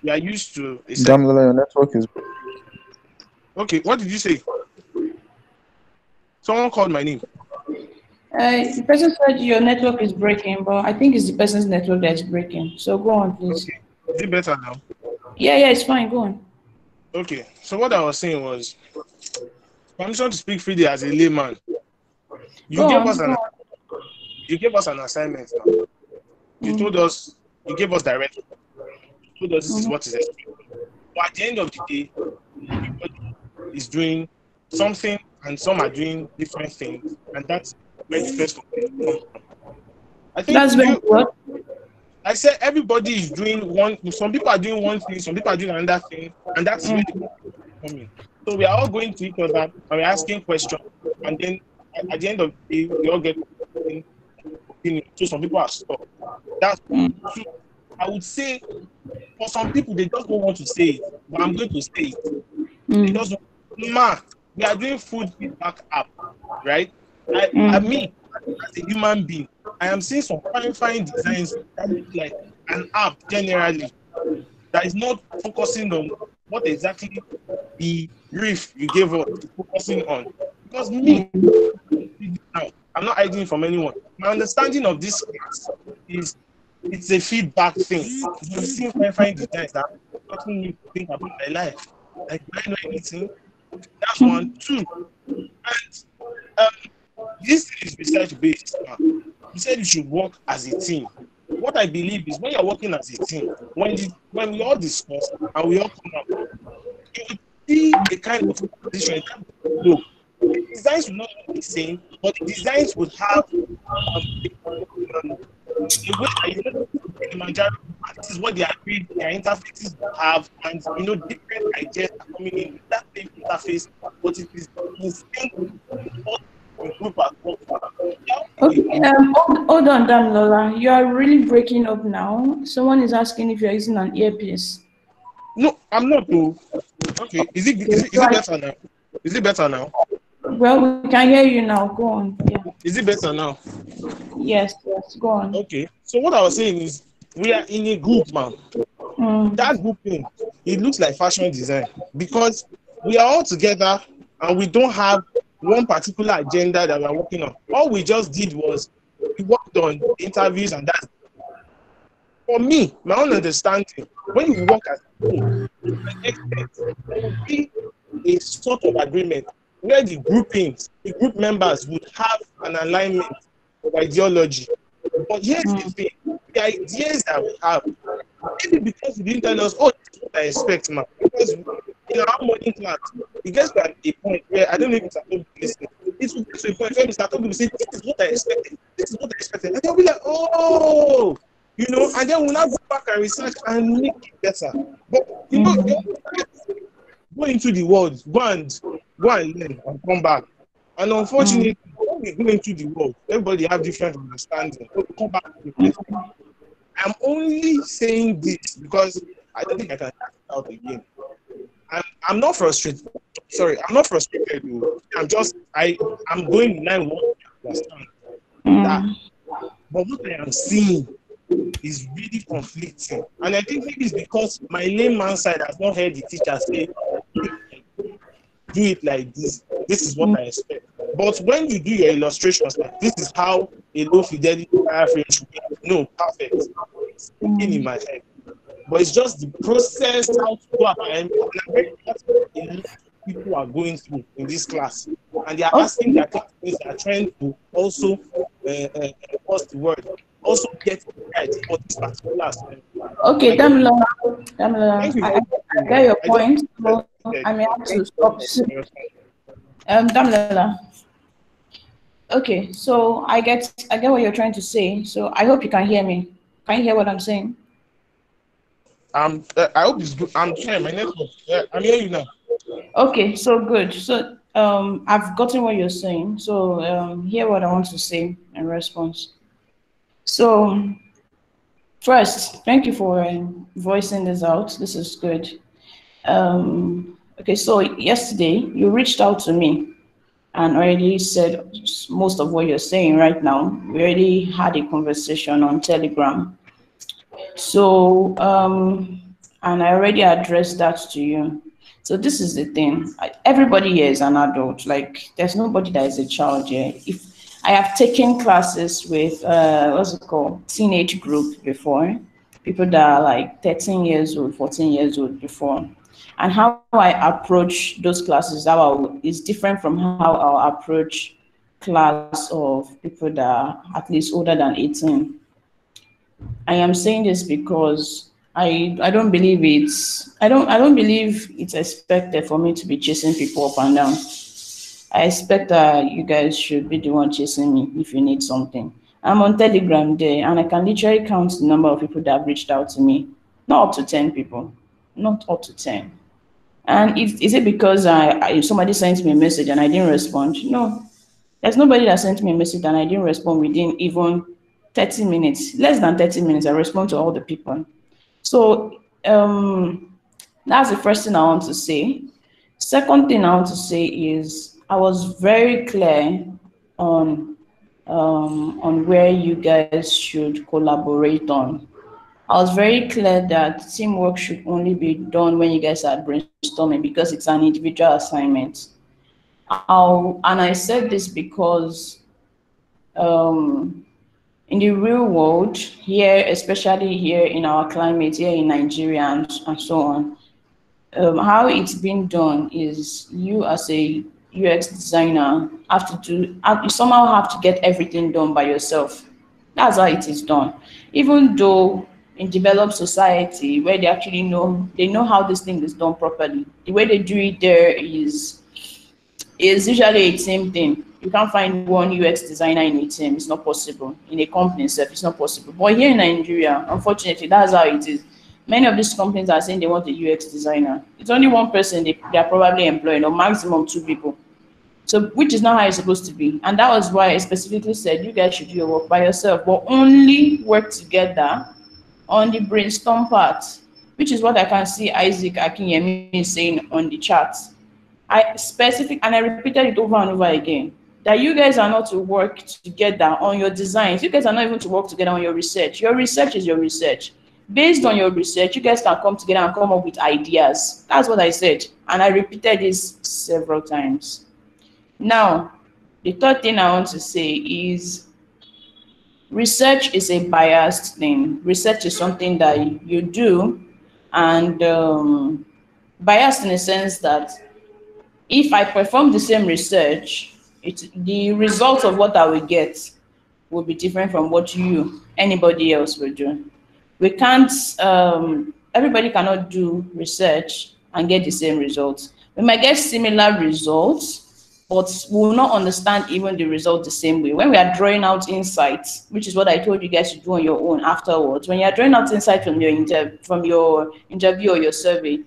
We are used to a certain. Damilola, your network is. Okay, what did you say? Someone called my name. The person said your network is breaking, but I think it's the person's network that's breaking. So go on, please. Okay, is it better now? Yeah, it's fine. Go on. Okay, so what I was saying was permission to speak freely as a layman. You Go gave on. us Go an on. you gave us an assignment now. You told us you gave us direction. You told us this is what is expected. But at the end of the day, everybody is doing something and some are doing different things, and that's where the first complaint comes from. I think That's very what? I said everybody is doing one. Some people are doing one thing, some people are doing another thing, and that's where the conflict is coming. So we are all going to each other and we're asking questions, and then at the end of the day, we all get opinion. So some people are stuck. That's one. Two, I would say for some people they just don't want to say it, but I'm going to say it. They just want, ma, we are doing food feedback app, right? Me as a human being, I am seeing some fine designs that look like an app generally that is not focusing on what exactly the brief you gave us is focusing on. Because me, now, I'm not hiding from anyone. My understanding of this class is it's a feedback thing. I'm seeing fine designs that are causing me to think about my life. Like, do I know anything? That's one. Two, and this is research based. You said you should work as a team. What I believe is when you're working as a team, when we all discuss and we all come up, you would see a kind of position, a kind of flow. The designs will not look the same, but the designs would have um, a way that you know Kilimanjaro, and this is what they agreed their interfaces will have, and different ideas are coming in with that same interface, but it is in sync with what the group has worked for. Okay. Hold on, Damilola. You are really breaking up now. Someone is asking if you are using an earpiece. No, I'm not though. Okay, is it better now? Is it better now? Well, we can hear you now. Go on. Yeah. Is it better now? Yes. Go on. Okay. So what I was saying is we are in a group, man. That group thing, it looks like fashion design because we are all together and we don't have one particular agenda that we are working on. All we just did was we worked on interviews, and that's for me, my own understanding. When you work as a team, to an extent, there will be a sort of agreement where the group members would have an alignment of ideology. But here's the thing, the ideas that we have, maybe because you didn't tell us, oh, this is what I expect, man. Because in our morning class, it gets to a point where I don't know if Mr. Toby is listening. It will get to a point where Mr. Toby will say, this is what I expected. This is what I expected. And they'll be like, oh, and then we'll now go back and research and make it better. But go into the world, go and learn and come back. And unfortunately, when we go into the world, everybody have different understanding. So we come back to the place. I'm only saying this because I don't think I can act it out again. I'm not frustrated. Sorry, I'm not frustrated. I'm going in line with what you understand. That, but what I am seeing is really conflicting. And I think maybe it's because my layman side has not heard the teacher say, do it like this. This is what I expect. But when you do your illustrations, like this is how a low fidelity wireframe should be. No, perfect. It's thinking in my head. But it's just the process, how to go about it. And I'm very that's what a lot of people are going through in this class. And they are asking their classmates, they are trying to also, what's the word? Also get it right for this particular assignment. Okay, Damilola, I get your point. So I may have to stop soon. Damilola. Okay, so I get what you're trying to say. So I hope you can hear me. Can you hear what I'm saying? I hope it's good. I'm trying my network. I'm hearing you now. Okay, so good. So I've gotten what you're saying. So hear what I want to say in response. So first, thank you for voicing this out. This is good. Okay, so yesterday you reached out to me and already said most of what you're saying right now. We already had a conversation on Telegram. So and I already addressed that to you. So this is the thing. Everybody here is an adult. Like, there's nobody that is a child here. If I have taken classes with what's it called, teenage group before, people that are like 13 years old, 14 years old before, and how I approach those classes is different from how I'll approach class of people that are at least older than 18. I am saying this because I don't believe I don't believe it's expected for me to be chasing people up and down. I expect that you guys should be the one chasing me if you need something. I'm on Telegram there, and I can literally count the number of people that have reached out to me. Not up to 10 people, not up to 10. And is it because somebody sent me a message and I didn't respond? No, there's nobody that sent me a message and I didn't respond within even 30 minutes. Less than 30 minutes, I respond to all the people. So that's the first thing I want to say. Second thing I want to say is I was very clear on where you guys should collaborate on. I was very clear that teamwork should only be done when you guys are brainstorming because it's an individual assignment. And I said this because in the real world here, especially here in our climate, here in Nigeria and so on, how it's been done is you as a UX designer you somehow have to get everything done by yourself. That's how it is done. Even though in developed society where they know how this thing is done properly, the way they do it there is usually a team thing. You can't find one UX designer in a team. It's not possible. In a company itself, it's not possible. But here in Nigeria, unfortunately, that's how it is. Many of these companies are saying they want a UX designer. It's only one person they are probably employing, or maximum 2 people. So, which is not how it's supposed to be. And that was why I specifically said you guys should do your work by yourself, but only work together on the brainstorm part, which is what I can see Isaac Akinyemi saying on the chat. And I repeated it over and over again, that you guys are not to work together on your designs. You guys are not even to work together on your research. Your research is your research. Based on your research, you guys can come together and come up with ideas. That's what I said. And I repeated this several times. Now, the third thing I want to say is research is a biased thing. Research is something that you do, and biased in the sense that if I perform the same research, the result of what I will get will be different from what anybody else will do. We can't, everybody cannot do research and get the same results. We might get similar results, but we will not understand even the result the same way. When we are drawing out insights, which is what I told you guys to do on your own afterwards, when you are drawing out insights from your interview or your survey,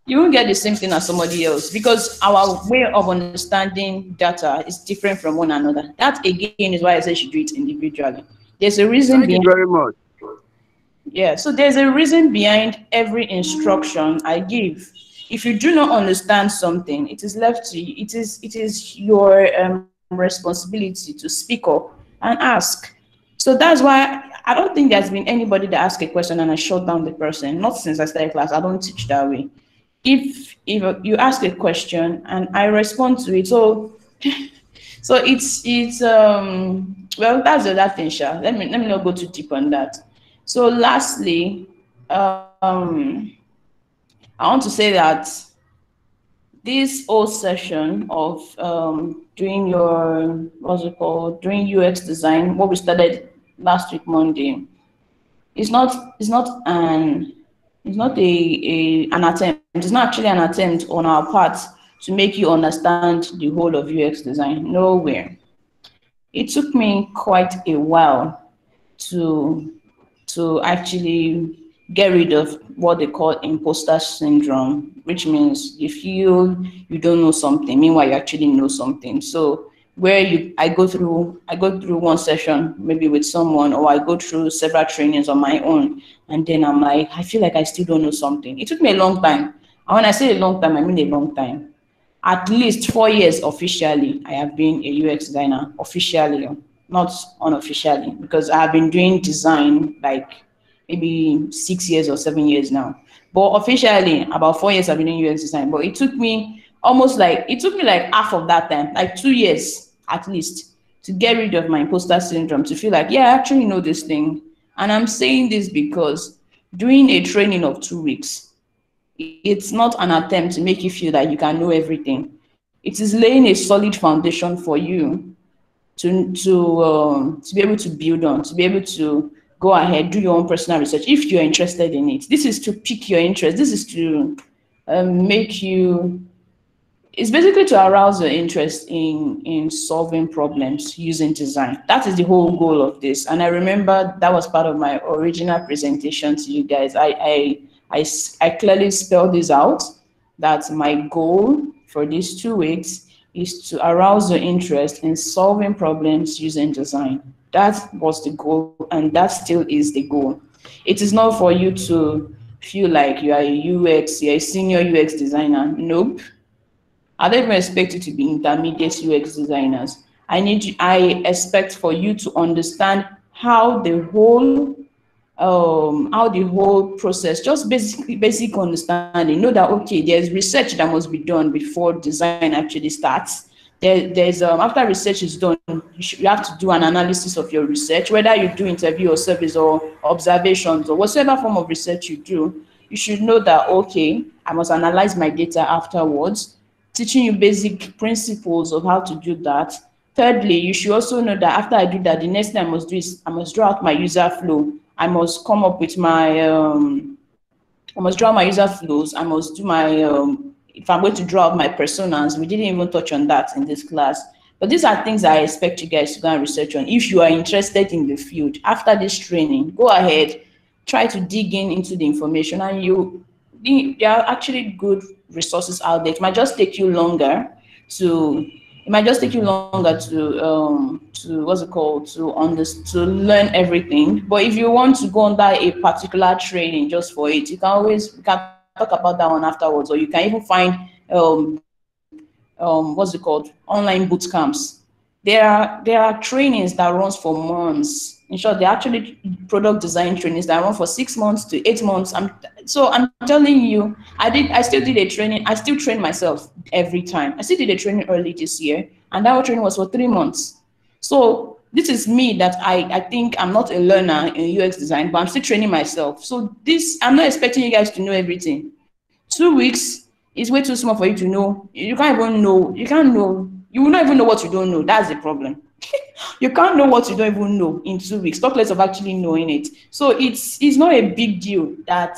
you won't get the same thing as somebody else because our way of understanding data is different from one another. That again is why I say you should do it individually. There's a reason. Thank you very much. Yeah, so there's a reason behind every instruction I give. If you do not understand something, it is left to you. It is your responsibility to speak up and ask. So that's why I don't think there's been anybody that asked a question and I shut down the person. Not since I started class. I don't teach that way. If you ask a question and I respond to it, so it's well, that's the other thing, Sha. Let me not go too deep on that. So lastly, I want to say that this whole session of doing doing UX design, what we started last week Monday, is not an attempt. It's not actually an attempt on our part to make you understand the whole of UX design. Nowhere. It took me quite a while to actually get rid of what they call imposter syndrome, which means you feel you don't know something, meanwhile you actually know something. So where I go through one session maybe with someone, or I go through several trainings on my own, and then I'm like, I feel like I still don't know something. It took me a long time. And when I say a long time, I mean a long time. At least 4 years officially, I have been a UX designer, officially, not unofficially, because I have been doing design like maybe 6 years or 7 years now. But officially, about 4 years I've been in UX design. But it took me like half of that time, like 2 years at least, to get rid of my imposter syndrome, to feel like, yeah, I actually know this thing. And I'm saying this because doing a training of 2 weeks, it's not an attempt to make you feel that you can know everything. It is laying a solid foundation for you to be able to build on, to be able to go ahead, do your own personal research if you're interested in it. This is to pique your interest. This is to make you, it's basically to arouse your interest in solving problems using design. That is the whole goal of this. And I remember that was part of my original presentation to you guys. I clearly spelled this out, that my goal for these 2 weeks is to arouse your interest in solving problems using design. That was the goal, and that still is the goal. It is not for you to feel like you are you're a senior UX designer. Nope. I don't even expect you to be intermediate UX designers. I expect for you to understand how the whole process, just basic understanding. Know that, okay, there's research that must be done before design actually starts. There's after research is done, you have to do an analysis of your research, whether you do interview or surveys or observations or whatever form of research you do. You should know that, okay, I must analyze my data afterwards, teaching you basic principles of how to do that. Thirdly, you should also know that after I do that, the next thing I must do is I must draw out my user flow. I must come up with my, I must draw my user flows. I must do my, if I'm going to draw out my personas, we didn't even touch on that in this class. But these are things I expect you guys to go and research on. If you are interested in the field, after this training, go ahead, try to dig into the information, and there are actually good resources out there. It might just take you longer to what's it called, to learn everything. But if you want to go under a particular training just for it, we can talk about that one afterwards, or you can even find what's it called, online boot camps. There are trainings that runs for months. In short, they're actually product design trainings that run for 6 months to 8 months. I'm telling you, I still did a training. I still train myself every time. I still did a training early this year, and that training was for 3 months. So this is me, that I think I'm not a learner in UX design, but I'm still training myself. So I'm not expecting you guys to know everything. 2 weeks is way too small for you to know. You can't even know. You will not even know what you don't know. That's the problem. You can't know what you don't even know in 2 weeks. Talk less of actually knowing it. So it's not a big deal that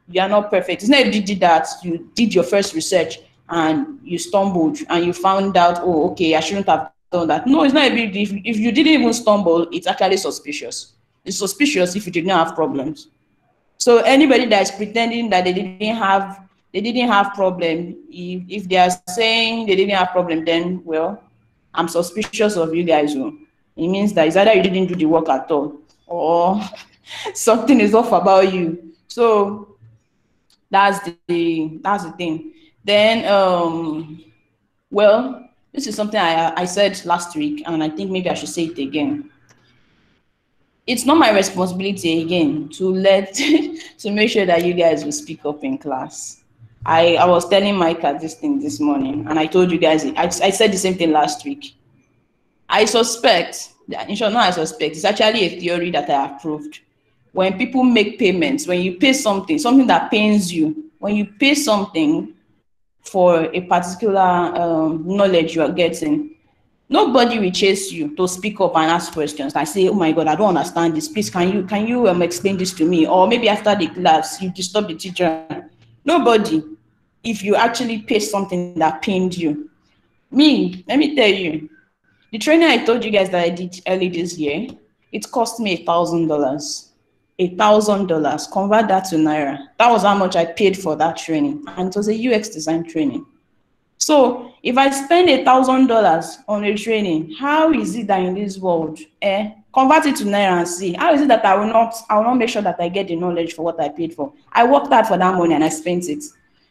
you are not perfect. It's not a big deal that you did your first research and you stumbled and you found out, oh, okay, I shouldn't have done that. No, it's not a big deal. If you didn't even stumble, it's actually suspicious. It's suspicious if you did not have problems. So anybody that is pretending that they didn't have problem, if they are saying they didn't have problem, then, well, I'm suspicious of you guys. It means that it's either you didn't do the work at all, or something is off about you. So that's the thing. Then, well, this is something I said last week, and I think maybe I should say it again. It's not my responsibility again to make sure that you guys will speak up in class. I was telling Micah this thing this morning, and I told you guys, I said the same thing last week. I suspect, in short, not I suspect, it's actually a theory that I have proved. When people make payments, when you pay something that pains you, when you pay something for a particular knowledge you are getting, nobody will chase you to speak up and ask questions. I say, oh my God, I don't understand this. Please, can you explain this to me? Or maybe after the class, you disturb the teacher. Nobody, if you actually pay something that pained you. Me, let me tell you, the training I told you guys that I did early this year, it cost me $1,000. $1,000. Convert that to Naira. That was how much I paid for that training. And it was a UX design training. So if I spend $1,000 on a training, how is it that in this world, convert it to Naira and see, how is it that I will not make sure that I get the knowledge for what I paid for? I worked hard for that money and I spent it.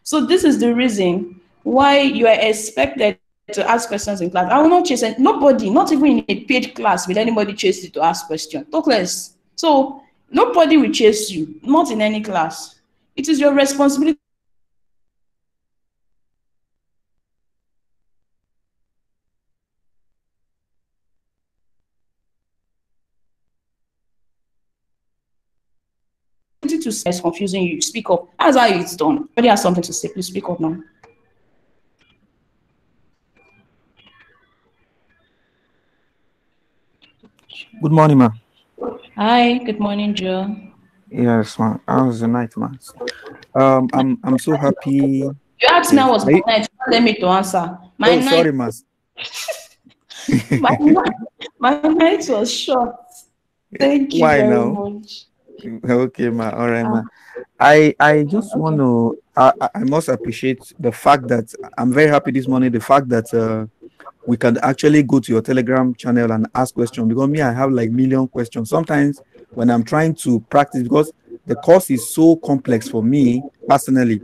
So this is the reason why you are expected to ask questions in class. I will not chase nobody, not even in a paid class will anybody chase you to ask questions. Talk less. So nobody will chase you, not in any class. It is your responsibility to say it's confusing you. Speak up. That's how it's done. Everybody has something to say. Please speak up now. Good morning, ma. Hi, good morning, Joe. Yes, ma. How was the night, ma? I'm so happy. You asked me Yes. how was my night. Let me to answer. My night. Sorry, ma. my night was short. Thank you very much. Okay, ma. All right, ma. I just want to. I must appreciate the fact that I'm very happy this morning. The fact that we can actually go to your Telegram channel and ask questions, because me, I have like million questions. Sometimes when I'm trying to practice, because the course is so complex for me personally,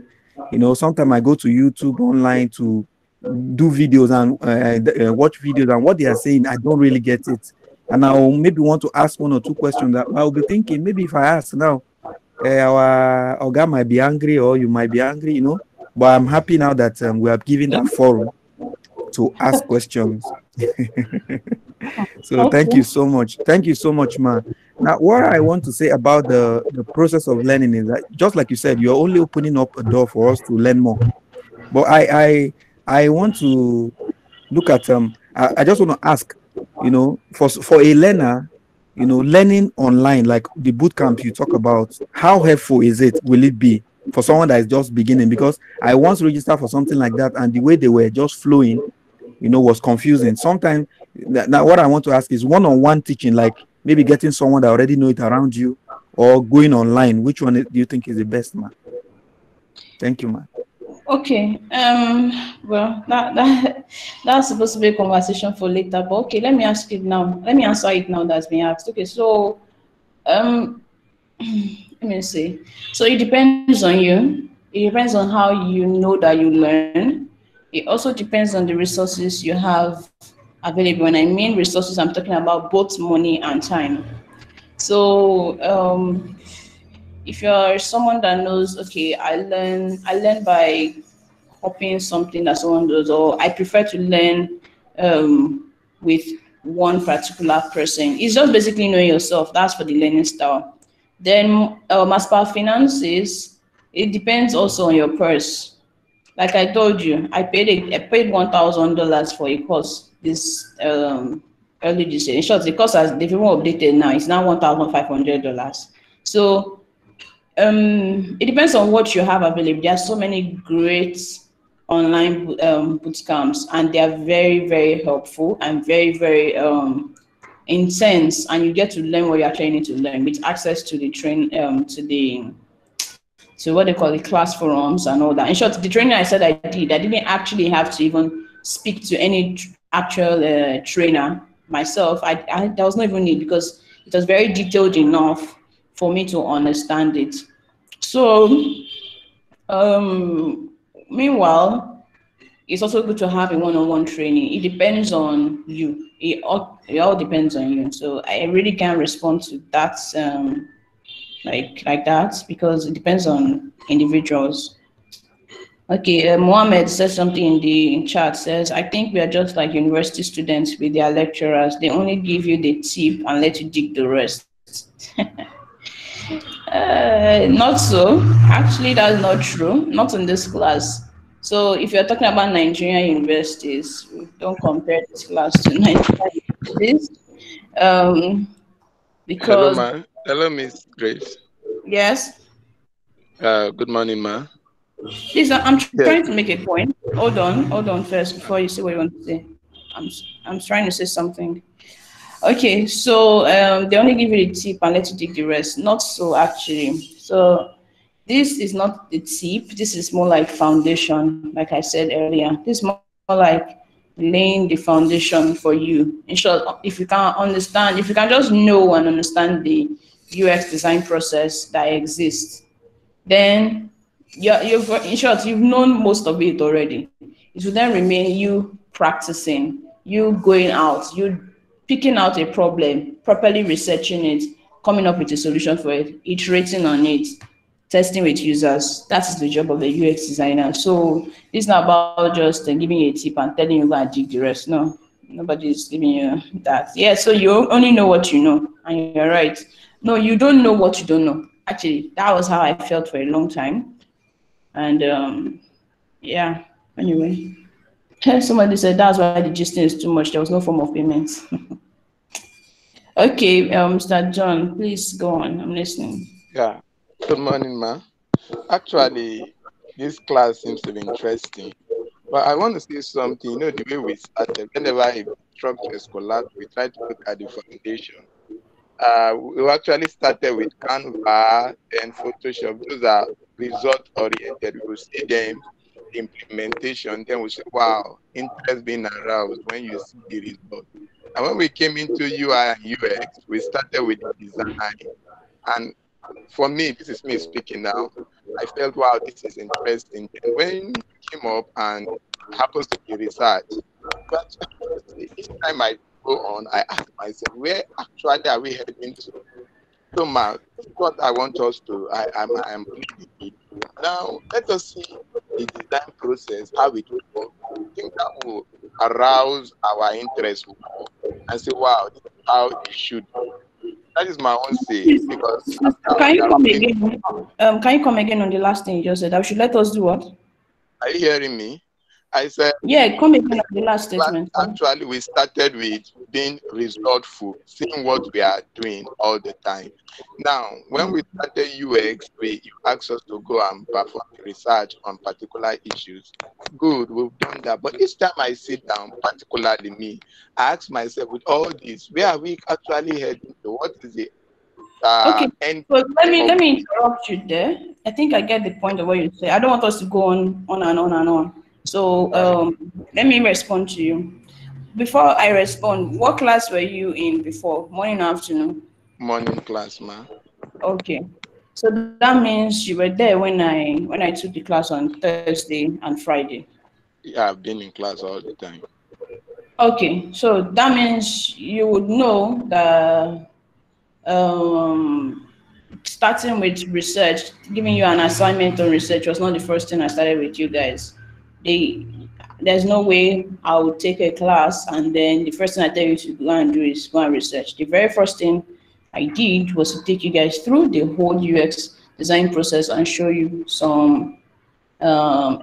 sometimes I go to YouTube online to do videos and watch videos, and what they are saying, I don't really get it. And I'll maybe want to ask one or two questions that I'll be thinking, maybe if I ask now, our Oga might be angry or you might be angry, but I'm happy now that we are given that forum to ask questions. So okay. Thank you so much. Thank you so much, ma. Now, what I want to say about the process of learning is that, just like you said, you're only opening up a door for us to learn more. But I want to look at I just want to ask, for a learner, learning online, like the boot camp you talk about, how helpful is it? Will it be for someone that is just beginning? Because I once registered for something like that, and the way they were just flowing, was confusing. Sometimes, now what I want to ask is one-on-one teaching, like maybe getting someone that already know it around you, or going online. Which one do you think is the best, man? Thank you, man. Okay. Well, that's supposed to be a conversation for later. But okay, let me ask it now. Let me answer it now. That's been asked. Okay, so let me see. So it depends on you. It depends on how you know that you learn. It also depends on the resources you have available. When I mean resources, I'm talking about both money and time. So if you're someone that knows, okay, I learn by copying something that someone does, or I prefer to learn with one particular person. It's just basically knowing yourself. That's for the learning style. Then as per finances, it depends also on your purse. Like I told you, I paid $1,000 for a course this early this year. In short, the course has they've even updated now. It's now $1,500. So it depends on what you have available. There are so many great online boot camps, and they are very, very helpful and very, very intense, and you get to learn what you're training to learn with access to the to what they call the class forums and all that. In short, the training I said I didn't actually have to even speak to any actual trainer myself. There was no even need, because it was very detailed enough for me to understand it. So meanwhile, it's also good to have a one-on-one training. It depends on you. It all depends on you. So I really can't respond to that like that, because it depends on individuals. Okay, Mohammed says something in the chat. Says, I think we are just like university students with their lecturers. They only give you the tip and let you dig the rest. Not so. Actually, that's not true. Not in this class. So if you're talking about Nigerian universities, don't compare this class to Nigerian universities. Because hello, ma. Hello, Miss Grace. Yes. Good morning, ma. Please, I'm trying to make a point. Hold on first before you say what you want to say. I'm trying to say something. Okay, so they only give you the tip and let you dig the rest. Not so, actually. So this is not the tip. This is more like foundation, like I said earlier. This is more like laying the foundation for you. In short, if you can understand, if you can just know and understand the UX design process that exists, then you've in short, you've known most of it already. It will then remain you practicing, you going out, you picking out a problem, properly researching it, coming up with a solution for it, iterating on it. testing with users. That is the job of the UX designer. So it's not about just giving you a tip and telling you go and dig the rest. No, nobody is giving you that. Yeah, so you only know what you know, and you're right. No, you don't know what you don't know. Actually, that was how I felt for a long time. And yeah, anyway. Somebody said that's why the gisting is too much. There was no form of payment. Okay, Mr. John, please go on. I'm listening. Yeah. Good morning, ma. Actually, this class seems to be interesting. But I want to say something. You know, the way we started, whenever I structure a collab, we try to look at the foundation. We actually started with Canva and Photoshop. Those are result oriented. We will see them, the implementation, then we say, wow, interest being aroused when you see the result. And when we came into UI and UX, we started with the design. And for me, this is me speaking now, I felt, wow, this is interesting. And when it came up and happens to be research, but each time I go on, I ask myself, where actually are we heading to? So, Mark, what I want us to, I'm leading it. Now, let us see the design process, how it will work. I think that will arouse our interest more and say, wow, this is how it should be. That is my own say. Because can you come again? Can you come again on the last thing you just said? I should let us do what? Are you hearing me? I said, yeah, come again on the last statement. Actually, we started with being resultful, seeing what we are doing all the time. Now, when we started UX, you asked us to go and perform research on particular issues. Good, we've done that. But each time I sit down, particularly me, I ask myself, with all this, where are we actually heading to? What is the okay, end? so let me interrupt you there. I think I get the point of what you say. I don't want us to go on and on and on. So let me respond to you. Before I respond, what class were you in before? Morning or afternoon? Morning class, ma. Okay. So that means you were there when I took the class on Thursday and Friday. Yeah, I've been in class all the time. Okay, so that means you would know that starting with research, giving you an assignment on research was not the first thing I started with you guys. There's no way I would take a class and then the first thing I tell you to go and do is go and research. The very first thing I did was to take you guys through the whole UX design process and show you some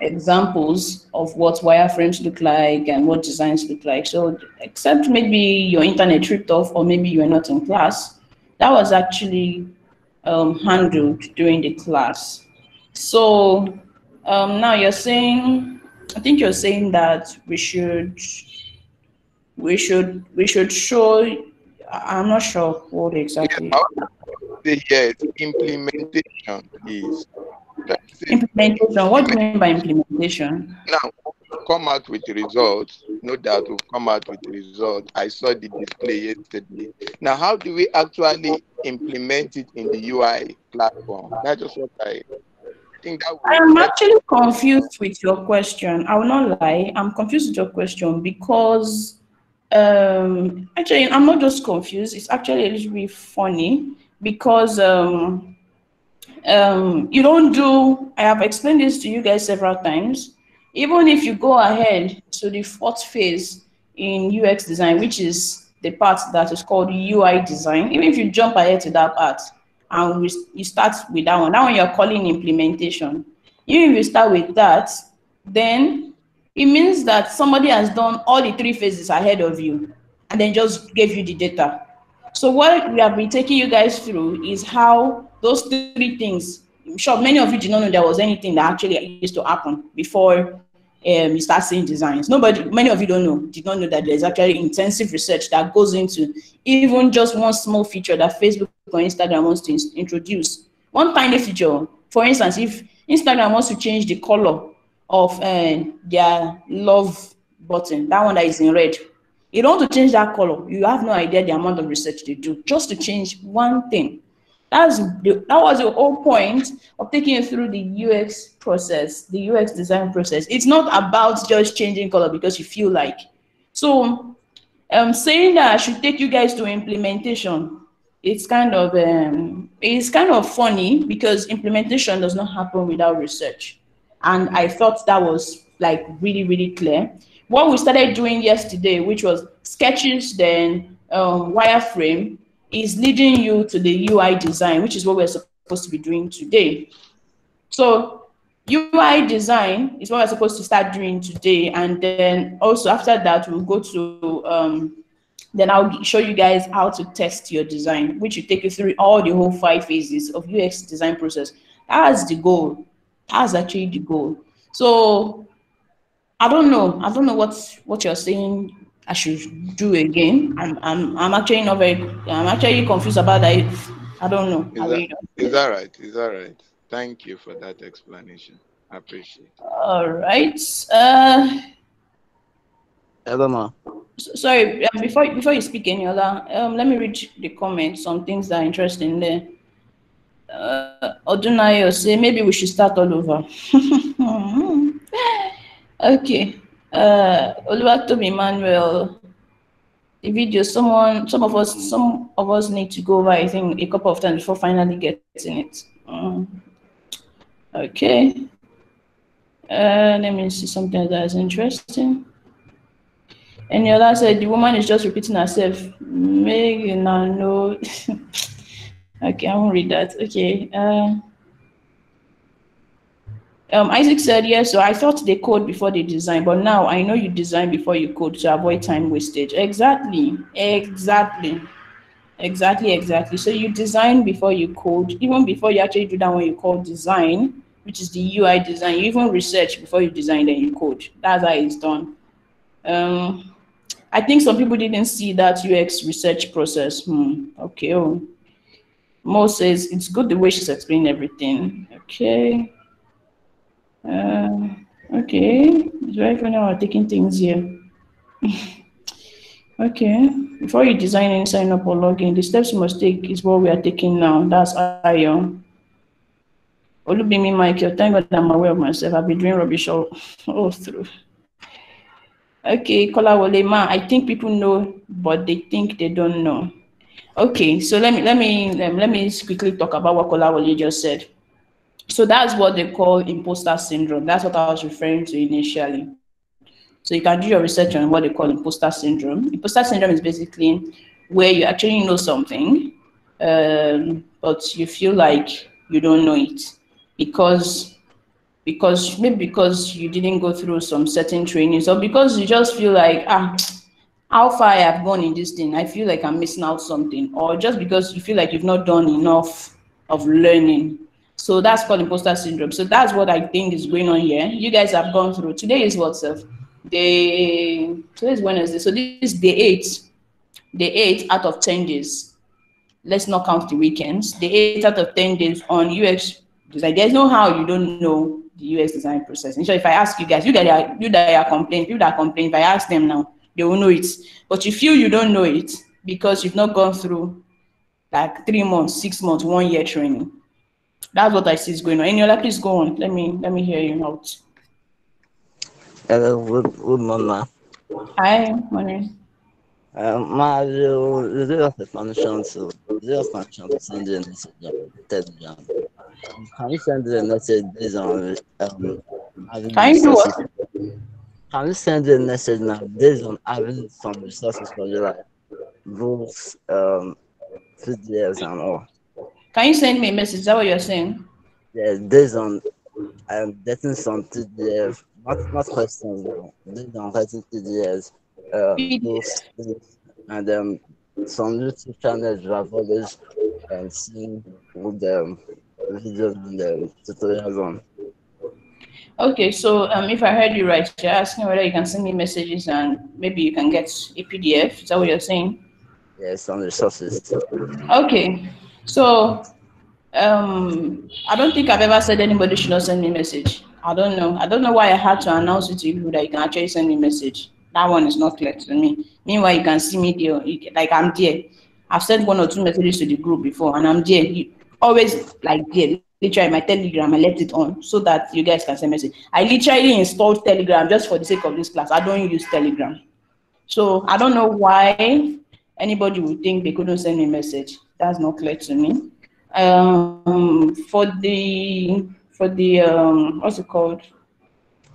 examples of what wireframes look like and what designs look like. So except maybe your internet tripped off or maybe you were not in class, that was actually handled during the class. So now you're saying, I think you're saying that we should show, I'm not sure what exactly. Yes, implementation is. Implementation, what do you mean by implementation? Now, come out with the results. No doubt we'll come out with the result. I saw the display yesterday. Now, how do we actually implement it in the UI platform? That's just what I think that I'm actually confused with your question. I will not lie. I'm confused with your question because actually I'm not just confused. It's actually a little bit funny because you don't do, I have explained this to you guys several times. Even if you go ahead to the fourth phase in UX design, which is the part that is called UI design, even if you jump ahead to that part and you start with that one you're calling implementation. Even if you start with that, then it means that somebody has done all the three phases ahead of you and then just gave you the data. So what we have been taking you guys through is how those three things, I'm sure many of you did not know there was anything that actually used to happen before you start seeing designs. Many of you did not know that there's actually intensive research that goes into even just one small feature that Facebook or Instagram wants to introduce. One tiny feature, for instance, if Instagram wants to change the color of their love button, that one that is in red, you don't want to change that color. You have no idea the amount of research they do just to change one thing. That was the whole point of taking you through the UX process, the UX design process. It's not about just changing color because you feel like. So saying that I should take you guys to implementation it's kind of funny because implementation does not happen without research. And I thought that was like really, really clear. What we started doing yesterday, which was sketches, then wireframe, is leading you to the UI design, which is what we're supposed to be doing today. So UI design is what we're supposed to start doing today. And then also after that, we'll go to, then I'll show you guys how to test your design, which will take you through all the whole 5 phases of UX design process. That's the goal. That's actually the goal. So I don't know what you're saying I should do again. I'm actually not very. I'm actually confused about that. I don't know. Is that right? Is that right? Thank you for that explanation. I appreciate it. All right. Elena. Sorry. Before you speak, Eniola, let me read the comments. Some things that are interesting there. Odunayo say maybe we should start all over. Okay. Oluwatobi Emmanuel, the video, some of us need to go over, I think, a couple of times before finally getting it. Okay. Let me see something that is interesting. And Yola said the woman is just repeating herself. Megan, no. Okay, I won't read that. Okay. Isaac said, yes, so I thought they code before they design, but now I know you design before you code to avoid time wastage. Exactly. So you design before you code, even before you actually do that what you call design, which is the UI design. You even research before you design, then you code. That's how it's done. I think some people didn't see that UX research process. Okay. Oh. Mo says, it's good the way she's explaining everything. Okay. Okay, it's very funny how we're taking things here. Okay, before you design and sign up or log in, the steps you must take is what we are taking now. That's Ayo. Olubimi Michael, thank God I'm aware of myself. I've been doing rubbish all through. Okay, Kola Wolema, I think people know, but they think they don't know. Okay, so let me quickly talk about what Kola Wole just said. So that's what they call imposter syndrome. That's what I was referring to initially. So you can do your research on what they call imposter syndrome. Imposter syndrome is basically where you actually know something, but you feel like you don't know it because you didn't go through some certain trainings, or because you just feel like, how far I have gone in this thing, I feel like I'm missing out something, or just because you feel like you've not done enough of learning. So that's called imposter syndrome. So that's what I think is going on here. You guys have gone through. Today is what, self? Today is Wednesday. So this is day 8. Day 8 out of 10 days. Let's not count the weekends. Day 8 out of 10 days on UX design. There's no how you don't know the UX design process. And so if I ask you guys, you that are complaining, people that complain, if I ask them now, they will know it. But you feel you don't know it because you've not gone through like 3 months, 6 months, 1 year training. That's what I see is going on. Eniola, please go on. Let me hear you out. Hello, good morning. Hi, morning. Zero function to send you a message on Telegram. Can you send the message based on Can you do what? Can you send a message now based on having some resources for you, like books, PDFs and all? Can you send me a message? Is that what you're saying? Yeah, based on getting some PDF, not questions, based on writing PDFs, books, and some YouTube channels you have always seen with the videos and the tutorials on. Okay, so if I heard you right, you're asking whether you can send me messages and maybe you can get a PDF. Is that what you're saying? Yeah, some resources. Okay, so I don't think I've ever said anybody should not send me a message. I don't know why I had to announce it to you that you can actually send me a message. That one is not clear to me. Meanwhile, you can see me there, like I'm there. I've sent 1 or 2 messages to the group before, and I'm there. You always like there. Literally, my Telegram, I left it on so that you guys can send message. I literally installed Telegram just for the sake of this class. I don't use Telegram, so I don't know why anybody would think they couldn't send me a message. that's not clear to me. For the what's it called?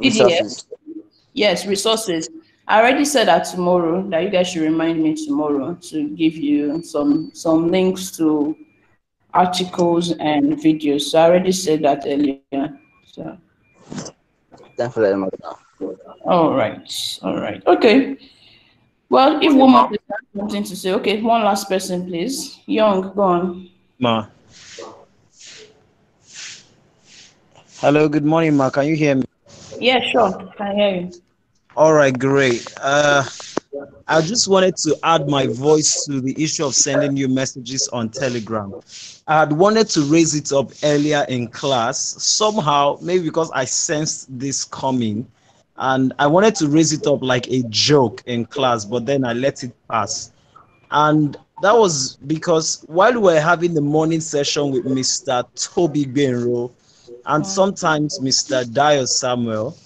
PDF. Resources. Yes, resources. I already said that tomorrow that you guys should remind me tomorrow to give you some links to articles and videos. So I already said that earlier. So Thank you very much. all right, okay. Well, if one more person has something to say, okay, one last person, please. Young, go on. Ma. Hello, good morning, Ma. Can you hear me? Yeah, sure. Can hear you. All right, great. I just wanted to add my voice to the issue of sending you messages on Telegram. I had wanted to raise it up earlier in class, somehow, maybe because I sensed this coming, and I wanted to raise it up like a joke in class, but then I let it pass. And that was because while we were having the morning session with Mr. Toby Benro and sometimes Mr. Dio Samuel,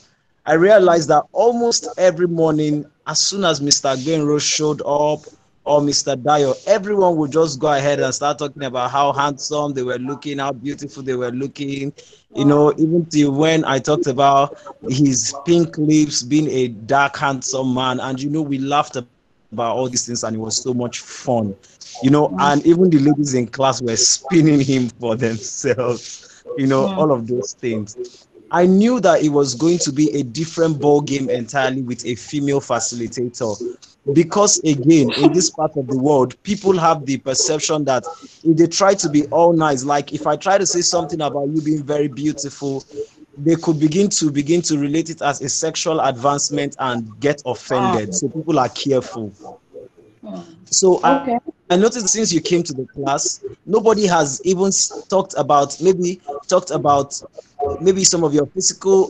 I realized that almost every morning, as soon as Mr. Benro showed up or Mr. Dio, everyone would just go ahead and start talking about how handsome they were looking, how beautiful they were looking. You know, even till when I talked about his pink lips being a dark, handsome man, and we laughed about all these things, and it was so much fun. And even the ladies in class were spinning him for themselves. All of those things. I knew that it was going to be a different ball game entirely with a female facilitator, because again, in this part of the world, people have the perception that if they try to be all nice, like if I try to say something about you being very beautiful, they could begin to relate it as a sexual advancement and get offended. So people are careful. So Okay. I noticed since you came to the class, nobody has even talked about maybe some of your physical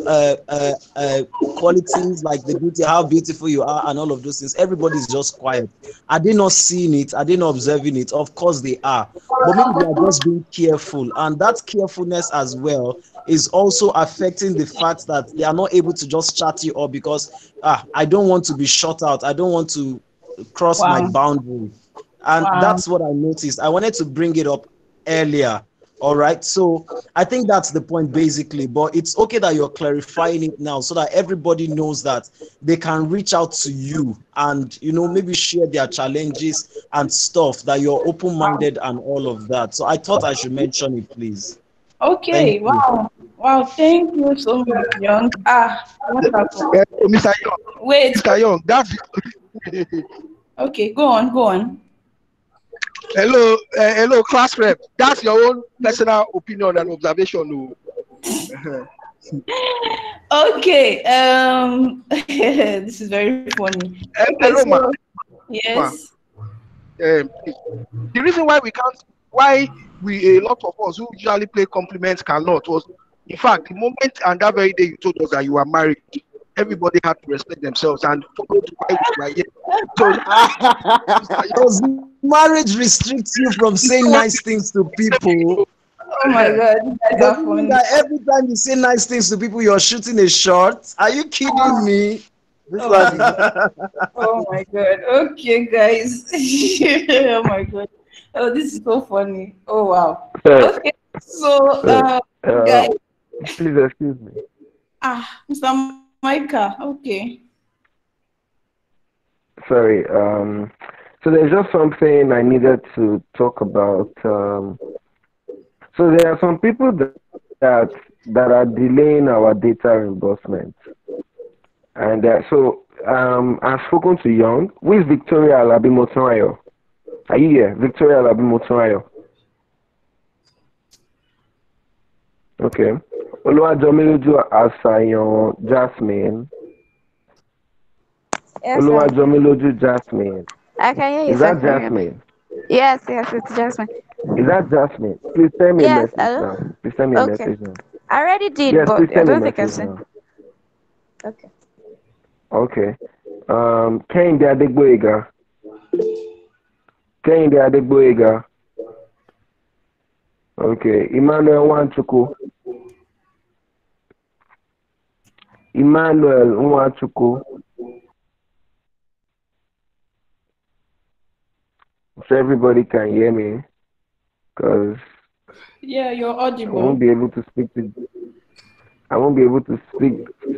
qualities, like the beauty, how beautiful you are, and all of those things. Everybody's just quiet. Are they not seeing it? Are they not observing it? Of course they are, but maybe they are just being careful, and that carefulness as well is also affecting the fact that they are not able to just chat you up because I don't want to be shut out. I don't want to cross my boundary. And that's what I noticed. I wanted to bring it up earlier. All right. So I think that's the point basically, but it's okay that you're clarifying it now so that everybody knows that they can reach out to you and, maybe share their challenges and stuff, that you're open-minded and all of that. So I thought I should mention it, please. Okay. Wow. Wow. Thank you so much, Young. Wonderful. Mr. Young. Wait. Mr. Young, that's Okay. Go on. Hello, class rep. That's your own personal opinion and observation. Okay. This is very funny. Hello, So, ma. yes. The reason why a lot of us who usually play compliments cannot was, in fact, the moment and that very day you told us that you were married, everybody had to respect themselves and follow the why we were here. Does marriage restricts you from saying nice things to people? Oh my God, that's funny. That every time you say nice things to people, you're shooting a shot? Are you kidding me? Oh my God. Okay, guys. Oh my God. Oh, this is so funny. Oh wow. Okay. So, guys. Please excuse me. Mr. Micah. Okay. Sorry. So there's just something I needed to talk about. So there are some people that are delaying our data reimbursement, and I've spoken to Young. Who is Victoria Alabi-Motunrayo? Are you here, Victoria Alabi-Motunrayo? Okay. Oluwajomiloju Asayan Jasmine. Yes, Oluwajomiloju Jasmine. I can hear you. Is that Jasmine? Yes, it's Jasmine. Is that Jasmine? Please send me a Yes, message now. Please send me a message now. I already did, Yes, but please I send me a don't think I've message sent. now. Okay. Okay. Kehinde Adegboyega. Kehinde Adegboyega. Okay. Emmanuel Nwachukwu. Emmanuel Nwachukwu. So everybody can hear me. because Yeah, you're I won't audible. be able to speak to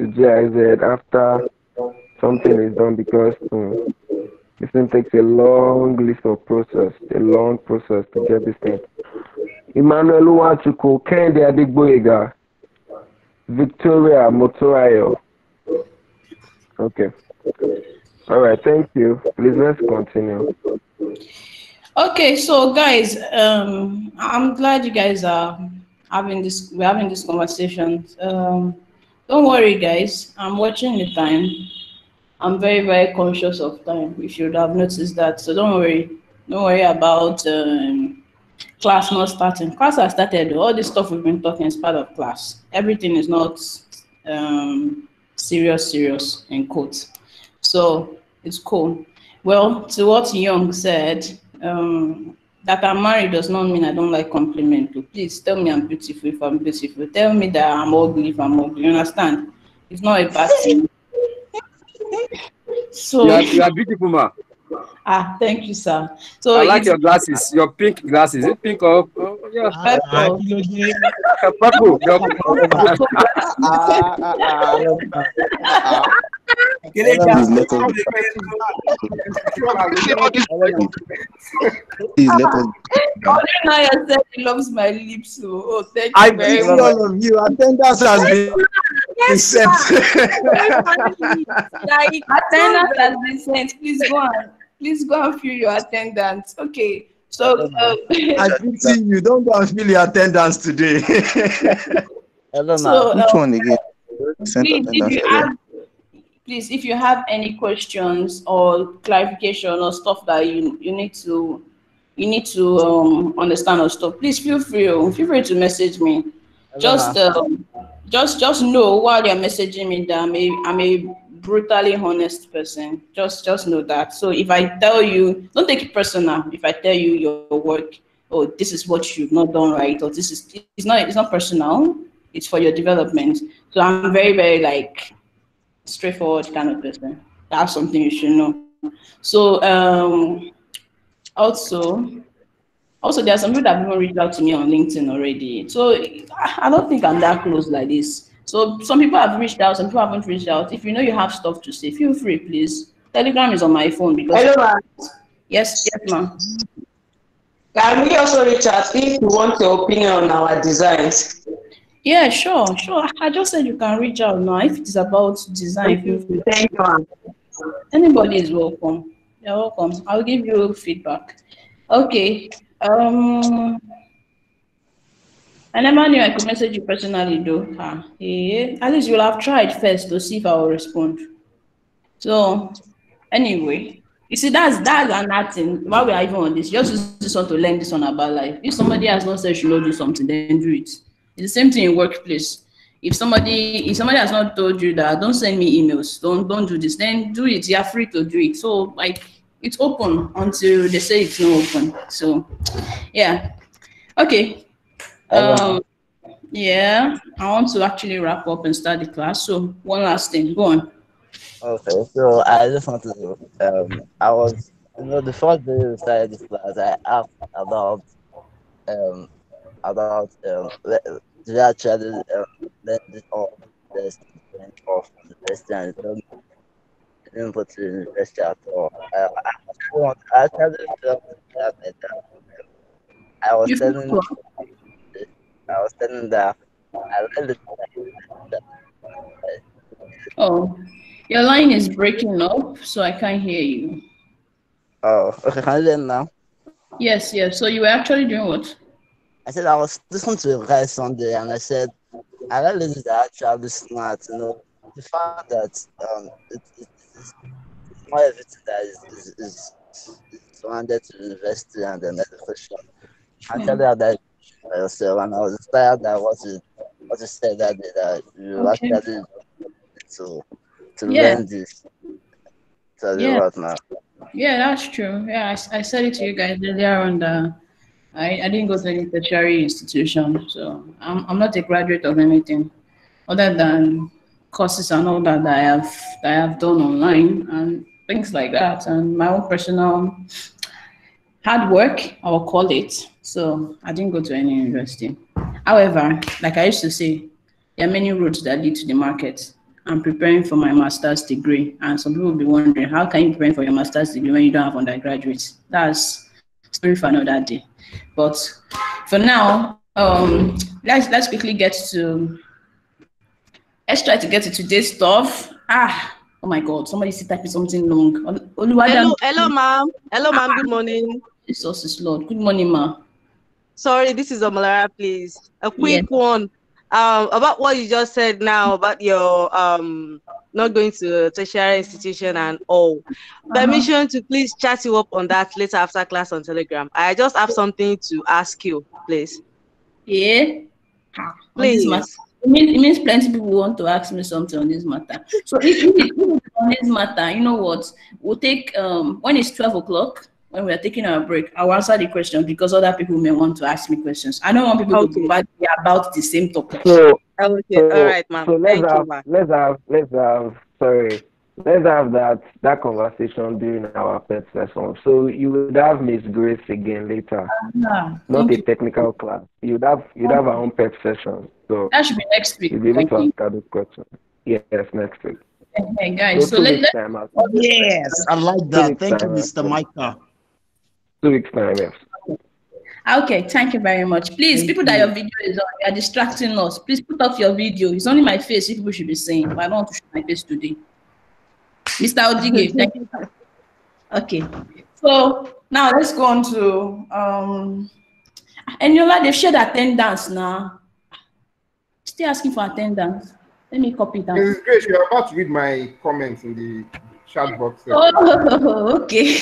GIZ after something is done because this thing takes a long list of process, a long process to get this thing. Emmanuel Uwachuku, Kende Adigboyega, Victoria Motorayo. Okay. All right, thank you. Please let's continue. Okay, so guys, I'm glad you guys are we're having this conversation. Don't worry, guys. I'm watching the time. I'm very, very conscious of time. You should have noticed that. So don't worry. Don't worry about class not starting. Class has started. All this stuff we've been talking is part of class. Everything is not serious in quotes. So it's cool. Well, to what Young said, that I'm married does not mean I don't like compliment. Please tell me I'm beautiful if I'm beautiful. Tell me that I'm ugly if I'm ugly. You understand? It's not a bad thing. So you are beautiful, ma. thank you, sir. So I like your glasses, your pink glasses. Is it pink or yeah? Purple. Purple. Please let us. Please let us. Now said he loves my lips. Oh, thank you I very pity much. all of you. Attendance has been sent. Attendance has been sent. Please go and fill your attendance. Okay. So I pity you. Don't go and fill your attendance today. so Which one again? Please, if you have any questions or clarification or stuff that you need to understand or stuff, please feel free to message me. Just know while you're messaging me that I'm a brutally honest person. Just know that. So if I tell you, don't take it personal. If I tell you your work, oh, this is what you've not done right, or it's not personal. It's for your development. So I'm very, very like straightforward kind of person. That's something you should know. So also there are some people that have even reached out to me on LinkedIn already. So I don't think I'm that close like this. So some people have reached out, some people haven't reached out. If you know you have stuff to say, feel free, please. Telegram is on my phone because. Hello, ma'am. Yes, ma'am. Can we also reach out if you want your opinion on our designs? Yeah, sure. I just said you can reach out now. If it's about design, feel free. Thank you, ma'am. Anybody is welcome. You're welcome. I'll give you feedback. Okay. I never knew I could message you personally though. Yeah. At least you'll have tried first to see if I will respond. So anyway, you see that's another thing. Why we are even on this? Just use this one to learn this one about life. If somebody has not said you should not do something, then do it. It's the same thing in workplace. If somebody has not told you that, don't send me emails, don't do this, then do it. You are free to do it. So like it's open until they say it's not open. So yeah. Okay. Yeah, I want to actually wrap up and start the class. So one last thing, go on. Okay, so I just want to I was the first day we started this class, I asked about do you actually let this off the student off from the university, and they told me they didn't put to the university at all. I actually felt that I was telling that I really Oh, your line is breaking up, so I can't hear you. Oh, okay, can you hear now? Yes. So you were actually doing what? I said I was listening to a guy Sunday, and I said I really is actually smart. You know, the fact that it's not everything that is surrounded to university and then education. Actually, had that by yourself, and I was inspired by what you said that day, that you actually to learn this. Tell you what now. Yeah, that's true. Yeah, I said it to you guys earlier on that I didn't go to any tertiary institution, so I'm not a graduate of anything other than courses and all that I have done online and things like that, and my own personal hard work, I will call it, So I didn't go to any university. However, like I used to say, there are many routes that lead to the market. I'm preparing for my master's degree, and some people will be wondering, how can you prepare for your master's degree when you don't have undergraduates? That's a story for another day. But for now, let's quickly get to. Let's try to get to today's stuff. Oh my God! Somebody is typing something long. Hello, ma'am. Hello, ma'am. Good morning. Jesus is Lord. Good morning, ma'am. Sorry, this is Omalara, please. A quick one. About what you just said now about your not going to a tertiary institution and all. Permission to please chat you up on that later after class on Telegram. I just have something to ask you, please. Yeah. Please. It means plenty people want to ask me something on this matter. So if on this matter, you know what? We'll take when it's 12 o'clock. When we are taking our break, I'll answer the question because other people may want to ask me questions. I don't want people to be about the same topic. So, all right, ma'am. So let's have that conversation during our pet session. So you would have Miss Grace again later. Not a technical class. You'd have our own pet session. So that should be next week. You'll be able to ask her those questions. Yes, next week. Hey guys, so let's yes, I like that. Thank you, Mr. Micah. 2 weeks time, yes. Okay, thank you very much. Please, people that your video is on, you are distracting us. Please put off your video. It's only my face people should be saying, but I don't want to show my face today. Mr. Odige, thank you. Okay, so now let's go on to Eniola, they've shared attendance now. Still asking for attendance. Let me copy that. Mrs. Grace, you're about to read my comments in the chat box. Oh, okay.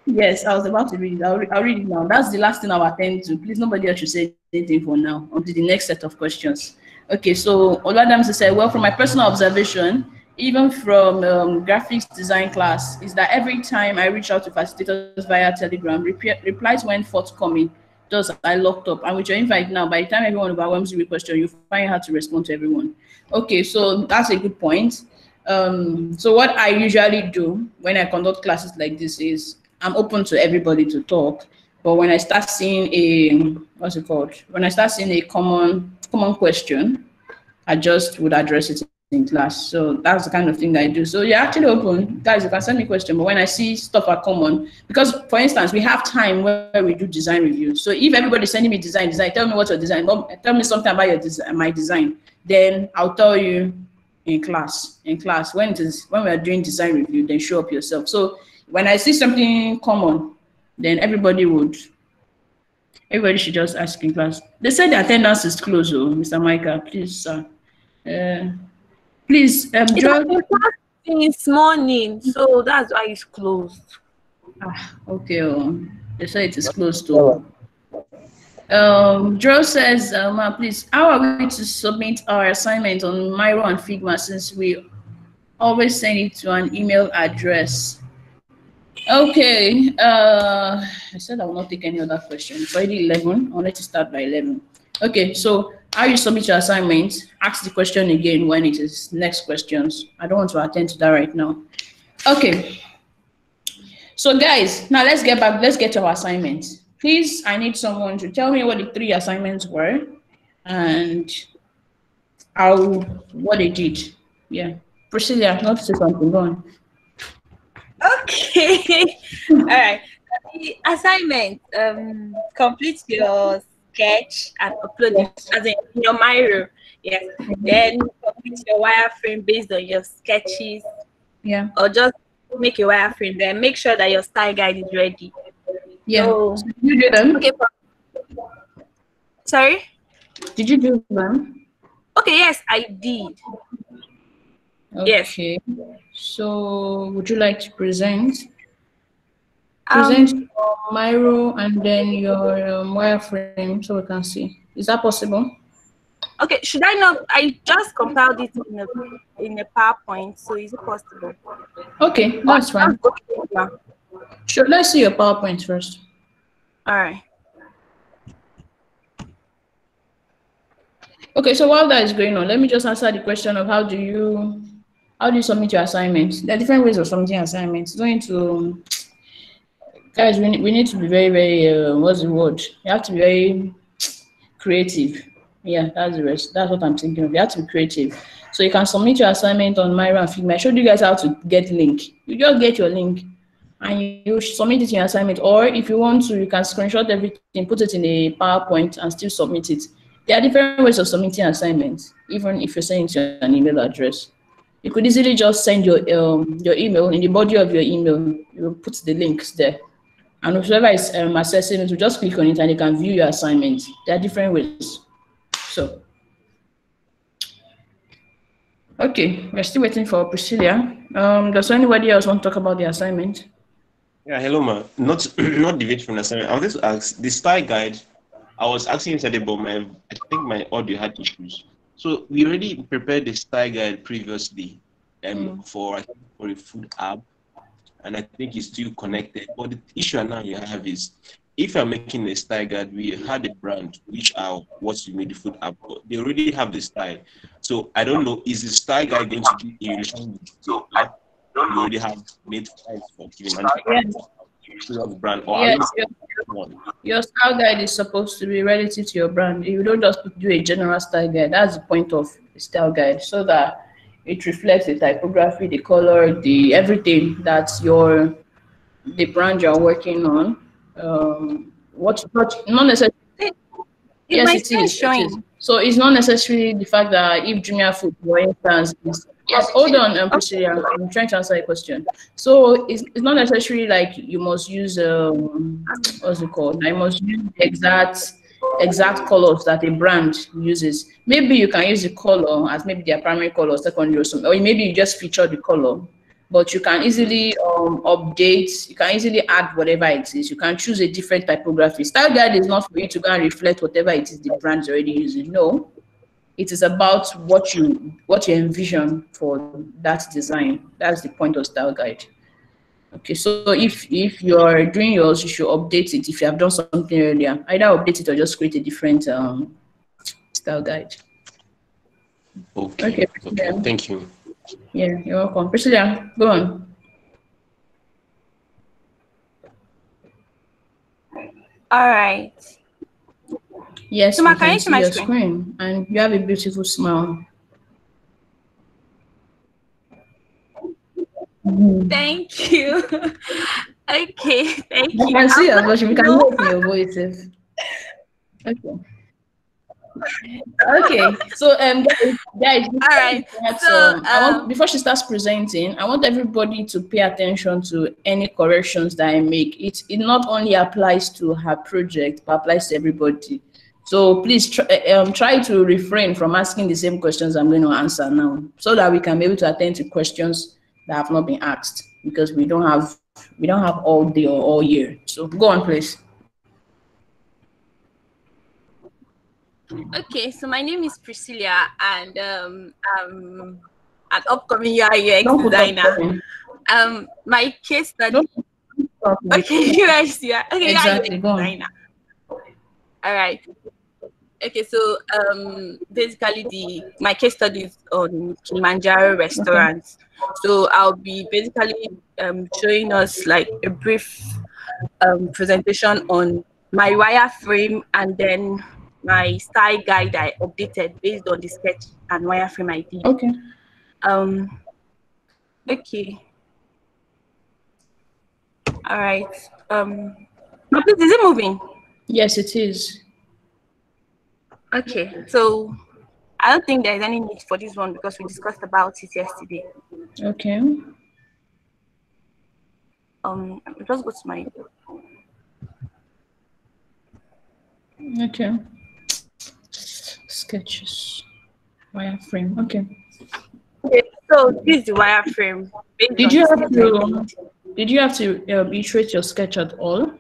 Yes, I was about to read it. I'll read it now. That's the last thing I'll attend to. Please, nobody else should say anything for now until the next set of questions. Okay, so Oladamsi said, well, from my personal observation, even from graphics design class, is that every time I reach out to facilitators via Telegram, replies when forthcoming, thus I locked up. And with your invite now, by the time everyone overwhelms you with questions, you find hard to respond to everyone. Okay, so that's a good point. So what I usually do when I conduct classes like this is, I'm open to everybody to talk, but when I start seeing when I start seeing a common question, I just would address it in class. So that's the kind of thing that I do. So you're actually open, guys. You can send me a question, but when I see stuff are common, because for instance, we have time where we do design reviews. So if everybody's sending me design, tell me what's your design. Tell me something about your my design. Then I'll tell you in class. When we are doing design review, then show up yourself. So when I see something common, then everybody should just ask in class. They said the attendance is closed, Mr. Micah, please, sir. Please, it's morning, so that's why it's closed. Okay, they say it is closed too. Joe says, please, how are we to submit our assignment on Miro and Figma since we always send it to an email address? Okay, I said I will not take any other question. It's already 11. I'll let you start by 11. Okay, so how you submit your assignment, ask the question again when it is next questions. I don't want to attend to that right now. Okay, so guys, now let's get to our assignments. Please, I need someone to tell me what the 3 assignments were and what they did. Yeah, Priscilla, not to say something, go on. Okay. All right. The assignment, complete your sketch and upload it as in your Miro. Yes. Then complete your wireframe based on your sketches. Yeah. Or just make a wireframe. Then make sure that your style guide is ready. Yeah. So, you do them? Okay. Sorry? Did you do them? Okay, yes, I did. Okay. Yes. So would you like to present your Miro and then your wireframe so we can see? Is that possible? Okay, should I not? I just compiled it in a PowerPoint, so is it possible? Okay, that's fine. Sure, let's see your PowerPoint first. All right. Okay, so while that is going on, let me just answer the question of how do you submit your assignments? There are different ways of submitting assignments. Going to Guys, we need to be very, very, what's the word? You have to be very creative. Yeah, that's the rest. That's what I'm thinking of. You have to be creative. So you can submit your assignment on Myra and Figma. I showed you guys how to get link. You just get your link and you submit it in your assignment. Or if you want to, you can screenshot everything, put it in a PowerPoint and still submit it. There are different ways of submitting assignments, even if you're sending to an email address. You could easily just send your email. In the body of your email, you put the links there. And whoever is assessing it will just click on it and they can view your assignment. There are different ways. So, okay, we're still waiting for Priscilla. Does anybody else want to talk about the assignment? Yeah, hello, ma. Not deviate from the assignment. I wanted to ask the style guide. I was asking yesterday, but I think my audio had issues. So we already prepared the style guide previously, for a food app, and I think it's still connected. But the issue now you have is, if you're making a style guide, we had a brand which are what you made the food app. They already have the style. So I don't know, is the style guide going to be in relation with the app? You already have made styles for giving brand, or yes, your style guide is supposed to be relative to your brand. You don't just do a general style guide. That's the point of the style guide, so that it reflects the typography, the color, the everything that's the brand you're working on. Not necessarily. Yes, it is showing. So it's not necessarily the fact that if Jumia Food, for instance, hold on, Priscilla, I'm trying to answer your question. So it's not necessarily like you must use what's it called? I must use exact colors that a brand uses. Maybe you can use the color as maybe their primary color, secondary, or something, or maybe you just feature the color. But you can easily update, you can easily add whatever it is. You can choose a different typography. Style guide is not for you to go and reflect whatever it is the brand's already using. No, it is about what you envision for that design. That's the point of style guide. Okay, so if you're doing yours, you should update it. If you have done something earlier, either update it or just create a different style guide. Okay, thank you. Yeah, you're welcome. Priscilla, go on. All right. Yes, so you can you see my screen? And you have a beautiful smile. Thank you. Okay, thank you. I can see your voice. We can hear your voices. Okay. Okay, so guys, all right. So before she starts presenting, I want everybody to pay attention to any corrections that I make. It not only applies to her project, but applies to everybody. So please try to refrain from asking the same questions I'm going to answer now, so that we can be able to attend to questions that have not been asked, because we don't have all day or all year. So go on, please. Okay, so my name is Priscilla, and I'm an upcoming UI UX designer. My case study. Okay, UX, yeah. Okay, exactly. UI UX designer. All right. Okay, so basically my case study is on Kilimanjaro restaurants. Okay. So I'll be basically showing us like a brief presentation on my wireframe, and then my style guide I updated based on the sketch and wireframe I did. Okay. Okay. All right. Is it moving? Yes, it is. Okay. So I don't think there's any need for this one because we discussed about it yesterday. Okay. Just go to my. Okay. Sketches, wireframe. Okay. Okay, so this is the wireframe. Did you have to iterate your sketch at all?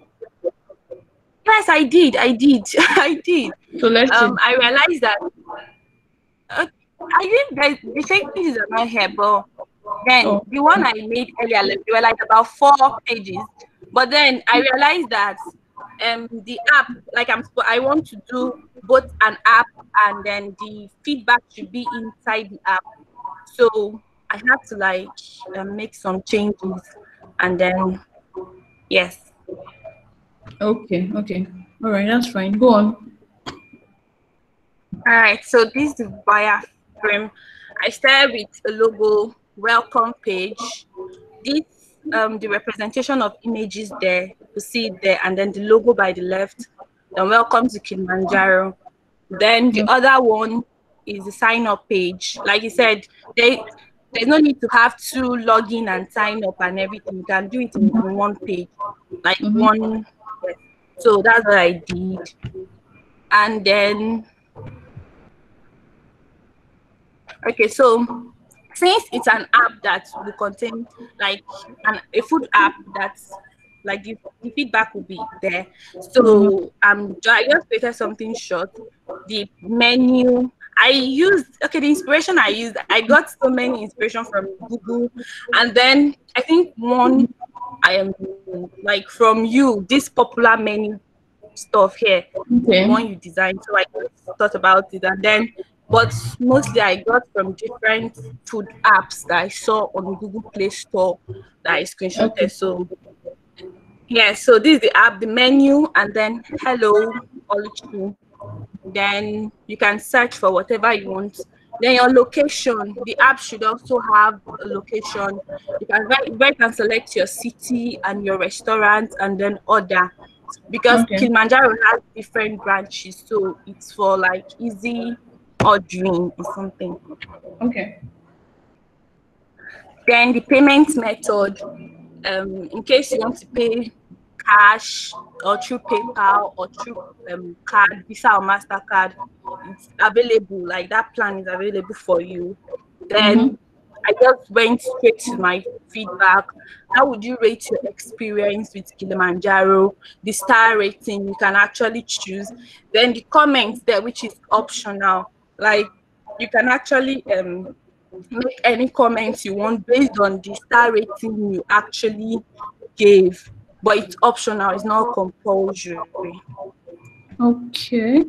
Yes, I did. I did. So let's see. I realized that I didn't. The changes are not here, but then the one I made earlier, they were like about 4 pages. But then I realized that the app, like I want to do both an app and then the feedback should be inside the app. So I had to like make some changes, and then yes. Okay, okay. All right, that's fine. Go on. All right, so this is the wireframe. I started with a logo, welcome page. This the representation of images there, you see it there, and then the logo by the left. Then welcome to Kilimanjaro. Then the other one is the sign up page. Like you said, there's no need to have to log in and sign up and everything. You can do it in one page, like one. So that's what I did. And then, okay, so since it's an app that will contain like a food app that's like the feedback will be there. So I just created something short. The menu I used, okay, the inspiration I used, I got so many inspiration from Google, and then I think one I am like from you, this popular menu stuff here, one you designed. So I just thought about it, and then but mostly I got from different food apps that I saw on Google Play Store that I screenshotted. Okay. So yeah, so this is the app, the menu, and then hello, Oluchi. Then you can search for whatever you want. Then your location, the app should also have a location. You can select your city and your restaurant and then order. Because Kilimanjaro has different branches, so it's for like easy ordering or something. Okay. Then the payment method, in case you want to pay cash or through PayPal or through card, Visa or MasterCard, it's available. Like that plan is available for you. Then I just went straight to my feedback. How would you rate your experience with Kilimanjaro? The star rating you can actually choose. Then the comments there, which is optional. Like you can actually make any comments you want based on the star rating you actually gave, but it's optional, it's not compulsory. Okay.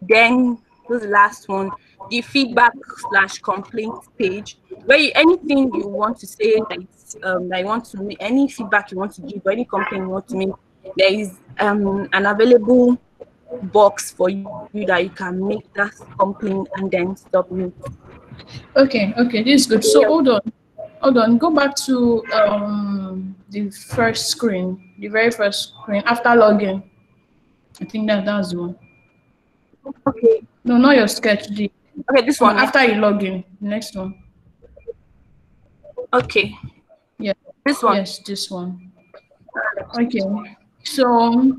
Then this last one, the feedback/complaint page, where anything you want to say that you want to make, any feedback you want to give or any complaint you want to make, there is an available box for you that you can make that complaint and then submit. Okay, this is good. So hold on, go back to the first screen, the very first screen after login. I think that's the one. Okay. No, not your sketch. Okay, this one. After you log in, next one. Okay. Yeah. This one. Yes, this one. Okay. So,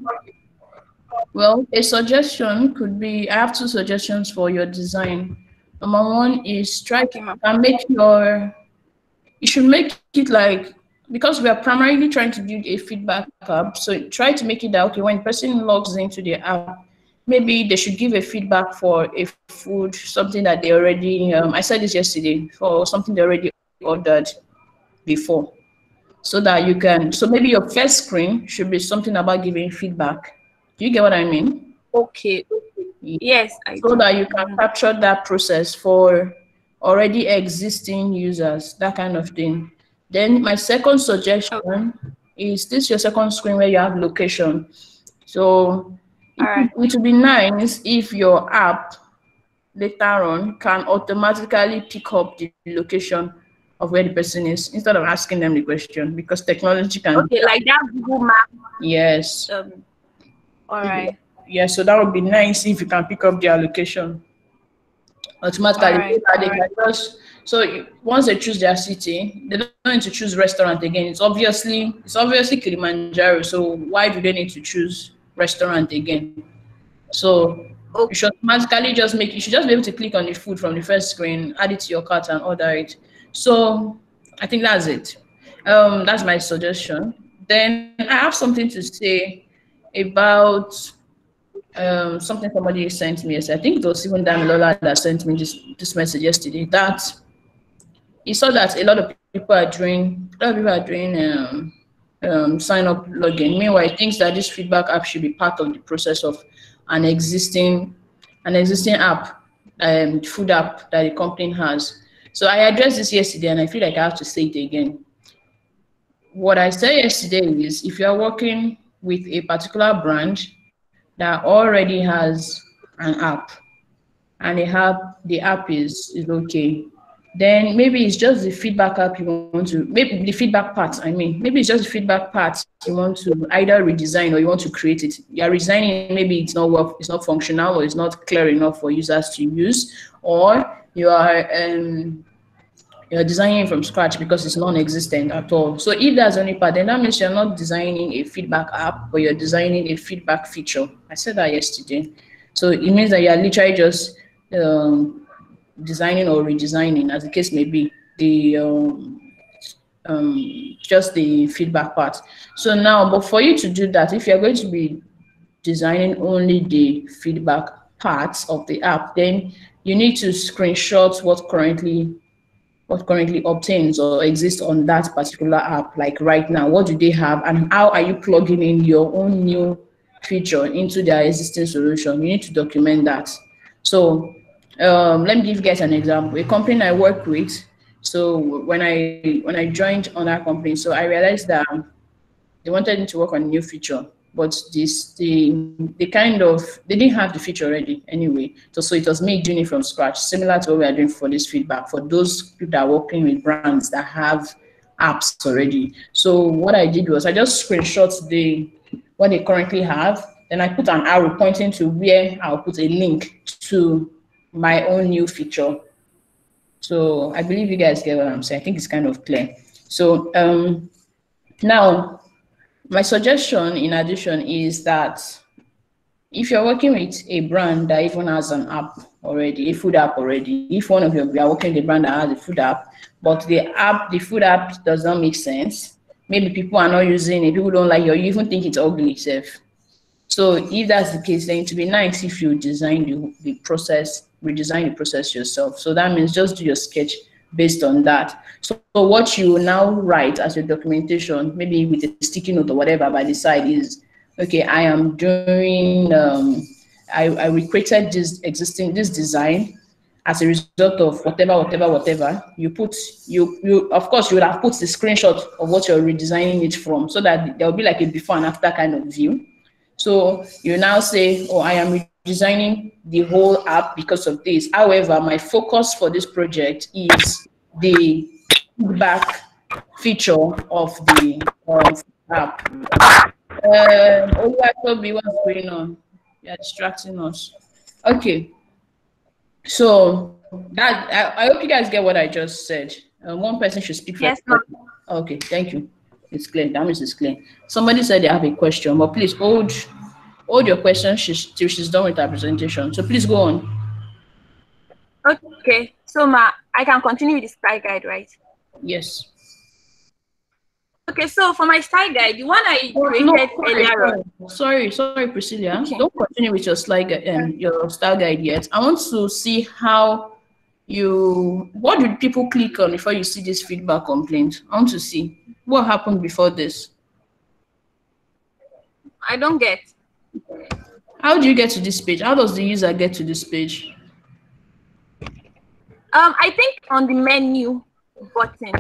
well, a suggestion could be, I have two suggestions for your design. Number one is try and make you should make it like, because we are primarily trying to build a feedback app, so try to make it that, okay, when the person logs into the app, maybe they should give a feedback for a food, something that they already, I said this yesterday, for something they already ordered before. So that you can, so maybe your first screen should be something about giving feedback. Do you get what I mean? Okay. Yes, I do. So that you can capture that process for already existing users, that kind of thing. Then my second suggestion is this your second screen where you have location. So it would be nice if your app later on can automatically pick up the location of where the person is instead of asking them the question, because technology can. Okay, like that Google Map. Yes. All right. Yeah, so that would be nice if you can pick up their location automatically. So once they choose their city, they don't need to choose restaurant again. It's obviously Kilimanjaro. So why do they need to choose restaurant again? So you should automatically just you should just be able to click on the food from the first screen, add it to your cart and order it. So I think that's it. That's my suggestion. Then I have something to say about something somebody sent me yesterday. I think it was even Damilola that sent me this message yesterday, that he saw that a lot of people are doing sign up login. Meanwhile, he thinks that this feedback app should be part of the process of an existing app, food app that the company has. So I addressed this yesterday, and I feel like I have to say it again. What I said yesterday is, if you are working with a particular brand that already has an app, and the app is okay, then maybe it's just the feedback app you want to, maybe the feedback part, maybe it's just the feedback part you want to either redesign or you want to create it. You're redesigning, maybe it's not functional, or it's not clear enough for users to use, or you're designing from scratch because it's non-existent at all. So if that's the only part, then that means you're not designing a feedback app, but you're designing a feedback feature. I said that yesterday. So it means that you're literally just designing or redesigning, as the case may be, just the feedback part. So now, but for you to do that, if you're going to be designing only the feedback parts of the app, then you need to screenshot what currently obtains or exists on that particular app. Like right now, what do they have, and how are you plugging in your own new feature into their existing solution? You need to document that. So let me give you guys an example. A company I work with, so when I joined on that company, so I realized that they wanted me to work on a new feature, but they didn't have the feature ready anyway. So it was me doing it from scratch, similar to what we are doing for this feedback, for those people that are working with brands that have apps already. So what I did was I just screenshot what they currently have, then I put an arrow pointing to where I'll put a link to my own new feature. So I believe you guys get what I'm saying. I think it's kind of clear. So now, my suggestion in addition is that if you're working with a brand that even has an app already, a food app already, if one of you are working with a brand that has a food app, but the food app does not make sense, maybe people are not using it, people don't like it, or you even think it's ugly itself. So if that's the case, then it would be nice if you design the process, redesign the process yourself. So that means just do your sketch based on that. So what you now write as your documentation, maybe with a sticky note or whatever by the side, is, okay, I am doing, I recreated this design as a result of whatever. You of course you would have put the screenshot of what you're redesigning it from, so that there will be like a before and after kind of view. So you now say, oh, I am redesigning the whole app because of this. However, my focus for this project is the feedback feature of the app. Oluwatobi, what's going on? You're distracting us. Okay. So that I hope you guys get what I just said. One person should speak first. Yes, ma'am. Okay, thank you. It's clear. That means it's clear. Somebody said they have a question, but please hold your question till she's done with her presentation. So please go on. Okay. So I can continue with the style guide, right? Yes. Okay, so for my style guide, the one I created earlier on. Sorry, Priscilla. Okay. Don't continue with your slide your style guide yet. I want to see what did people click on before you see this feedback complaint? I want to see what happened before this. I don't get. How do you get to this page? How does the user get to this page? I think on the menu button.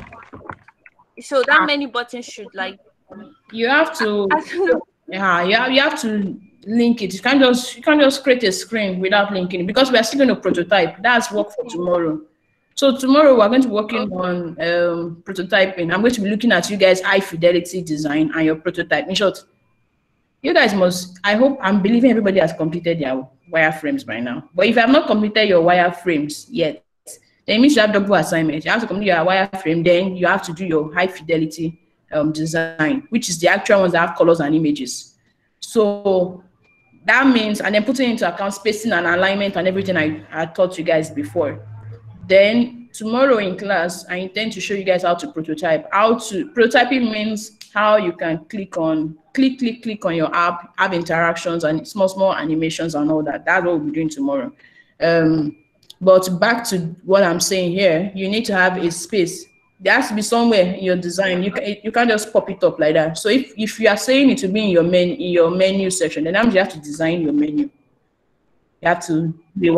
So that menu button should you have to you have to link it. You can't just create a screen without linking it, because we are still going to prototype. That's work for tomorrow. So tomorrow we're going to be working on prototyping. I'm going to be looking at you guys' high fidelity design and your prototype. In short, you guys I'm believing everybody has completed their wireframes by now. But if you have not completed your wireframes yet, then it means you have double assignment. You have to complete your wireframe, then you have to do your high fidelity design, which is the actual ones that have colors and images. So that means, and then putting into account spacing and alignment and everything I taught you guys before. Then tomorrow in class, I intend to show you guys how to prototype. Prototyping means how you can click on your app, have interactions and small animations and all that. That's what we'll be doing tomorrow. But back to what I'm saying here, you need to have a space. There has to be somewhere in your design. You can't just pop it up like that. So if you are saying it to be in your menu section, then you have to design your menu. You have to be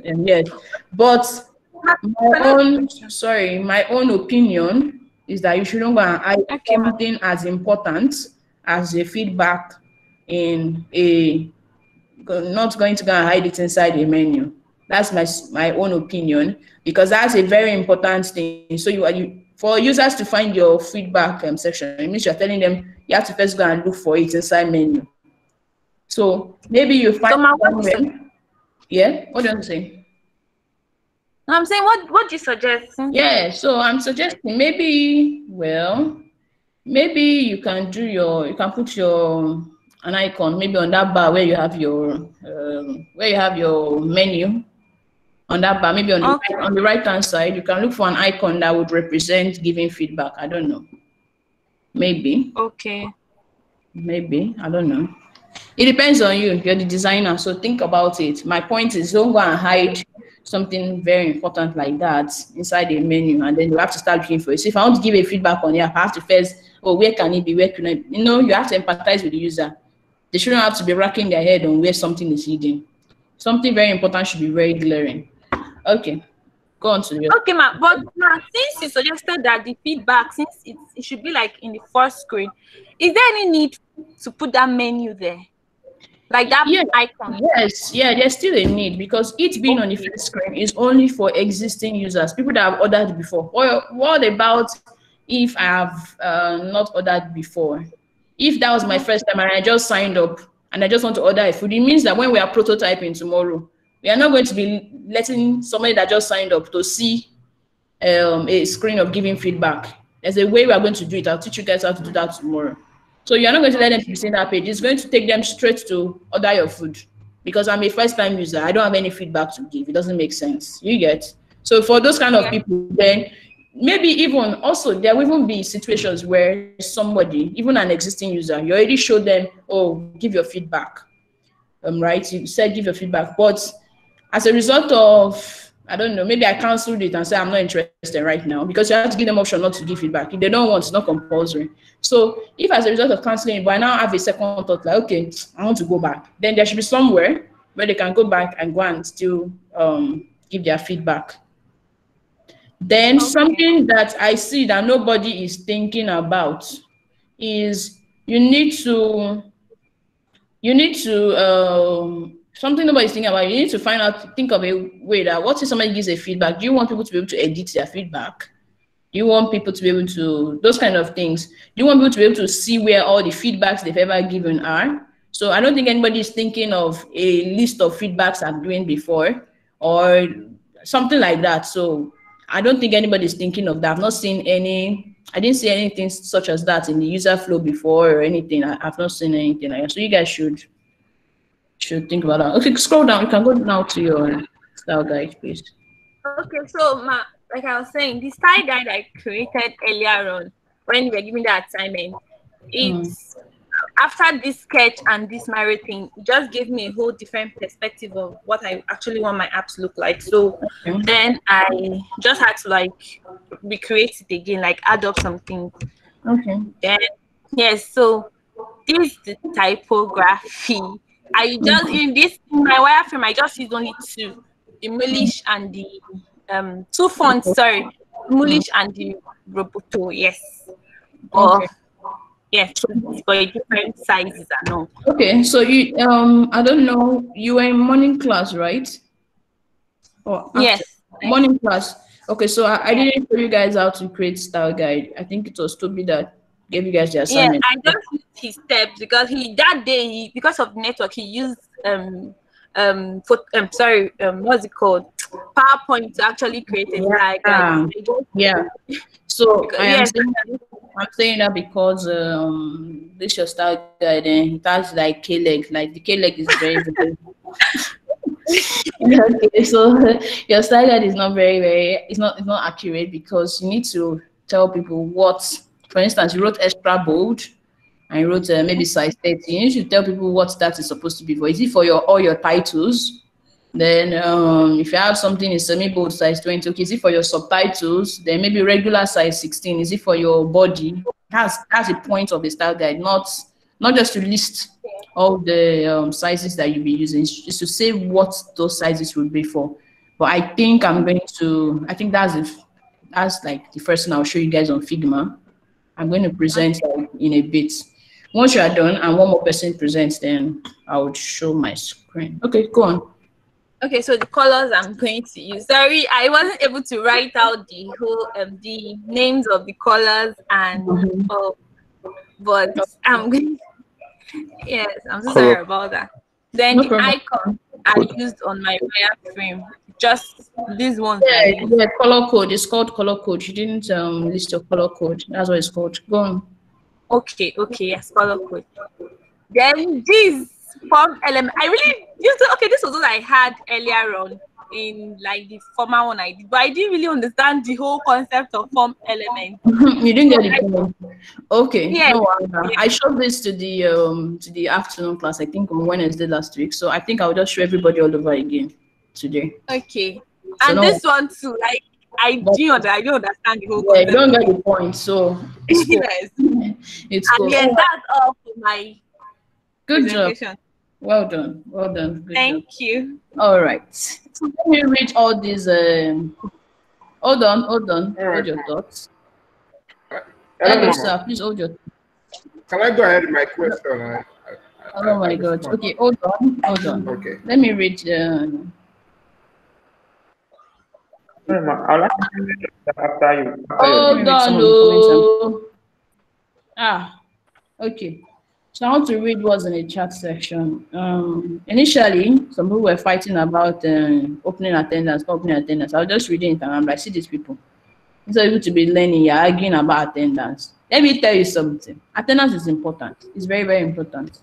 and yes. But my own opinion is that you shouldn't go and hide something as important as a feedback in a, not going to go and hide it inside a menu. That's my own opinion, because that's a very important thing. So for users to find your feedback section, it means you're telling them you have to first go and look for it inside menu. So maybe you find yeah, what do you want to say? I'm saying, what do you suggest? Yeah, so I'm suggesting maybe, well, maybe you can do you can put an icon maybe on that bar where you have your menu. On that bar, maybe on the right hand side, you can look for an icon that would represent giving feedback. I don't know. Maybe. Okay. Maybe. I don't know. It depends on you. You're the designer, so think about it. My point is, don't go and hide something very important like that inside a menu, and then you have to start looking for it. So if I want to give a feedback on here, I have to first, where can it be? Where can I? You have to empathize with the user. They shouldn't have to be racking their head on where something is hidden. Something very important should be very glaring. Okay, go on to your. Okay, but since you suggested that the feedback, since it should be like in the first screen, is there any need to put that menu there? Like that icon? Yes, yeah, there's still a need, because it being on the first screen is only for existing users, people that have ordered before. Or what about if I have not ordered before? If that was my first time and I just signed up and I just want to order a food, it means that when we are prototyping tomorrow, we are not going to be letting somebody that just signed up to see a screen of giving feedback. There's a way we are going to do it. I'll teach you guys how to do that tomorrow. So you're not going to let them see that page. It's going to take them straight to order your food, because I'm a first-time user. I don't have any feedback to give. It doesn't make sense. You get? So for those kind of people, then maybe even also there will even be situations where somebody, even an existing user, you already showed them, give your feedback. Right? You said give your feedback, but as a result of, I don't know, maybe I canceled it and said I'm not interested right now, because you have to give them option not to give feedback. If they don't want, it's not compulsory. So if as a result of canceling it, but I now have a second thought, like, okay, I want to go back, then there should be somewhere where they can go back and go and still give their feedback. Then something that I see that nobody is thinking about is you need to something nobody's thinking about. You need to think of a way that what if somebody gives a feedback? Do you want people to be able to edit their feedback? Do you want people to be able to, those kind of things? Do you want people to be able to see where all the feedbacks they've ever given are? So I don't think anybody is thinking of a list of feedbacks I'm doing before or something like that. So I don't think anybody's thinking of that. I've not seen any, I didn't see anything such as that in the user flow before or anything. I've not seen anything like that. So you guys should think about that. Okay, scroll down. You can go now to your style guide, please. Okay, so like I was saying, the style guide I created earlier on when we were giving the assignment, it's after this sketch and this Miro thing, it just gave me a whole different perspective of what I actually want my app to look like. So then I just had to like recreate it again, like add up something. Okay. Then yes, so this is the typography. I just in my wireframe, I just used only two, the Mulish and the two fonts, sorry, Mulish and the Roboto, yes. Okay. Yes, for different sizes and all. Okay, so you I don't know, you were in morning class, right? Or yes, morning class. Okay, so I didn't show you guys how to create style guide. I think it was Toby that gave you guys the assignment. Yeah, I just used his steps because that day because of the network he used what's it called, PowerPoint to actually create a style guide. Yeah. So I'm saying that because this your style guide and it has like K-leg, like the K-leg is very okay, so your style guide is not it's not accurate because you need to tell people what. For instance, you wrote extra bold and you wrote maybe size 30. You need to tell people what that is supposed to be for. Is it for all your titles? Then if you have something in semi-bold size 20, okay, is it for your subtitles? Then maybe regular size 16. Is it for your body? That's the point of the style guide, not just to list all the sizes that you'll be using, just to say what those sizes would be for. But I think that's like the first thing I'll show you guys on Figma. I'm going to present in a bit. Once you are done and one more person presents, then I would show my screen. Okay, go on. Okay, so the colors I'm going to use. Sorry, I wasn't able to write out the whole the names of the colors and but I'm going. Yes, I'm so sorry about that. Then No the problem. icon I used on my wireframe, just these ones. Yeah, color code. It's called color code. You didn't list your color code. That's what it's called. Go on. Okay, yes, color code. Then this form element, I really used to, okay, this was what I had earlier on in like the former one I did, but I didn't really understand the whole concept of form element. You didn't get it. Okay, yeah, no wonder. I showed this to the afternoon class, I think on Wednesday last week. So I think I'll just show everybody all over again today. Okay. So And no, this one too, like I don't understand the whole concept. you don't get the point, so it's cool. Yes. It's And cool. yes, that's all for my Good job. presentation. Well done. Well done. Good Thank job. you. All right. So let me read all these. Hold on. Hold your thoughts. Hello, sir. Please hold your. Can I go ahead with my question? Oh my God. Okay, hold on. Okay. Let me read. I'll like to read after you. Hold on. Okay. So I want to read what's in the chat section. Initially, some people were fighting about opening attendance, not opening attendance. I was just reading it and I'm like, see these people. Instead of you to be learning, you're arguing about attendance. Let me tell you something. Attendance is important. It's very, very important.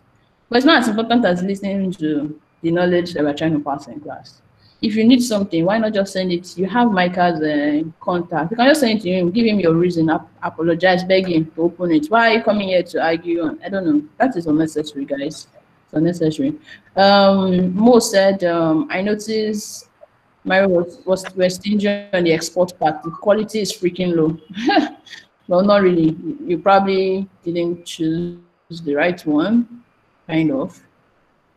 But it's not as important as listening to the knowledge that we're trying to pass in class. If you need something, why not just send it? You have Micah's contact. You can just send it to him, give him your reason, apologize, beg him to open it. Why are you coming here to argue? I don't know. That is unnecessary, guys. It's unnecessary. Mo said, I noticed Mary was stingy on the export part. The quality is freaking low. Well, not really. You probably didn't choose the right one, kind of.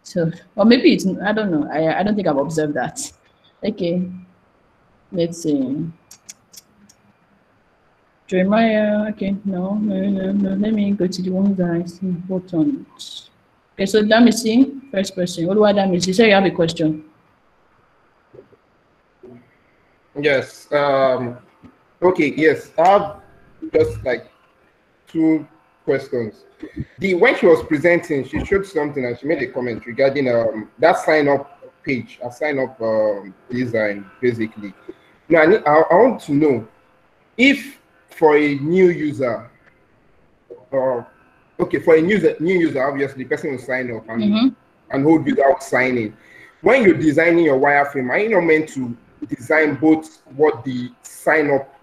So, or maybe it's, I don't know. I don't think I've observed that. Okay, let's see. Jeremiah, okay, no. Let me go to the ones that I see important. Okay, so Damisi, first person. What do I Damisi? Say you have a question. Yes. Okay, yes. I have just like two questions. When she was presenting, she showed something and she made a comment regarding that sign up page, a sign up design, basically. Now I want to know if for a new user, okay, for a new user, obviously the person will sign up and hold without signing. When you're designing your wireframe, are you not meant to design both what the sign up,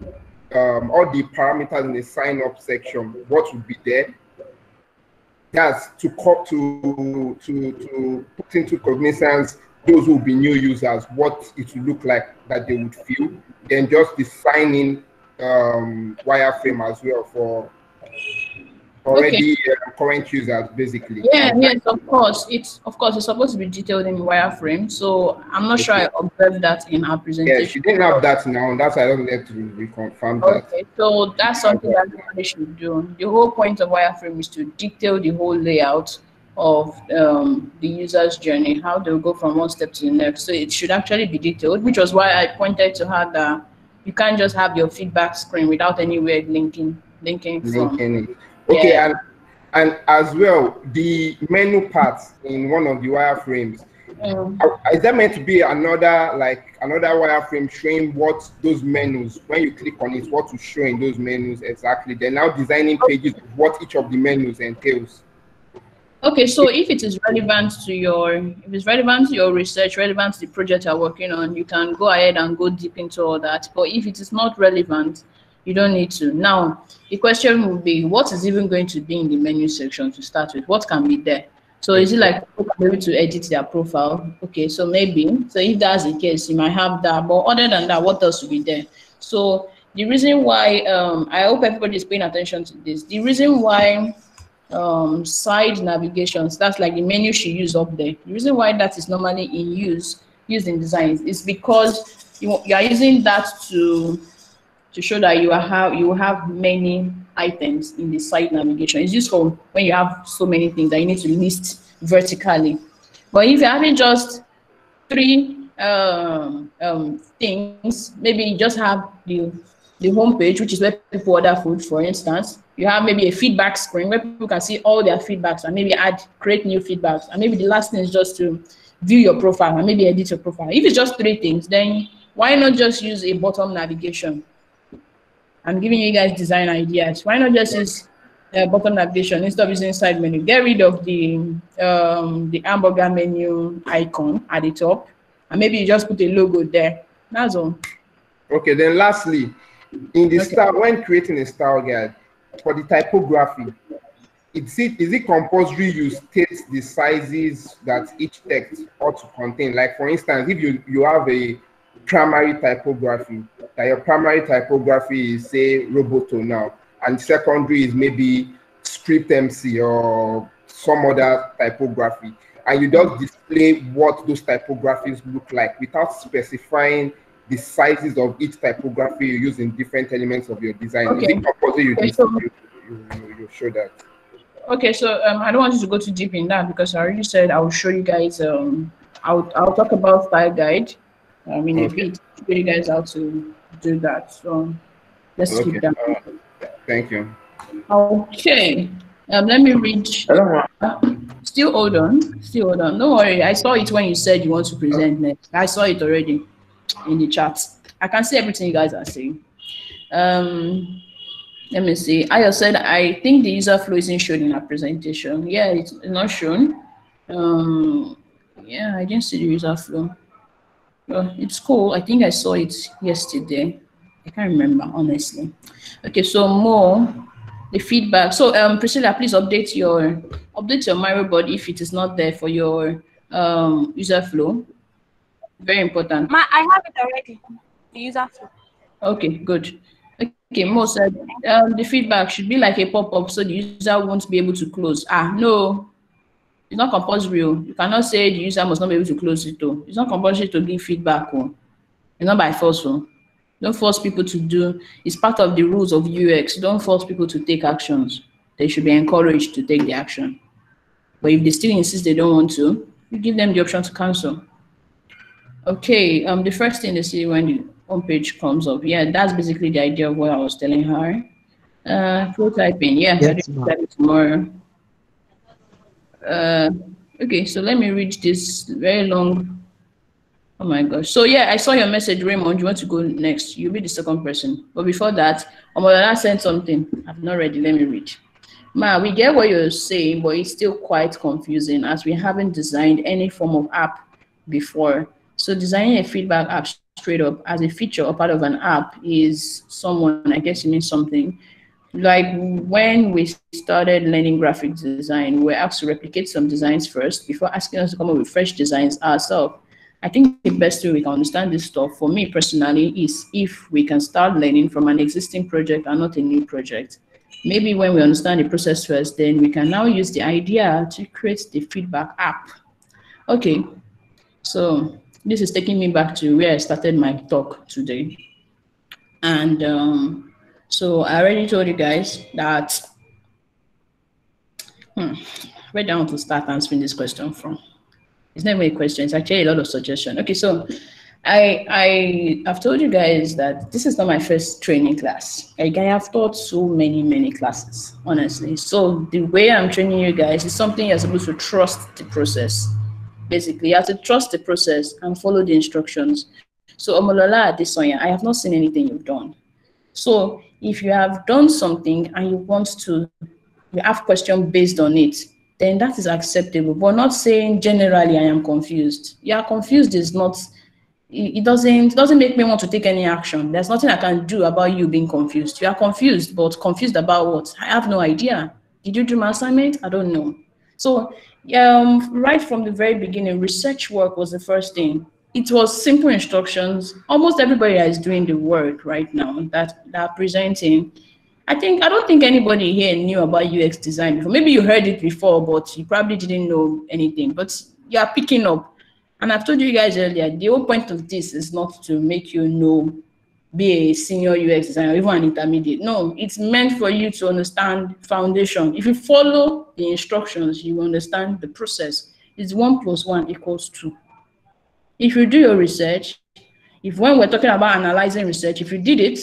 all the parameters in the sign up section, what would be there? That's to put into cognizance those who will be new users, what it will look like that they would feel, then just the sign-in wireframe as well for already current users, basically. Yes, of course. It's supposed to be detailed in wireframe. So I'm not sure I observed that in our presentation. Yeah, she didn't have that now. That's why I don't need to reconfirm that. Okay, so that's something that everybody should do. The whole point of wireframe is to detail the whole layout of the user's journey, how they'll go from one step to the next. So it should actually be detailed, which was why I pointed to her that you can't just have your feedback screen without anywhere linking from. Okay, and as well, the menu part in one of the wireframes, is that meant to be another wireframe showing what those menus, when you click on it, what to show in those menus exactly? They're now designing pages of what each of the menus entails. Okay, so if it is relevant to your, research, relevant to the project you're working on, you can go ahead and go deep into all that. But if it is not relevant, you don't need to. Now, the question will be, what is even going to be in the menu section to start with? What can be there? So is it like people can be able to edit their profile? Okay, so maybe. So if that's the case, you might have that. But other than that, what else will be there? So the reason why, I hope everybody is paying attention to this. The reason why side navigations, that's like the menu she used up there. The reason why that is normally used in designs is because you are using that to to show that you have many items in the site navigation. It's useful when you have so many things that you need to list vertically. But if you're having just 3 things, maybe you just have the home page, which is where people order food, for instance. You have maybe a feedback screen where people can see all their feedbacks and maybe create new feedbacks. And maybe the last thing is just to view your profile and maybe edit your profile. If it's just 3 things, then why not just use a bottom navigation? I'm giving you guys design ideas. Why not just use bottom navigation instead of using side menu? Get rid of the hamburger menu icon at the top, and maybe you just put a logo there. That's all. Okay, then lastly, in the style, when creating a style guide for the typography, is it compulsory you state the sizes that each text ought to contain? Like for instance, if you have a primary typography, that your primary typography is say Roboto now, and secondary is maybe Script MC or some other typography, and you just display what those typographies look like without specifying the sizes of each typography you use in different elements of your design. Okay. Is it compulsory you show that? Okay, so I don't want you to go too deep in that because I already said I will show you guys. I'll talk about style guide in a bit to show you guys how to do that. So let's keep that. Thank you. Okay. Let me read. Still hold on. Still hold on. Don't worry. I saw it when you said you want to present next. I saw it already in the chat. I can see everything you guys are saying. Let me see. Ayo said, I think the user flow isn't shown in our presentation. Yeah, it's not shown. Yeah, I didn't see the user flow. Well, it's cool. I think I saw it yesterday. I can't remember, honestly. Okay, so more the feedback. So Priscilla, please update your Miro board if it is not there for your user flow. Very important. I have it already. The user flow. Okay, good. Okay, Mo said the feedback should be like a pop-up so the user won't be able to close. No, it's not compulsory. You cannot say the user must not be able to close it. It's not compulsory to give feedback. It's not by force. Don't force people to do. It's part of the rules of UX. Don't force people to take actions. They should be encouraged to take the action. But if they still insist they don't want to, you give them the option to cancel. Okay, the first thing they see when the home page comes up, yeah, that's basically the idea of what I was telling her. Prototyping, yeah, yes, I'll do that tomorrow. Okay, so let me read this very long. Oh my gosh. So yeah, I saw your message, Raymond. You want to go next? You'll be the second person. But before that, Omoyola sent something. I'm not ready. Let me read. Ma, we get what you're saying, but it's still quite confusing as we haven't designed any form of app before. So designing a feedback app straight up as a feature or part of an app is someone, I guess you mean something. Like when we started learning graphic design, we were asked to replicate some designs first before asking us to come up with fresh designs ourselves. I think the best way we can understand this stuff, for me personally, is if we can start learning from an existing project and not a new project. Maybe when we understand the process first, then we can now use the idea to create the feedback app. Okay, so this is taking me back to where I started my talk today. And so I already told you guys that, where do I want to start answering this question from? It's not even a question, it's actually a lot of suggestion. Okay, so I've told you guys that this is not my first training class. I have taught so many classes, honestly. So the way I'm training you guys is something you're supposed to trust the process. Basically, you have to trust the process and follow the instructions. So Omolola Adesonya, I have not seen anything you've done. So if you have done something and you want to, you have question based on it, then that is acceptable, but not saying generally I am confused. You are confused is not, it doesn't make me want to take any action. There's nothing I can do about you being confused. You are confused, but confused about what? I have no idea. Did you do my assignment? I don't know. So right from the very beginning, research work was the first thing. It was simple instructions. Almost everybody that is doing the work right now that are presenting, I don't think anybody here knew about UX design before. Maybe you heard it before, but you probably didn't know anything. But you are picking up. And I've told you guys earlier, the whole point of this is not to make you know be a senior UX designer, or even an intermediate. No, it's meant for you to understand foundation. If you follow the instructions, you understand the process. It's 1 + 1 = 2. If you do your research, if when we're talking about analyzing research, if you did it,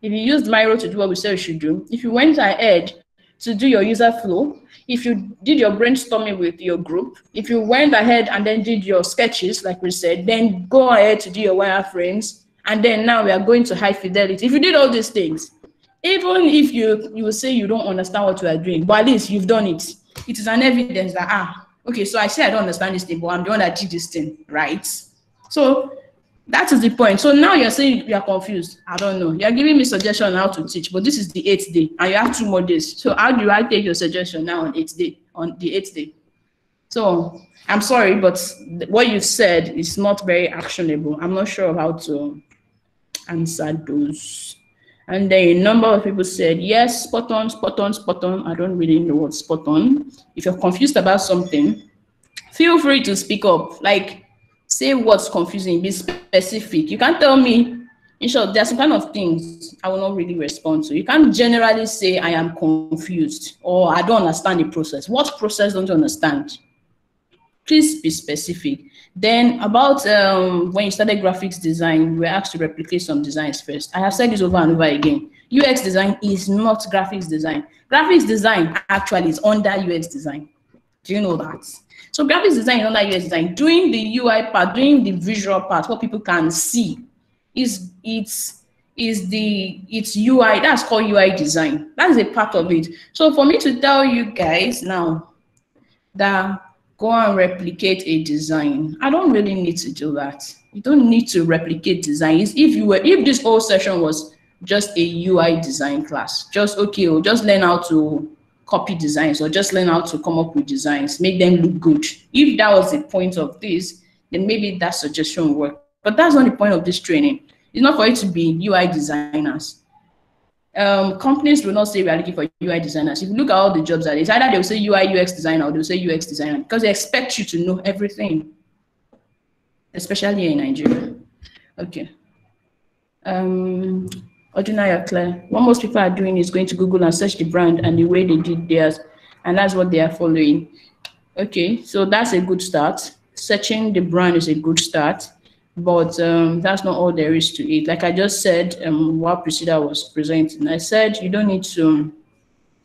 if you used Miro to do what we said you should do, if you went ahead to do your user flow, if you did your brainstorming with your group, if you went ahead and then did your sketches, like we said, then go ahead to do your wireframes, and then now we are going to high fidelity. If you did all these things, even if you will say you don't understand what you are doing, but at least you've done it. It is an evidence that, okay, so I say I don't understand this thing, but I'm the one that did this thing, right? So that is the point. So now you're saying you are confused. I don't know. You're giving me suggestion on how to teach, but this is the 8th day, and you have 2 more days. So how do I take your suggestion now on the 8th day? So I'm sorry, but what you said is not very actionable. I'm not sure how to answer those. And then a number of people said, yes, spot on, spot on, spot on. I don't really know what's spot on. If you're confused about something, feel free to speak up. Like, say what's confusing, be specific. You can't tell me, in short, there's some kind of things I will not really respond to. You can't generally say I am confused or I don't understand the process. What process don't you understand? Please be specific. Then about when you started graphics design, we were asked to replicate some designs first. I have said this over and over again. UX design is not graphics design. Graphics design actually is under UX design. Do you know that? So graphics design is under UX design. Doing the UI part, doing the visual part, what people can see, it's UI. That's called UI design. That is a part of it. So for me to tell you guys now that go and replicate a design, I don't really need to do that. You don't need to replicate designs. If this whole session was just a UI design class, just learn how to copy designs or just learn how to come up with designs, make them look good. If that was the point of this, then maybe that suggestion will work. But that's not the point of this training. It's not for you to be UI designers. Companies will not say we are looking for UI designers. If you look at all the jobs that it's either they'll say UI UX designer or they'll say UX designer because they expect you to know everything, especially in Nigeria. Okay. Ordinary Claire, what most people are doing is going to Google and search the brand and the way they did theirs, and that's what they are following. Okay, so that's a good start. Searching the brand is a good start, but that's not all there is to it. Like I just said, while Priscilla was presenting, I said you don't need to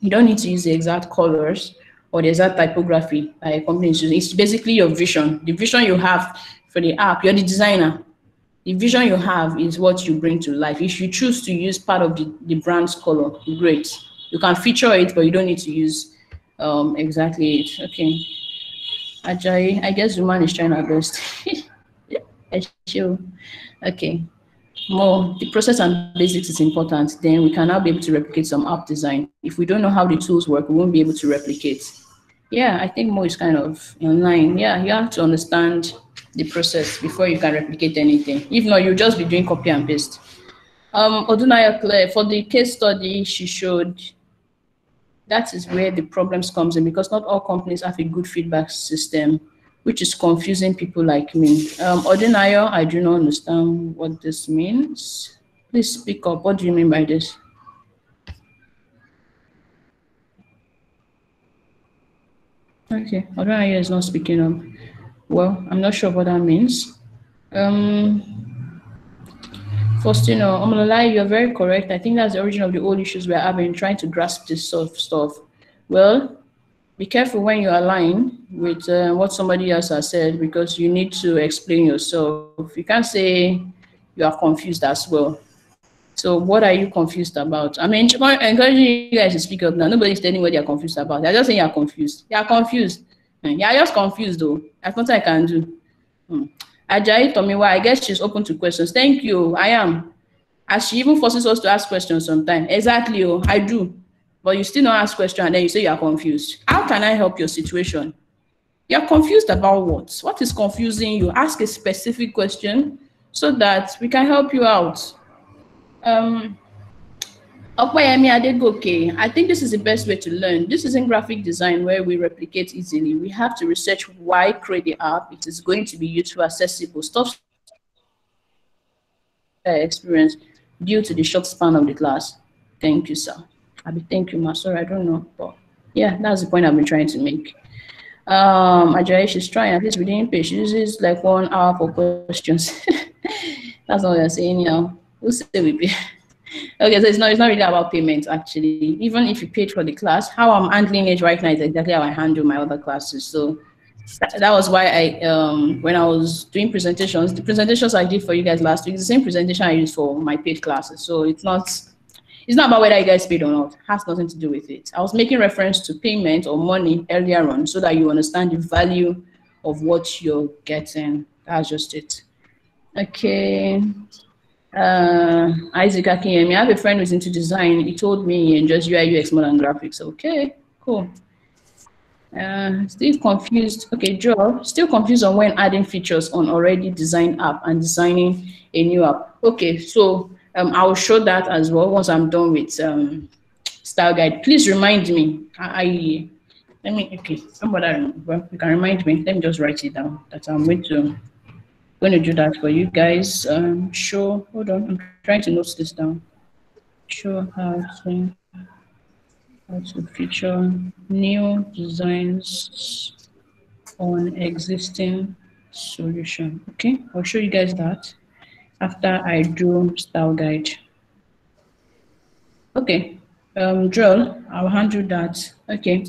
use the exact colors or the exact typography that a company is using. It's basically your vision. The vision you have for the app, you're the designer. The vision you have is what you bring to life. If you choose to use part of the brand's color, great. You can feature it, but you don't need to use exactly it. Okay. Ajayi, I guess Zuman is trying our best. Okay. More, the process and basics is important. Then we can now be able to replicate some app design. If we don't know how the tools work, we won't be able to replicate. Yeah, I think more is kind of in line. Yeah, you have to understand the process before you can replicate anything. If not, you'll just be doing copy and paste. Odunaya Claire, for the case study she showed, that is where the problems comes in because not all companies have a good feedback system, which is confusing people like me. Odunaya, I do not understand what this means. Please speak up. What do you mean by this? Okay, Odunaya is not speaking up. Well, I'm not sure what that means. Faustino, Omalai, you're very correct. I think that's the origin of the old issues we're having, trying to grasp this sort of stuff. Well, be careful when you align with what somebody else has said because you need to explain yourself. You can't say you are confused as well. So what are you confused about? I mean, encouraging you guys to speak up now. Nobody's telling what you're confused about. They're just saying you're confused. You're confused. You're just confused though. That's what I can do. Ajayi Tomiwa, I guess she's open to questions. Thank you. I am. As she even forces us to ask questions sometimes. Exactly. Oh, I do. But you still don't ask questions and then you say you're confused. How can I help your situation? You're confused about what? What is confusing you? Ask a specific question so that we can help you out. Okwayemi Adegoke, I think this is the best way to learn. This isn't graphic design where we replicate easily. We have to research why create the app. It is going to be useful, accessible, stuff experience. due to the short span of the class. Thank you, sir. Thank you, ma. Sorry, I don't know, but yeah, that's the point I've been trying to make. Ajayi, she's trying, at least we didn't pay. She uses like 1 hour for questions. That's what we're saying now. Who say we pay? Okay, so it's not really about payment actually. Even if you paid for the class, how I'm handling it right now is exactly how I handle my other classes. So that was why I when I was doing presentations, the presentations I did for you guys last week is the same presentation I used for my paid classes. So it's not about whether you guys paid or not. It has nothing to do with it. I was making reference to payment or money earlier on so that you understand the value of what you're getting. That's just it. Okay. Isaac Akinyemi, I have a friend who's into design. He told me he enjoys UI UX more than graphics. Okay, cool. Still confused. Okay, Joe, still confused on when adding features on already designed app and designing a new app. Okay, so I will show that as well once I'm done with style guide. Please remind me. Okay, somebody remember. You can remind me. Let me just write it down that I'm going to do that for you guys. Show, hold on, I'm trying to note this down. Show how to feature new designs on existing solution. Okay, I'll show you guys that after I do style guide. Okay, Joel, I'll handle that. Okay.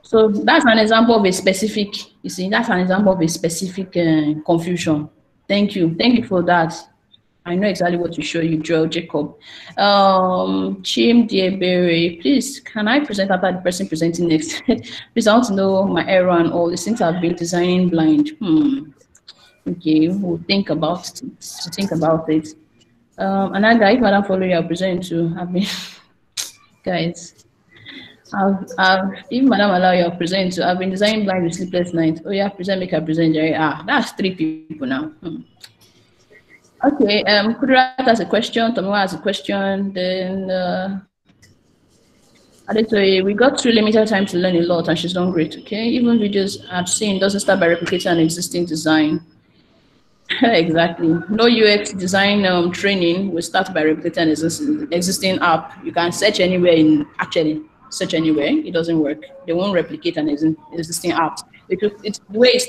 So that's an example of a specific, you see, that's an example of a specific confusion. Thank you. Thank you for that. I know exactly what to show you, Joel Jacob. Chim Diebere, please, can I present after the person presenting next? Please, I want to know my error and all the things I've been designing blind. Okay, we'll think about it. Another guy, if Madam follow you, I'll present to. I've been, guys. If Madam allow you, I'll present to. I've been designing blind with sleepless nights. Oh yeah, present, make a present, Jerry. That's 3 people now. Okay, Kudrat has a question, Tomiwa has a question, then Adetoye, we got through limited time to learn a lot and she's done great, okay? Even videos I've seen doesn't start by replicating an existing design. Exactly. No UX design training will start by replicating an existing app. You can search anywhere search anywhere, it doesn't work. They won't replicate an existing app. It's the way it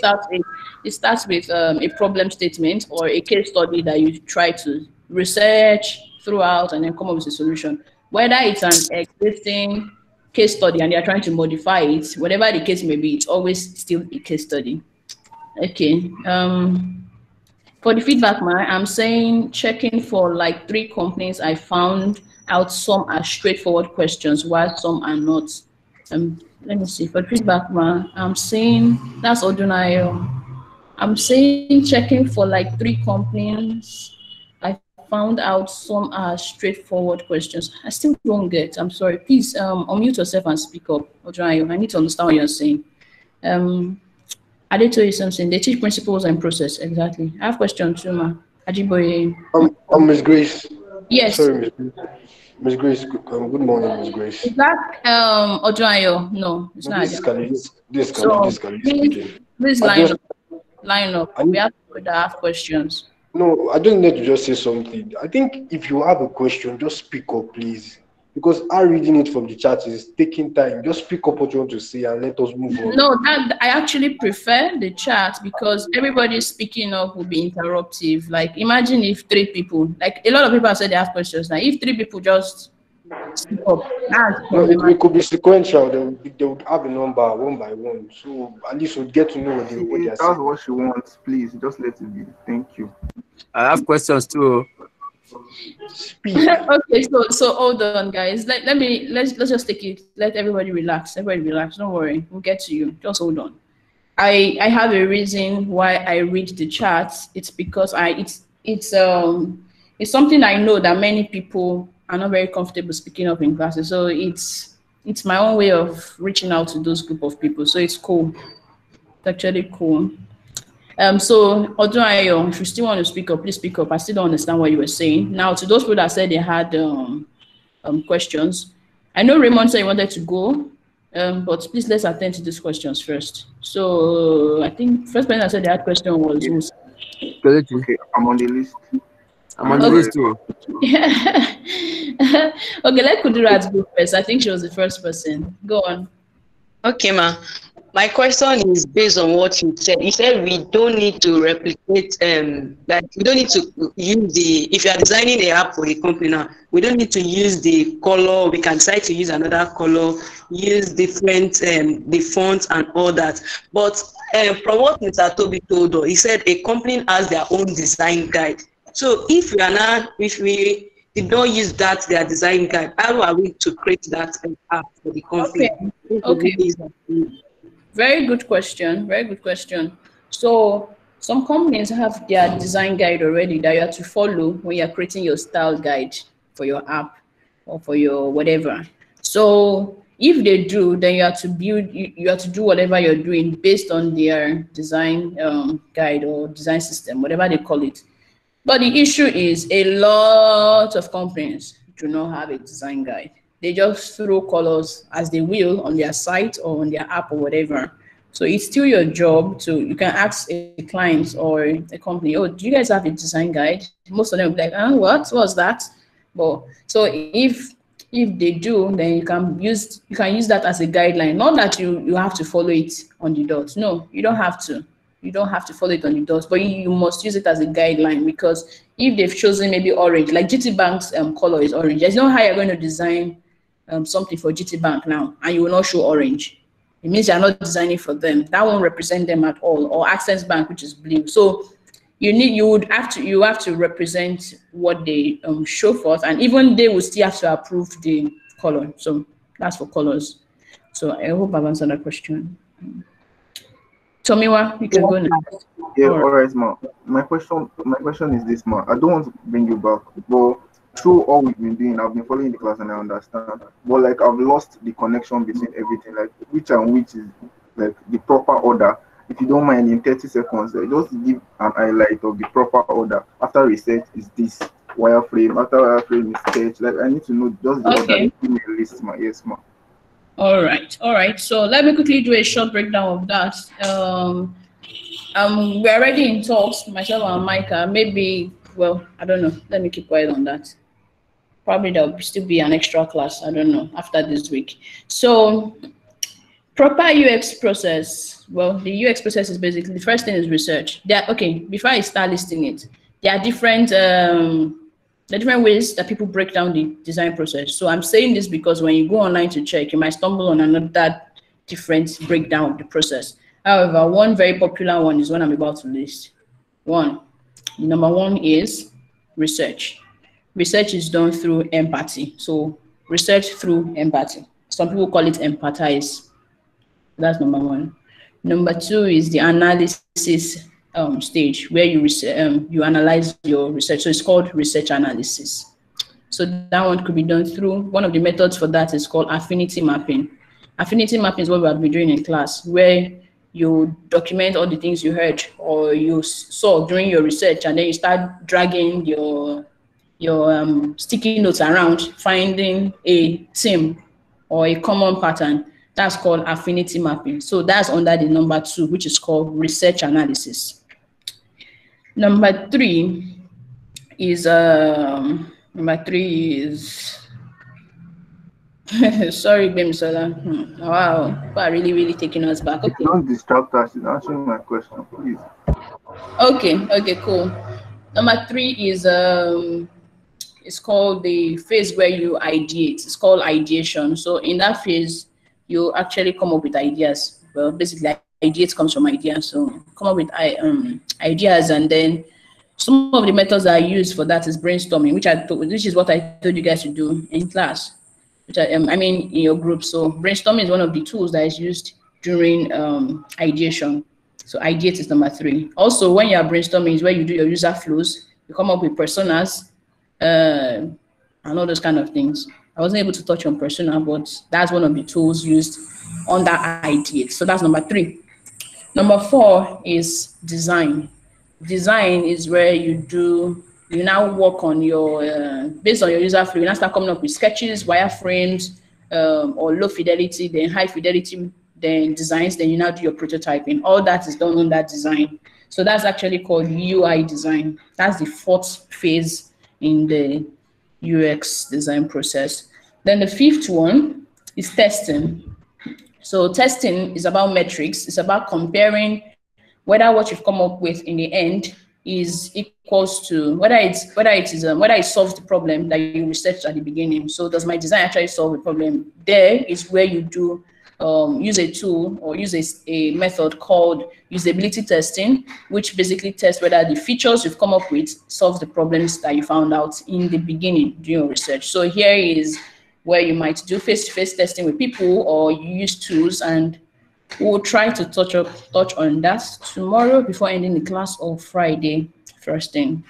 starts with a problem statement or a case study that you try to research throughout and then come up with a solution. Whether it's an existing case study and they're trying to modify it, whatever the case may be, it's always still a case study. Okay. For the feedback, I'm saying checking for like 3 companies I found out some are straightforward questions while some are not. Let me see. For feedback, I'm saying that's Odunayo. I'm saying checking for like 3 companies. I found out some are straightforward questions. I still don't get. I'm sorry. Please unmute yourself and speak up, Odunayo. I need to understand what you're saying. Adetoye something. They teach principles and process. Exactly. I have a question too, ma. Ajiboye. Ms. Grace. Yes. Sorry, Ms. Grace. Good morning, Ms. Grace. Is that Odunayo? No, it's not. This please line up. We have to ask questions. No, I don't need to just say something. I think if you have a question, just speak up, please. Because reading it from the chat is taking time. Just speak up what you want to say and let us move on. No, I actually prefer the chat because everybody speaking up will be interruptive. Like, imagine if 3 people, like a lot of people have said they have questions. Now, if 3 people just speak up, it could be sequential. They would have a number 1 by 1. So at least we'll get to know what they're saying. That's what she wants, please. Just let it be. Thank you. I have questions too. Okay, so hold on, guys. Let's just take it. Let everybody relax. Everybody relax. Don't worry. We'll get to you. Just hold on. I have a reason why I read the charts. It's because it's something I know that many people are not very comfortable speaking up in classes. So it's my own way of reaching out to those group of people. So it's cool. It's actually cool. So Odunayo, if you still want to speak up, please speak up. I still don't understand what you were saying. Now, to those people that said they had questions, I know Raymond said he wanted to go, but please let's attend to these questions first. So I think first person that said they had question was okay, I'm on the list. I'm on the list too. Okay, let Kudirat go first. I think she was the first person. Go on. Okay, ma. My question is based on what you said. You said we don't need to replicate, like we don't need to use the, if you are designing an app for a company now, we don't need to use the color. We can decide to use another color, use different, the fonts and all that. But from what Mr. Toby told us, he said a company has their own design guide. So if we did not use that, their design guide, how are we to create that app for the company? Okay. Very good question. Very good question. So some companies have their design guide already that you have to follow when you're creating your style guide for your app or for your whatever. So if they do, then you have to build, you have to do whatever you're doing based on their design guide or design system, whatever they call it. But the issue is a lot of companies do not have a design guide. They just throw colors as they will on their site or on their app or whatever. So it's still your job to, you can ask a client or a company, oh, do you guys have a design guide? Most of them will be like, what's that? But so if they do, then you can use that as a guideline. Not that you have to follow it on the dot. No, you don't have to. You don't have to follow it on the dots, but you must use it as a guideline, because if they've chosen maybe orange, like GT Bank's color is orange, there's no how you're going to design something for GT Bank now and you will not show orange. It means you're not designing for them. That won't represent them at all. Or Access Bank, which is blue. So you have to represent what they show forth, and even they will still have to approve the color. So that's for colors. So I hope I've answered that question. Tomiwa, you can go now. Yeah, all right, ma. My question is this, ma. I don't want to bring you back, but through all we've been doing, I've been following the class and I understand. But like I've lost the connection between everything, like which and which is like the proper order. If you don't mind, in 30 seconds, just give an highlight of the proper order. After research is this wireframe. After wireframe is sketch. Like I need to know just the order. Give me a list, ma. Yes, ma. All right. So let me quickly do a short breakdown of that. We're already in talks, myself and Micah. Maybe, well, I don't know. Let me keep quiet on that. Probably there'll still be an extra class. I don't know, after this week. So proper UX process. Well, the UX process is basically, the first thing is research. Okay, before I start listing it, there are different ways that people break down the design process. So I'm saying this because when you go online to check, you might stumble on another different breakdown of the process. However, one very popular one is what I'm about to list. Number one is research. Research is done through empathy. So research through empathy. Some people call it empathize. That's number one. Number two is the analysis stage, where you analyze your research. So it's called research analysis. So that one could be done through, one of the methods for that is called affinity mapping. Affinity mapping is what we have been doing in class, where you document all the things you heard or you saw during your research, and then you start dragging your sticky notes around, finding a theme or a common pattern. That's called affinity mapping. So that's under the number two, which is called research analysis. Number three is sorry, Bimsola. Wow, people are really taking us back. Okay. Don't distract us. She's answering my question, please. Okay, cool. Number three is it's called the phase where you ideate. It's called ideation. So in that phase, you actually come up with ideas. Well, basically, ideas comes from ideas. So come up with ideas, and then some of the methods that I use for that is brainstorming, which is what I told you guys to do in class, which I mean in your group. So brainstorming is one of the tools that is used during ideation. So ideate is number three. Also, when you are brainstorming is where you do your user flows. You come up with personas and all those kind of things. I wasn't able to touch on persona, but that's one of the tools used on that ideate. So that's number three. Number four is design. Design is where you now work on your, based on your user flow, you now start coming up with sketches, wireframes, or low fidelity, then high fidelity, then designs, then you now do your prototyping. All that is done on that design. So that's actually called UI design. That's the fourth phase in the UX design process. Then the fifth one is testing. So testing is about metrics. It's about comparing whether what you've come up with in the end is equals to whether it solves the problem that you researched at the beginning. So does my design actually solve the problem? There is where you do use a tool or use a method called usability testing, which basically tests whether the features you've come up with solve the problems that you found out in the beginning during your research. So here is where you might do face-to-face testing with people, or you use tools, and we'll try to touch on that tomorrow before ending the class, or Friday first thing,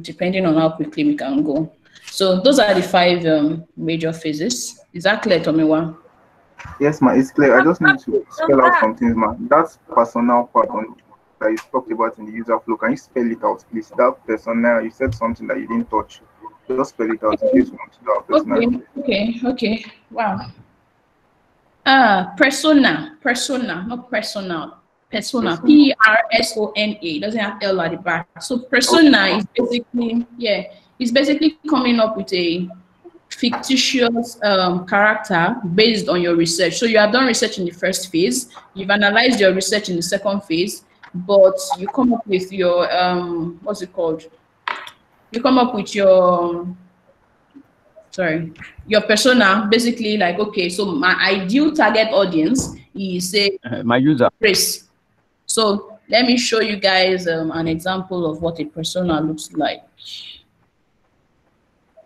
depending on how quickly we can go. So those are the 5 major phases. Is that clear, Tomiwa? Yes, ma, it's clear. I just need to spell out some things, ma. That's personal part that you talked about in the user flow. Can you spell it out, please? That persona, you said something that you didn't touch. Just spell it out in case you want to do our personality. Okay. Wow. Persona, not personal. Persona, P-E-R-S-O-N-A. Doesn't have L at the back. So persona is basically coming up with a fictitious character based on your research. So you have done research in the first phase, you've analyzed your research in the second phase, but you come up with your what's it called? You come up with your persona, basically like, okay, so my ideal target audience is say my user race. So let me show you guys an example of what a persona looks like.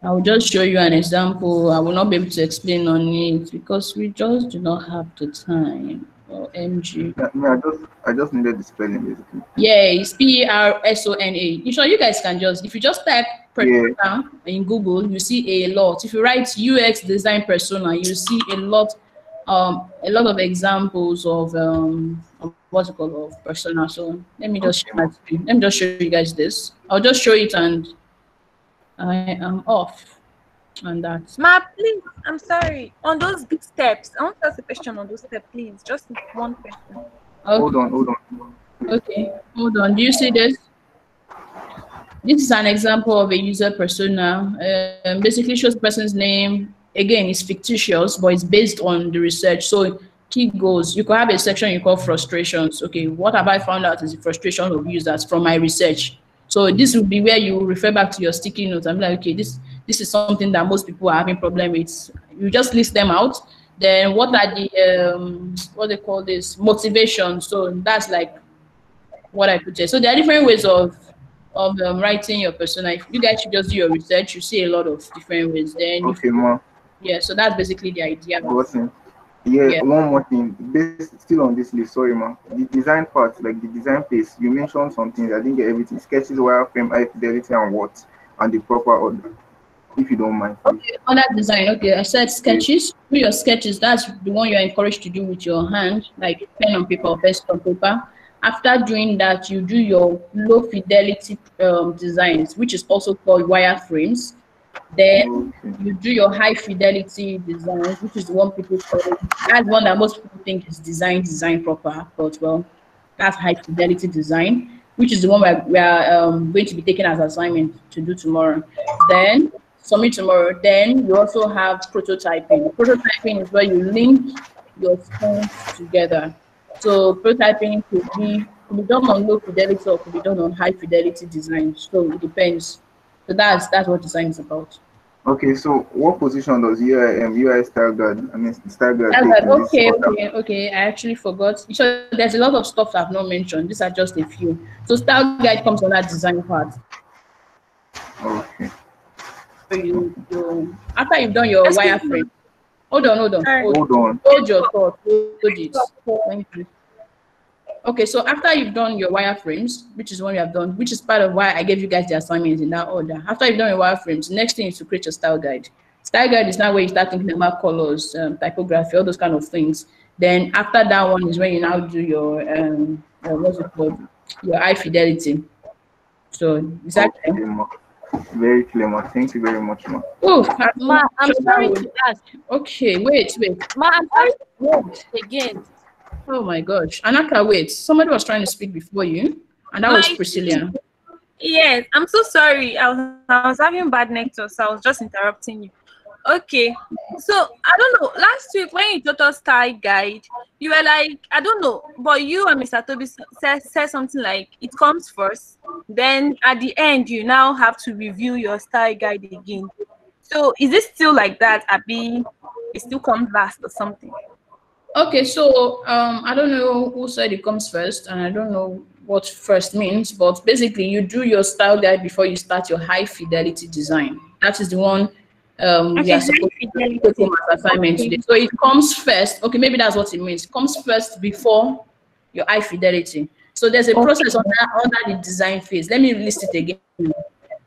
I will just show you an example. I will not be able to explain on it because we just do not have the time. OMG. I just needed the spelling basically. Yeah, it's P-E-R-S-O-N-A. You sure you guys can just, if you just type persona in Google, you see a lot. If you write UX design persona, you see a lot of examples of what's it called, of persona. So let me just share my screen. Let me just show you guys this. I'll just show it and I am off on that. Ma, please, I'm sorry. On those big steps, I want to ask a question on those steps, please. Just one question. Okay. Hold on. Okay, hold on. Do you see this? This is an example of a user persona. Basically shows the person's name. Again, it's fictitious, but it's based on the research. So key goals. You could have a section you call frustrations. Okay, what have I found out is the frustration of users from my research. So this will be where you refer back to your sticky notes and be like, okay, this is something that most people are having problem with. You just list them out. Then what are the what they call this, motivation? So that's like what I put there. So there are different ways of writing your persona. If you guys should just do your research, you see a lot of different ways. Then so that's basically the idea. Yeah, one more thing. Still on this list, sorry, ma. The design part, like the design phase, you mentioned some things. I didn't get everything. Sketches, wireframe, high fidelity, and what, and the proper order, if you don't mind. Okay, on that design. Okay, I said sketches. Do your sketches. That's the one you're encouraged to do with your hand, like pen on paper or pencil on paper. After doing that, you do your low fidelity designs, which is also called wireframes. Then you do your high fidelity design, which is the one people call, that's one that most people think is design proper, but well, that's high fidelity design, which is the one we are going to be taking as assignment to do tomorrow. Then submit tomorrow. Then you also have prototyping. Prototyping is where you link your stones together. So prototyping could be done on low fidelity or could be done on high fidelity design. So it depends. So that's what design is about. Okay, so what position does UI style guide? I mean, style guide. Okay. I actually forgot. So there's a lot of stuff I've not mentioned. These are just a few. So style guide comes on that design part. Okay. So you after you've done your wireframe. Hold on. Hold your thought. Hold it. Thank you. Okay, so after you've done your wireframes, which is what we have done, which is part of why I gave you guys the assignments in that order. After you've done your wireframes, the next thing is to create your style guide. Style guide is now where you start thinking about colors, typography, all those kind of things. Then after that one is when you now do your what's it called? Your high fidelity. So is that clear? Very clear, ma. Thank you very much, ma. Oh, Ma, I'm sorry to ask. Okay, wait. Ma, I'm sorry to ask again. Oh my gosh. Anaka, wait. Somebody was trying to speak before you, and that was Priscilla. Yes, I'm so sorry. I was having bad network, so I was just interrupting you. Okay, so I don't know. Last week when you taught us style guide, you were like, I don't know, but you and Mr. Toby said something like it comes first, then at the end you now have to review your style guide again. So is it still like that, Abi? It still comes last or something? Okay, so I don't know who said it comes first, and I don't know what first means, but basically you do your style guide before you start your high fidelity design. That is the one we are supposed to take home as assignment today. So it comes first. Okay, maybe that's what it means. It comes first before your high fidelity. So there's a process under the design phase. Let me list it again.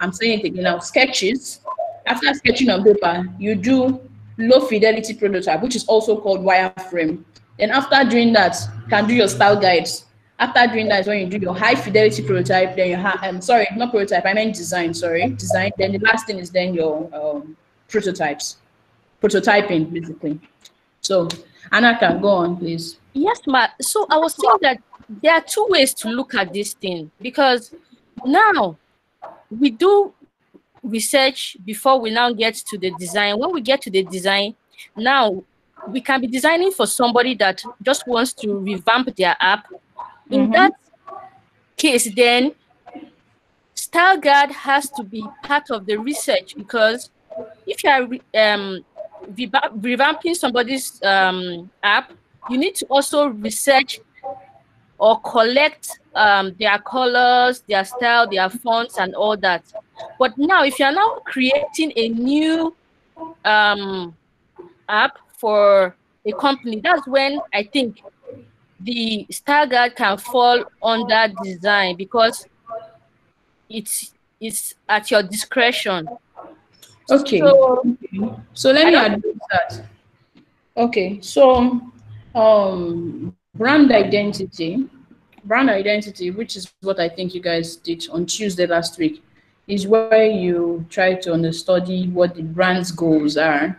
I'm saying it again now. Sketches. After sketching on paper, you do low fidelity prototype, which is also called wireframe. Then after doing that, you can do your style guides. After doing that is when you do your high fidelity prototype. Then you have, sorry, not prototype, I meant design, sorry, design. Then the last thing is then your prototyping, basically. So Anna can go on, please. Yes, ma. So I was saying that there are two ways to look at this thing, because now we do research before we now get to the design. When we get to the design, now we can be designing for somebody that just wants to revamp their app. In that case, then style guide has to be part of the research, because if you are revamping somebody's app, you need to also research or collect their colors, their style, their fonts, and all that. But now, if you are now creating a new app for a company, that's when I think the style guide can fall under design, because it's at your discretion. Okay. So let me address that. Okay. So brand identity, which is what I think you guys did on Tuesday last week, is where you try to understudy what the brand's goals are,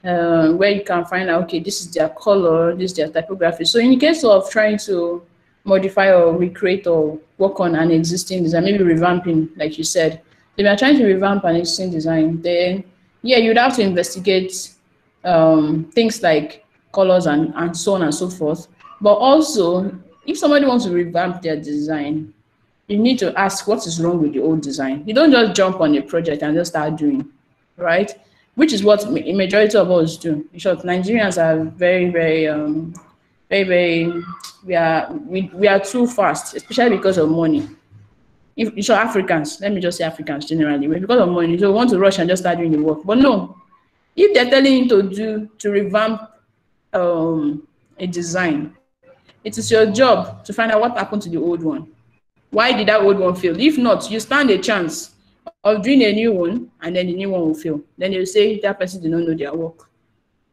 where you can find out, okay, this is their color, this is their typography. So in the case of trying to modify or recreate or work on an existing design, maybe revamping, like you said, if you are trying to revamp an existing design, then yeah, you'd have to investigate things like colors and so on and so forth. But also, if somebody wants to revamp their design, you need to ask what is wrong with the old design. You don't just jump on a project and just start doing, right? Which is what a majority of us do. In short, Nigerians are very, we are too fast, especially because of money. If so, Africans, let me just say Africans generally, because of money, so we want to rush and just start doing the work. But no, if they're telling you to revamp a design, it is your job to find out what happened to the old one. Why did that old one fail? If not, you stand a chance of doing a new one, and then the new one will fail. Then they'll say that person did not know their work.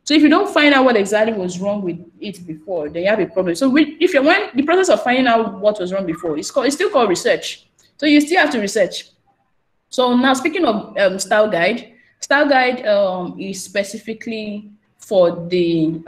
So if you don't find out what exactly was wrong with it before, then you have a problem. So if you're in the process of finding out what was wrong before, it's still called research. So you still have to research. So now, speaking of style guide is specifically for the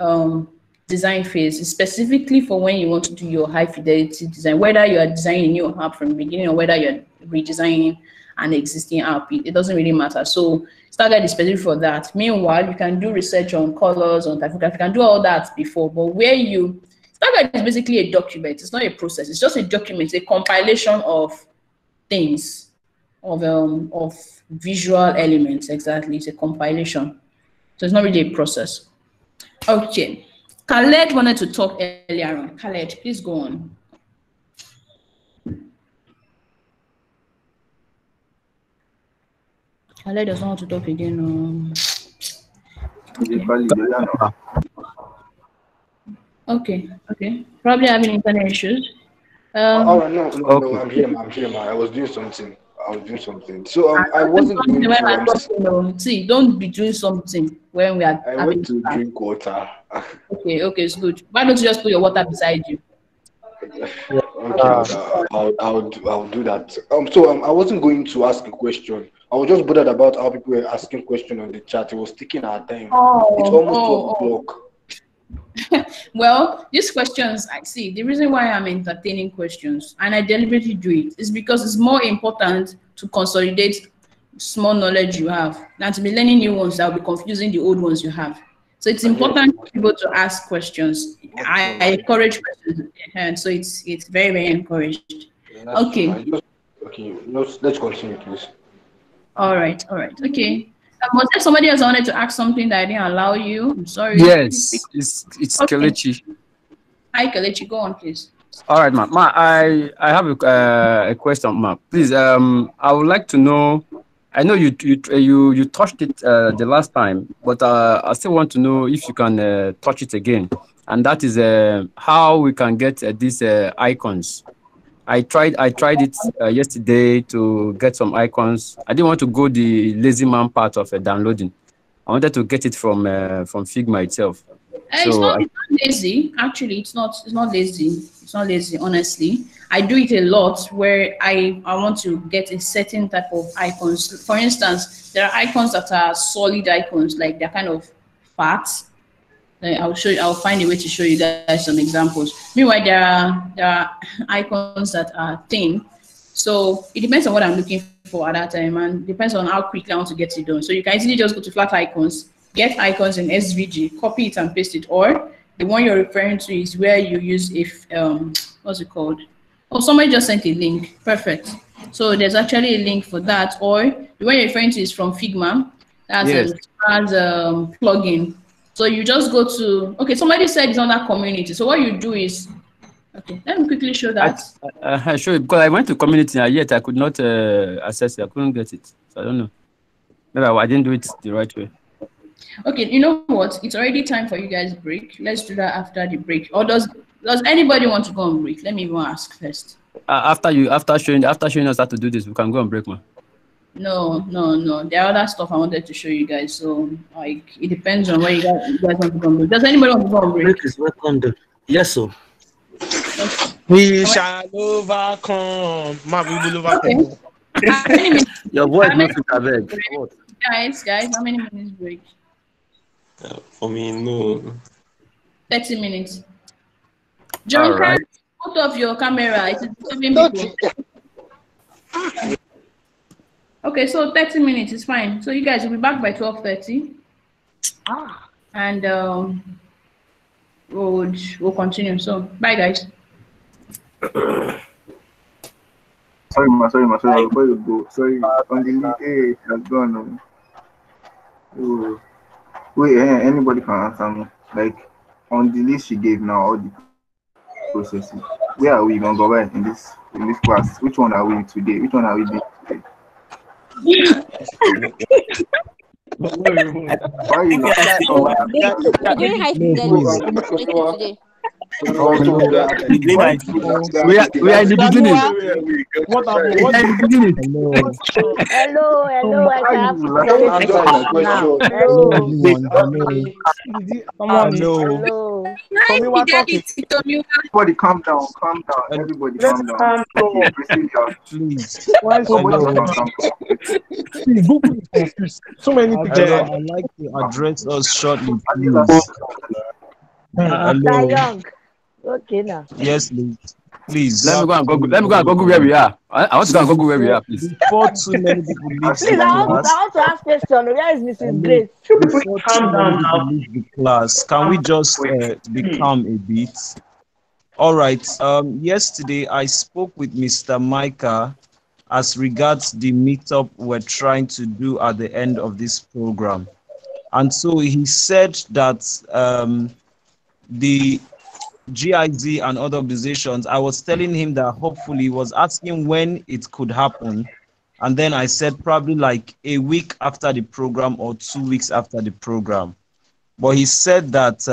design phase. It's specifically for when you want to do your high fidelity design, whether you are designing a new app from the beginning or whether you're redesigning an existing app. It doesn't really matter. So style guide is specific for that. Meanwhile, you can do research on colors, on typography, you can do all that before. But style guide is basically a document. It's not a process. It's just a document, a compilation of things, of visual elements. Exactly, it's a compilation. So it's not really a process. Okay, Khaled wanted to talk earlier on. Khaled, please go on. Khaled doesn't want to talk again. Okay. Probably having internet issues. No, I'm here, man. I was doing something. So I wasn't going to. See, don't be doing something when we are. I went to drink water. Okay, it's good. Why don't you just put your water beside you? Okay, I'll do that. So I wasn't going to ask a question. I was just bothered about how people were asking questions on the chat. It was taking our time. It's almost 12 o'clock. Well, these questions, I see. The reason why I'm entertaining questions, and I deliberately do it, is because it's more important to consolidate small knowledge you have than to be learning new ones that will be confusing the old ones you have. So it's important for people to ask questions. I encourage questions, and so it's very, very encouraged. Okay. Okay, let's continue, please. All right. Okay. Was there somebody else wanted to ask something that I didn't allow you? I'm sorry. Yes, it's Okay. Kelechi. Hi, Kelechi. Go on, please. All right, ma. I have a question, ma. Please, I would like to know. I know you touched it the last time, but I still want to know if you can touch it again, and that is how we can get these icons. I tried it yesterday to get some icons. I didn't want to go the lazy man part of downloading. I wanted to get it from Figma itself. It's not lazy. Actually, it's not lazy. It's not lazy, honestly. I do it a lot where I want to get a certain type of icons. For instance, there are icons that are solid icons, like they're kind of fat. I'll show you. I'll find a way to show you guys some examples. Meanwhile, there are icons that are thin. So it depends on what I'm looking for at that time, and depends on how quickly I want to get it done. So you can easily just go to flat icons, get icons in SVG, copy it and paste it. Or the one you're referring to is where you use what's it called? Oh, somebody just sent a link. Perfect. So there's actually a link for that. Or the one you're referring to is from Figma. That's a plugin. So you just go to, okay, somebody said it's on that community. So what you do is, okay, let me quickly show that. Sure, because I went to community and yet I could not access it. I couldn't get it. So I don't know. Maybe I didn't do it the right way. Okay, you know what? It's already time for you guys' break. Let's do that after the break. Or does anybody want to go on break? Let me even ask first. After showing us how to do this, we can go on break, man. No. There are other stuff I wanted to show you guys. So like it depends on where you guys want to go on break. Does anybody want to go on break? Break is welcome. Yes, sir. We shall overcome. We will overcome. Your voice not fit abeg. Guys, how many minutes break? For me, no. 30 minutes. John, right. Put off your camera. It is disturbing people. Okay, so 30 minutes is fine. So you guys will be back by 12:30. And we'll continue. So bye, guys. Sorry, before you go, sorry, on the link, has gone. Wait, anybody can answer me? Like, on the list she gave now, all the processes, where are we gonna go right in this class? Which one are we today? Which one are we doing today? Why are you not? Doing high fidelity. We are in the beginning. What happened? Hello. Everybody calm down. Everybody calm down. Please. So many pictures. I'd like to address us shortly, please. Hello. Okay now. Yes, please. Let me go and Google where we are. I want to go and Google where we are, please. Before too many people leave Please, I want to ask question. Where is Mrs. Grace? Before too many people leave the class, can we just be calm a bit? All right. Yesterday I spoke with Mr. Micah as regards the meetup we're trying to do at the end of this program, and so he said that the GIZ and other organizations, I was telling him that hopefully he was asking when it could happen. And then I said probably like a week after the program or 2 weeks after the program. But he said that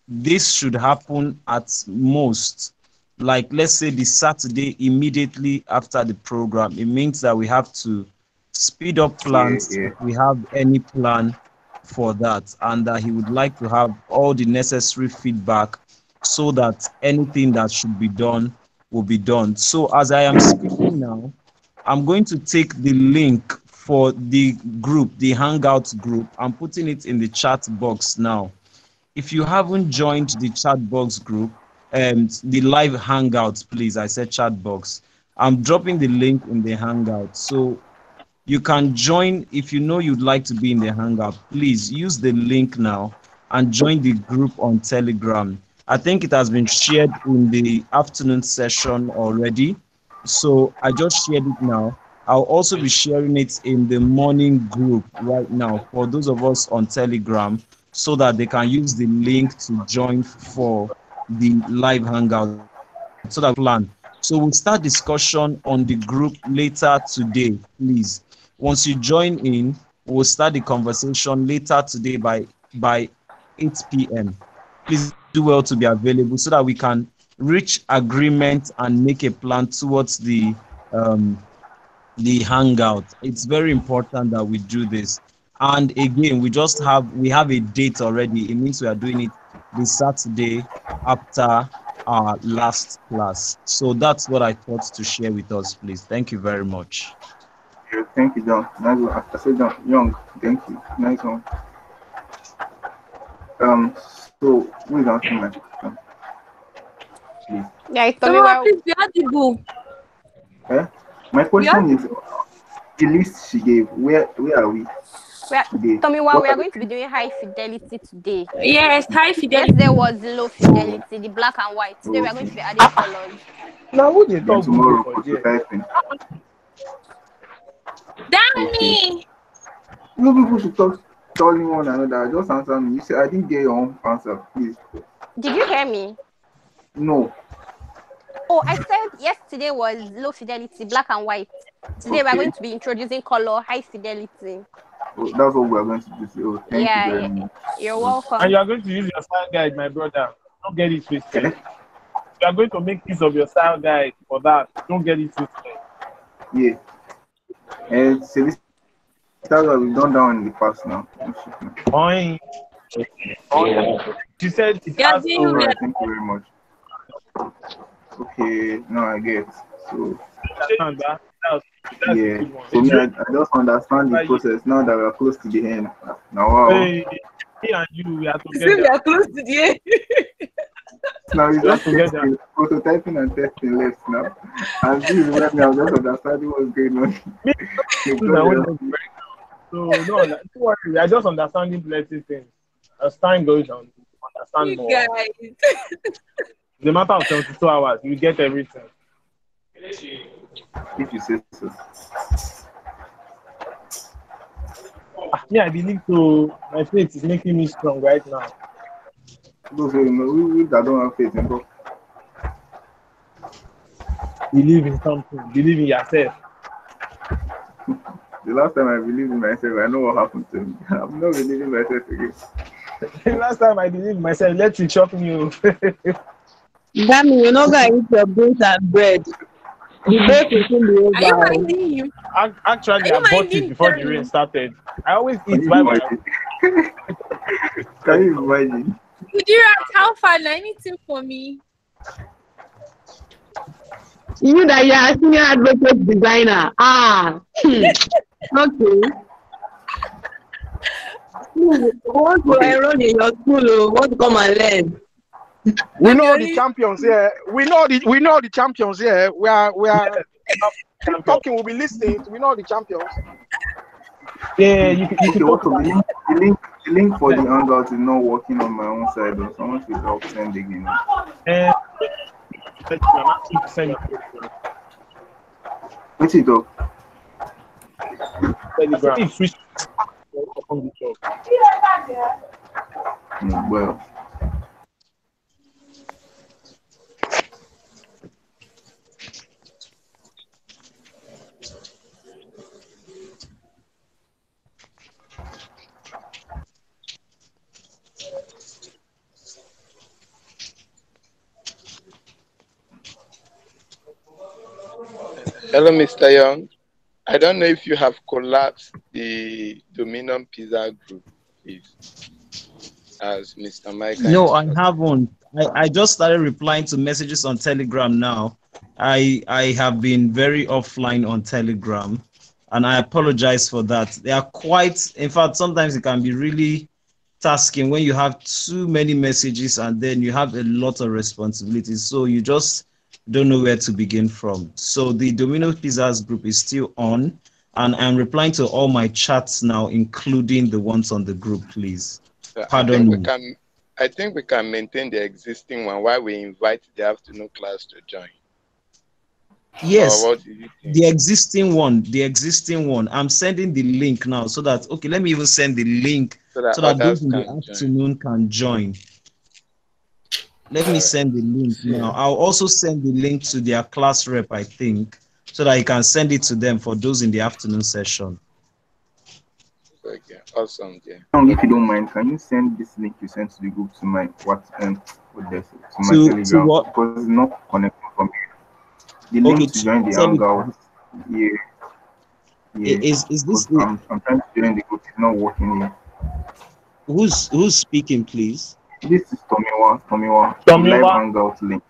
this should happen at most, like let's say the Saturday immediately after the program. It means that we have to speed up plans if we have any plan for that, and that he would like to have all the necessary feedback so that anything that should be done will be done. So as I am speaking now, I'm going to take the link for the group, the Hangouts group. I'm putting it in the chat box now. if you haven't joined the chat box group, the live hangouts, please, I said chat box. I'm dropping the link in the hangout. So you can join if you know you'd like to be in the hangout. Please use the link now and join the group on Telegram. I think it has been shared in the afternoon session already. So I just shared it now. I'll also be sharing it in the morning group right now for those of us on Telegram so that they can use the link to join for the live hangout. So that plan. So we'll start discussion on the group later today, please. Once you join in, we'll start the conversation later today by 8 p.m. Please do well to be available so that we can reach agreement and make a plan towards the hangout. It's very important that we do this. And again, we have a date already. It means we are doing it this Saturday after our last class. So that's what I thought to share with us, please. Thank you very much. Yeah, thank you, John. Nice one. I said John Young. Thank you. Nice one. So who is answering my question? Please. Yeah, it's Please be audible. My question is the list she gave. Where are we? Tomiwa, we are going to be doing high fidelity today. Yes, high fidelity. Yesterday was low fidelity, the black and white. Today we are going to be adding colors. Now who they Then tomorrow prototyping. Danny! You people should talk calling one another. Just answer me. You said I didn't get your own answer, please. Did you hear me? No. Oh, I said yesterday was low fidelity, black and white. Today we are going to be introducing color, high fidelity. Oh, that's what we are going to do. Oh, thank you very much. You're welcome. And you are going to use your style guide, my brother. Don't get it twisted. You are going to make use of your style guide for that. Don't get it twisted. Yeah. And so this that's what we've done down in the past now. Fine. She said it has to. Alright, thank you very much. Okay, now I get. So yeah. So me, I just understand the process now that we are close to the end. Now wow. Hey, me and you, we are together. We are close to the end. Now we just testing, prototyping and testing left now. And this is when I'm just understanding what's going on. So no, don't worry, we are just understanding plenty things. As time goes on, understand more. Guys. It's a matter of 72 hours, you get everything. If you say so. Me, I believe so. My faith is making me strong right now. Those we that don't have faith in God. Believe in something. Believe in yourself. The last time I believed in myself, I know what happened to me. I'm not believing myself again. The last time I believed in myself, let it shock me. Damn, you're not going to eat your beans and bread. The bread will soon be over. Are you minding you? Actually, I bought it before the rain started. I always eat by my. Can you imagine? Would you ask how far anything for me? You that you are a senior advocate designer. Okay. What to enroll in your school? What to come and learn? We know the champions here. We know the champions here. We are talking. We'll be listening. We know the champions. Yeah, you can also the link for the hangout is not working on my own side. Or someone should help send again. What's it up? Well. Hello, Mr. Young. I don't know if you have collapsed the Dominion Pizza group, please, as Mr. Mike. No, I haven't. I just started replying to messages on Telegram now. I have been very offline on Telegram, and I apologize for that. They are quite, in fact, sometimes it can be really multitasking when you have too many messages and then you have a lot of responsibilities. So you just don't know where to begin from. So the Domino's Pizzas group is still on, and I'm replying to all my chats now, including the ones on the group, please. Pardon me. I think we can maintain the existing one while we invite the afternoon class to join. Yes, Or what do you think? the existing one. I'm sending the link now so that, okay, let me even send the link so that those others in the can afternoon can join. Let me send the link now. I'll also send the link to their class rep, I think, so that you can send it to them for those in the afternoon session. Okay, awesome, yeah. If you don't mind, can you send this link you sent to the group to my to my Telegram? To what? Because it's not connecting from here. The link to join the Hangout. Yeah. Is this? I'm trying to join the group. It's not working here. Who's speaking, please? This is Tomiwa. The live Hangout link.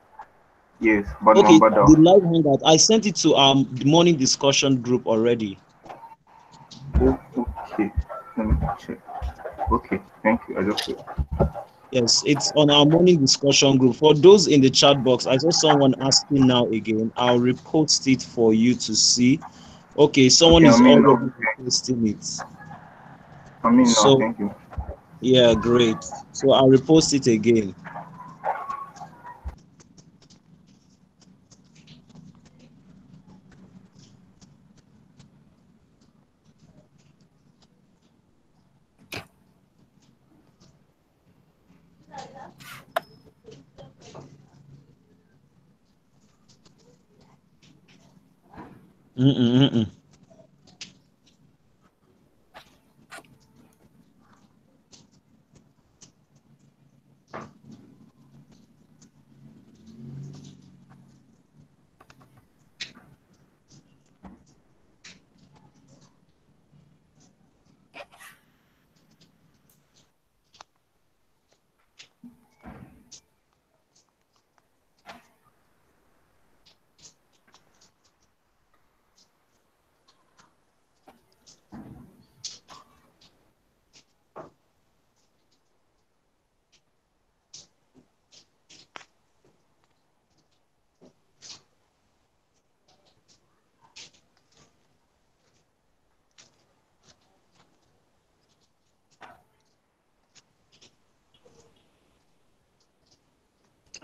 Yes, but okay, the live hangout. I sent it to the morning discussion group already. Okay, let me check. Okay, thank you. I just Yes, it's on our morning discussion group. For those in the chat box, I saw someone asking now again. I'll repost it for you to see. Okay, someone is already posting it. So, thank you. Yeah, great. So I'll repost it again.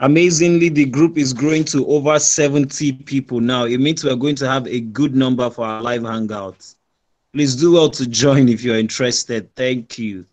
Amazingly, the group is growing to over 70 people now. It means we're going to have a good number for our live hangouts. Please do well to join if you're interested. Thank you.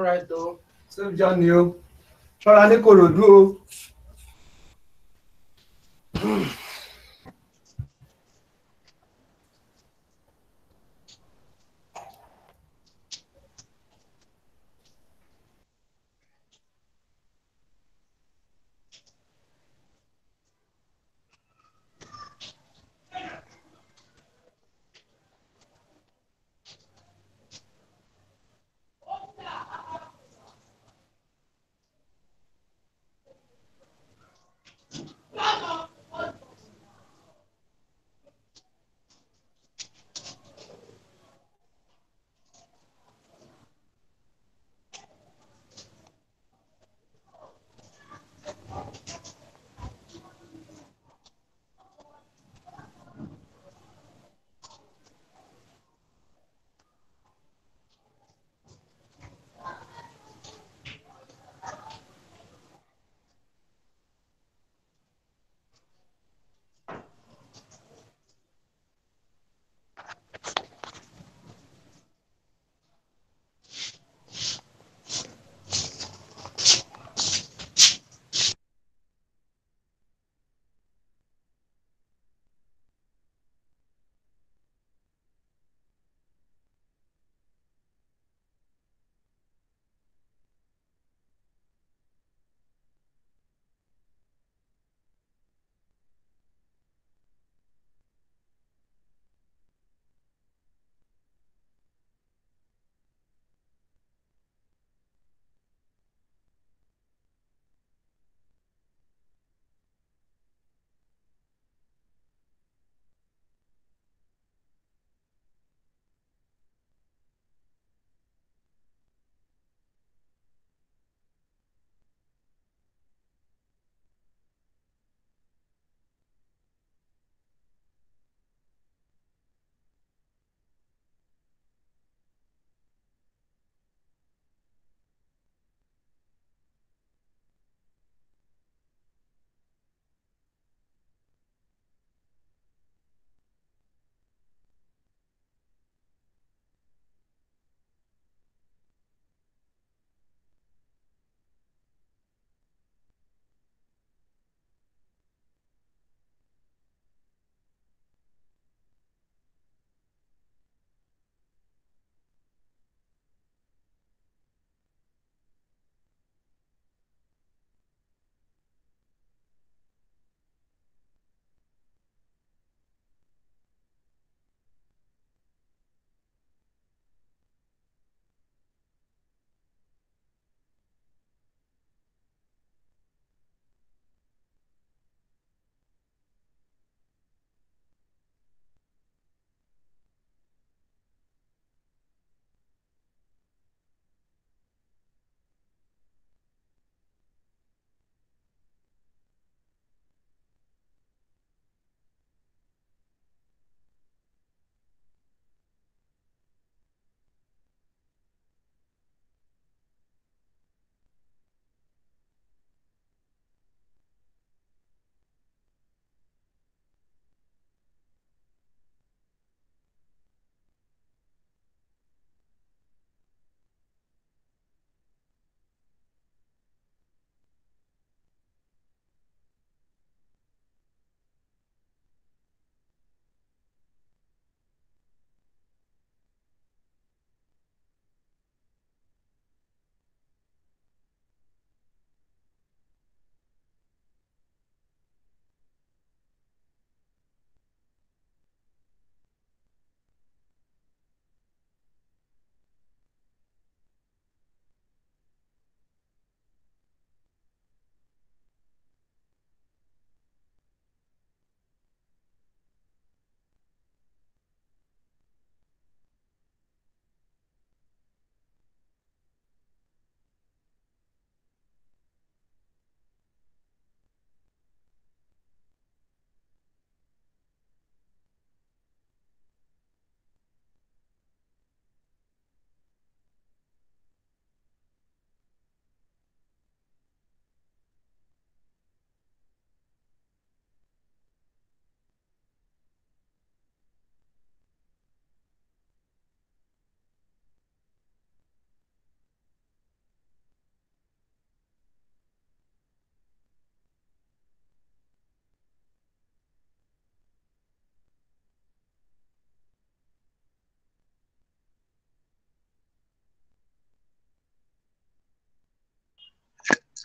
All right, though. Save Johnny. Ṣọ́ra ní Kòròdú o.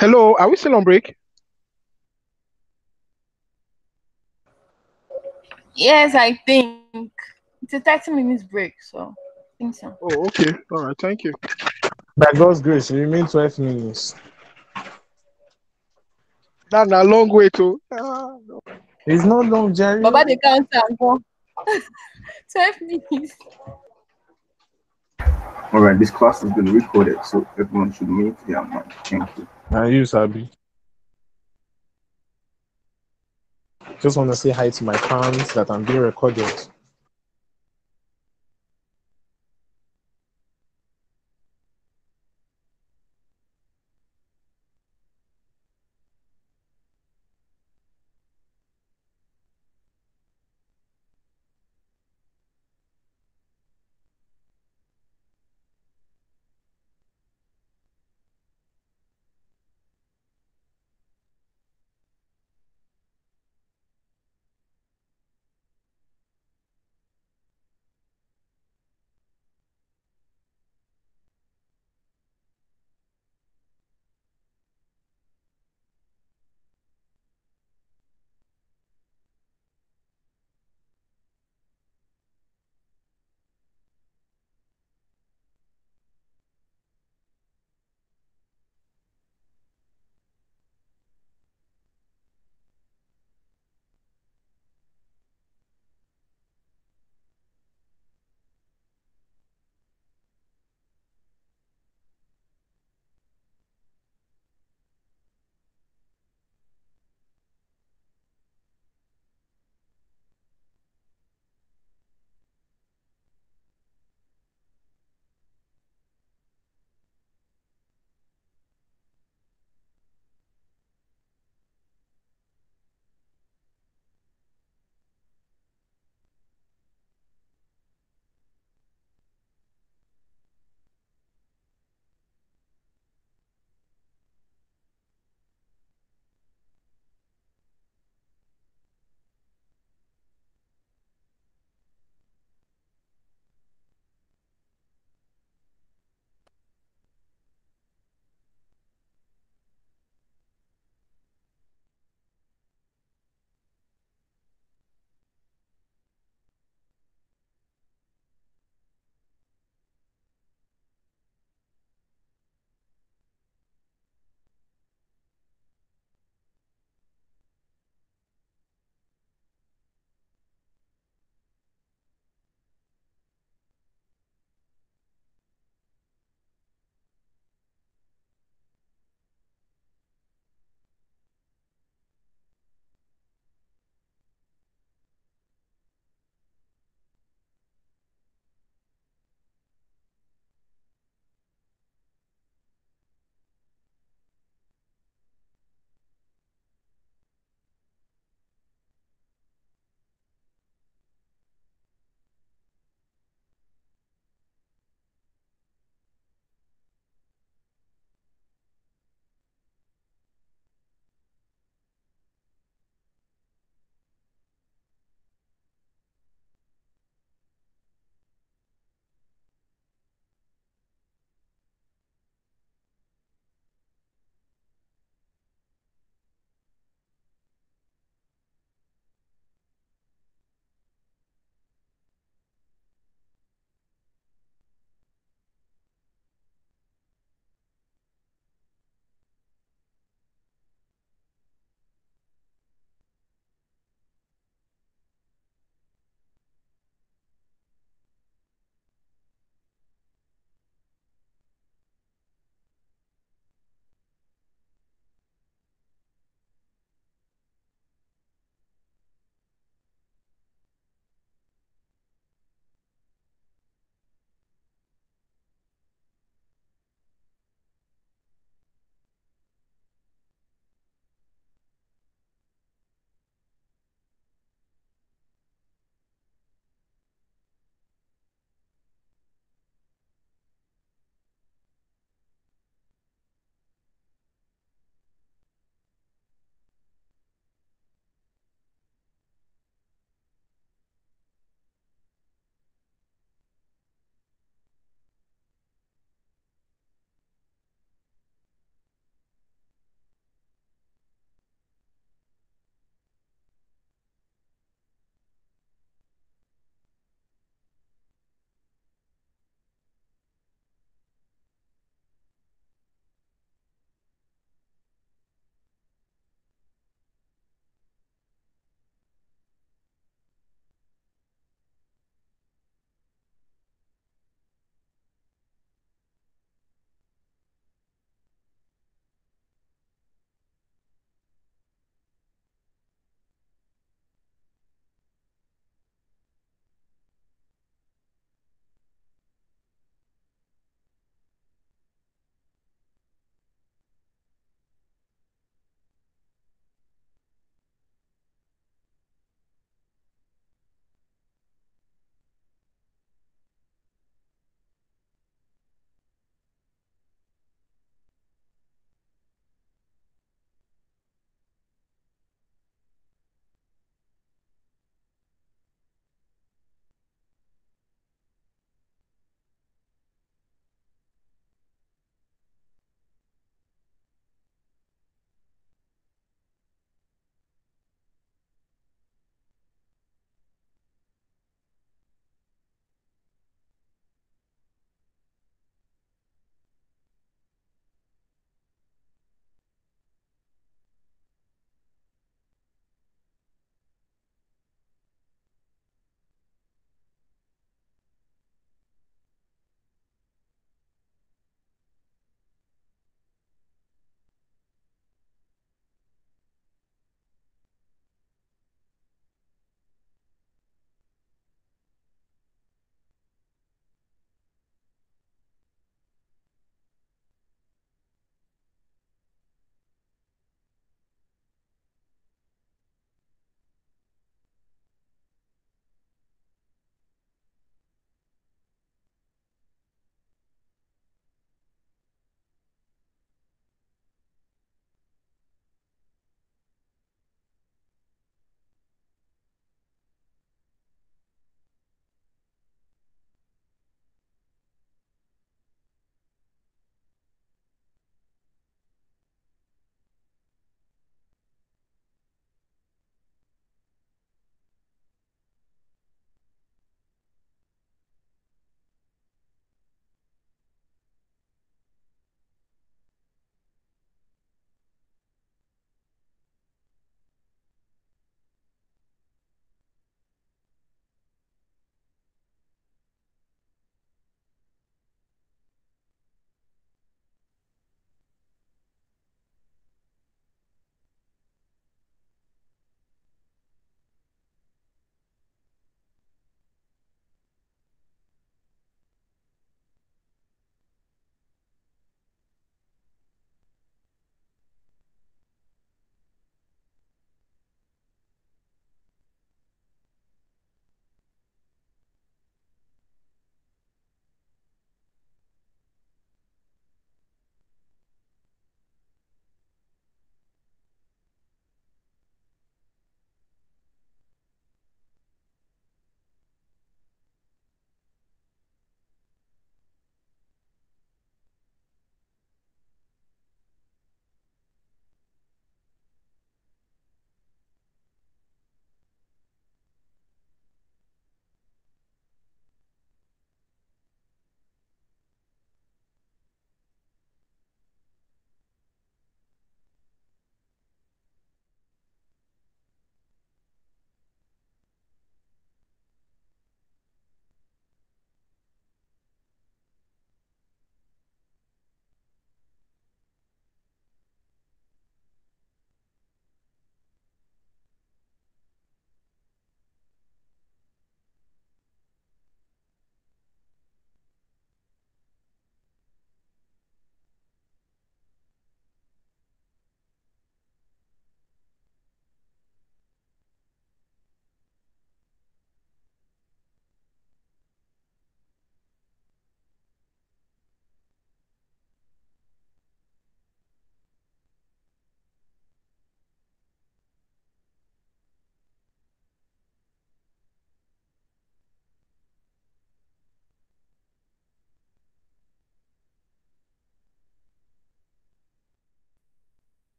Hello, are we still on break? Yes, I think it's a 30 minutes break, so I think so. Oh, okay. All right. Thank you. By God's grace, it remains 12 minutes. That's a long way to. It's not long, Jerry. Baba, the counter. 12 minutes. All right, this class has been recorded, so everyone should mute their mic. Thank you. And you, Sabi. Just want to say hi to my fans that I'm being recorded.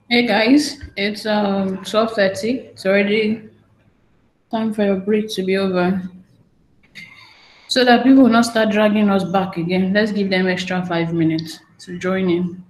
Hey guys, it's 12:30. It's already time for your break to be over. So that people will not start dragging us back again. Let's give them extra 5 minutes to join in.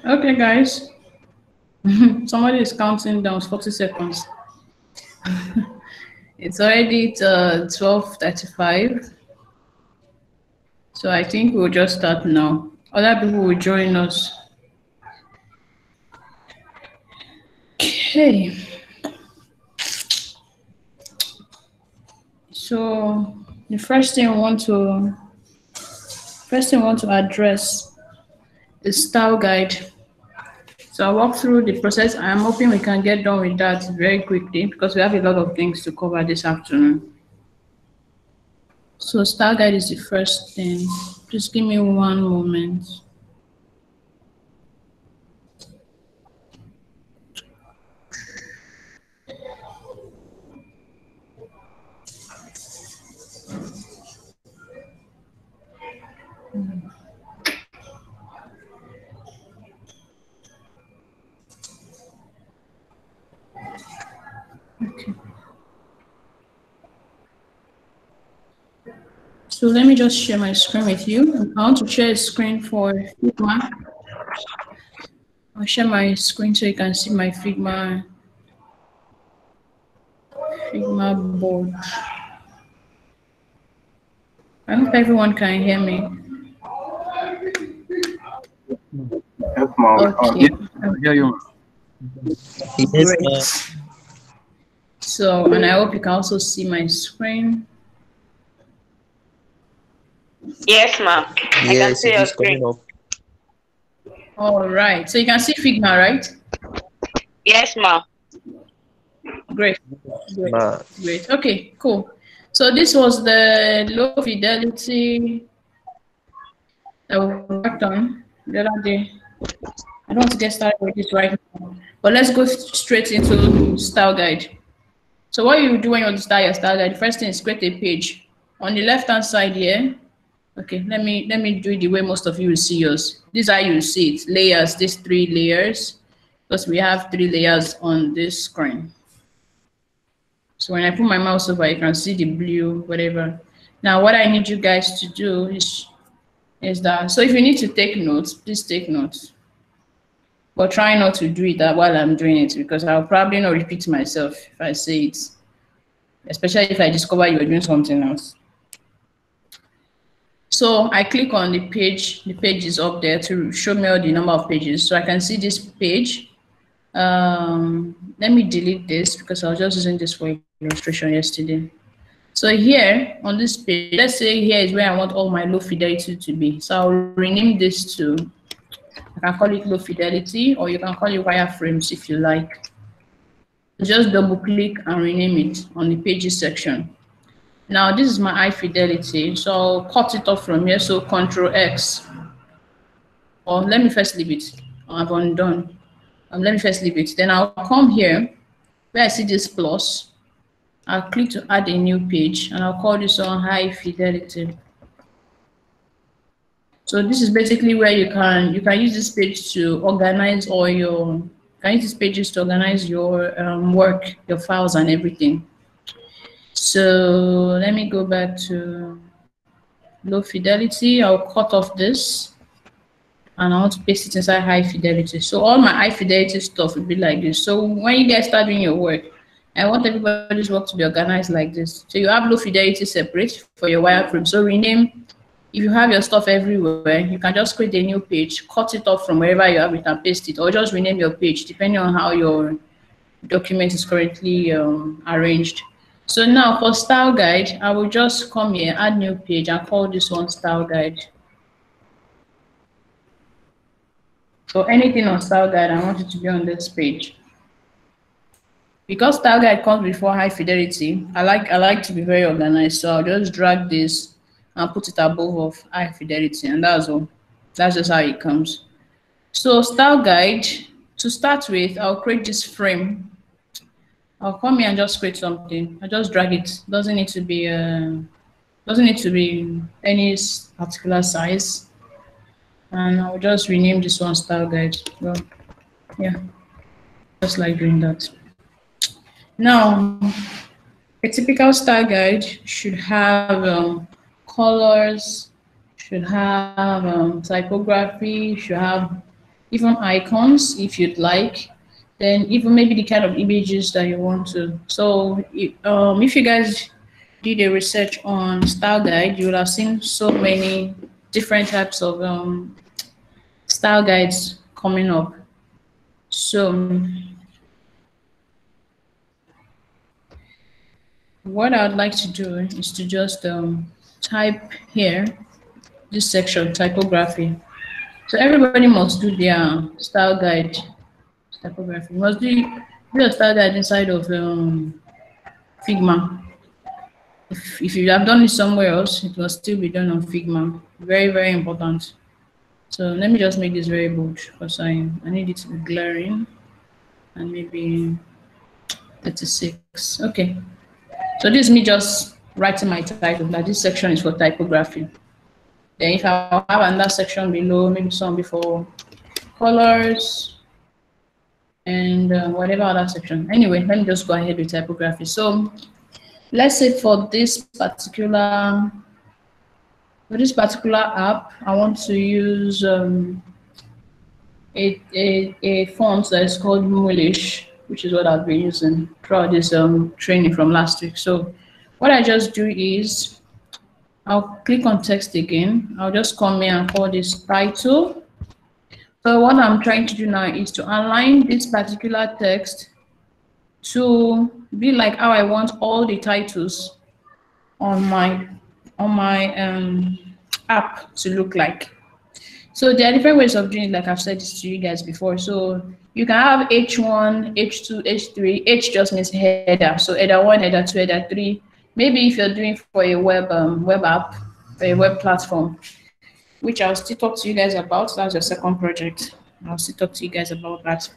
Okay, guys. Somebody is counting down 40 seconds. It's already 12:35. So I think we'll just start now. Other people will join us. Okay. So the first thing I want to address is style guide. So I'll walk through the process. I'm hoping we can get done with that very quickly because we have a lot of things to cover this afternoon. So style guide is the first thing. Just give me one moment. Okay. So let me just share my screen with you. I want to share a screen for Figma. I'll share my screen so you can see my Figma board. I hope everyone can hear me. Yes, ma'am. Okay. hear you. Great. So, and I hope you can also see my screen. Yes, ma'am. I can see your screen. All right. So you can see Figma, right? Yes, ma'am. Great. Great. Okay, cool. So this was the low fidelity that we worked on the other day. I don't want to get started with this right now, but let's go straight into style guide. So what you do when you start your style guide, the first thing is create a page. On the left-hand side here, okay, let me do it the way most of you will see yours. This is how you see it, layers, these 3 layers, because we have 3 layers on this screen. So when I put my mouse over, you can see the blue, whatever. Now what I need you guys to do is that, so if you need to take notes, please take notes. But try not to do it while I'm doing it, because I'll probably not repeat myself if I say it, especially if I discover you're doing something else. So I click on the page is up there to show me all the number of pages. So I can see this page. Let me delete this because I was just using this for illustration yesterday. So here on this page, let's say here is where I want all my low fidelity to be. So I'll rename this to, I can call it low fidelity, or you can call it wireframes if you like. Just double click and rename it on the pages section. Now this is my high fidelity, so I'll cut it off from here. So Control X, or let me first leave it. I've undone. Let me first leave it. Then I'll come here where I see this plus. I'll click to add a new page, and I'll call this one high fidelity. So this is basically where you can use this page to organize all your pages to organize your work, your files, and everything. So let me go back to low fidelity. I'll cut off this, and I want to paste it inside high fidelity. So all my high fidelity stuff will be like this. So when you guys start doing your work, I want everybody's work to be organized like this. So you have low fidelity separate for your wireframe. So rename. If you have your stuff everywhere, you can just create a new page, cut it off from wherever you have it and paste it, or just rename your page depending on how your document is currently arranged. So now for style guide, I will just come here, add new page, and call this one style guide. So anything on style guide, I want it to be on this page. Because style guide comes before high fidelity, I like to be very organized. So I'll just drag this and put it above of high fidelity, and that's all. That's just how it comes. So style guide, to start with, I'll create this frame. I'll come here and just create something. I just drag it. Doesn't need to be any particular size. And I'll just rename this one style guide. Well, yeah, just like doing that. Now, a typical style guide should have colors, should have typography, should have even icons if you'd like, then even maybe the kind of images that you want to. So if you guys did a research on style guide, you will have seen so many different types of style guides coming up. So what I'd like to do is to just type here, this section, typography. So everybody must do their style guide, typography. You must do a style guide inside of Figma. If you have done it somewhere else, it must still be done on Figma. Very, very important. So let me just make this very bold because I need it to be glaring, and maybe 36. Okay. So this is me just writing my title that this section is for typography. Then if I have another section below, maybe some before colors and whatever other section. Anyway, let me just go ahead with typography. So let's say for this particular app, I want to use a font that is called Moolish, which is what I've been using throughout this training from last week. So what I just do is I'll click on text again. I'll just come here and call this title. So what I'm trying to do now is to align this particular text to be like how I want all the titles on my app to look like. So there are different ways of doing it, like I've said this to you guys before. So you can have H1, H2, H3. H just means header. So header 1, header 2, header 3. Maybe if you're doing for a web app, for a web platform, which I'll still talk to you guys about. That's your second project. I'll still talk to you guys about that.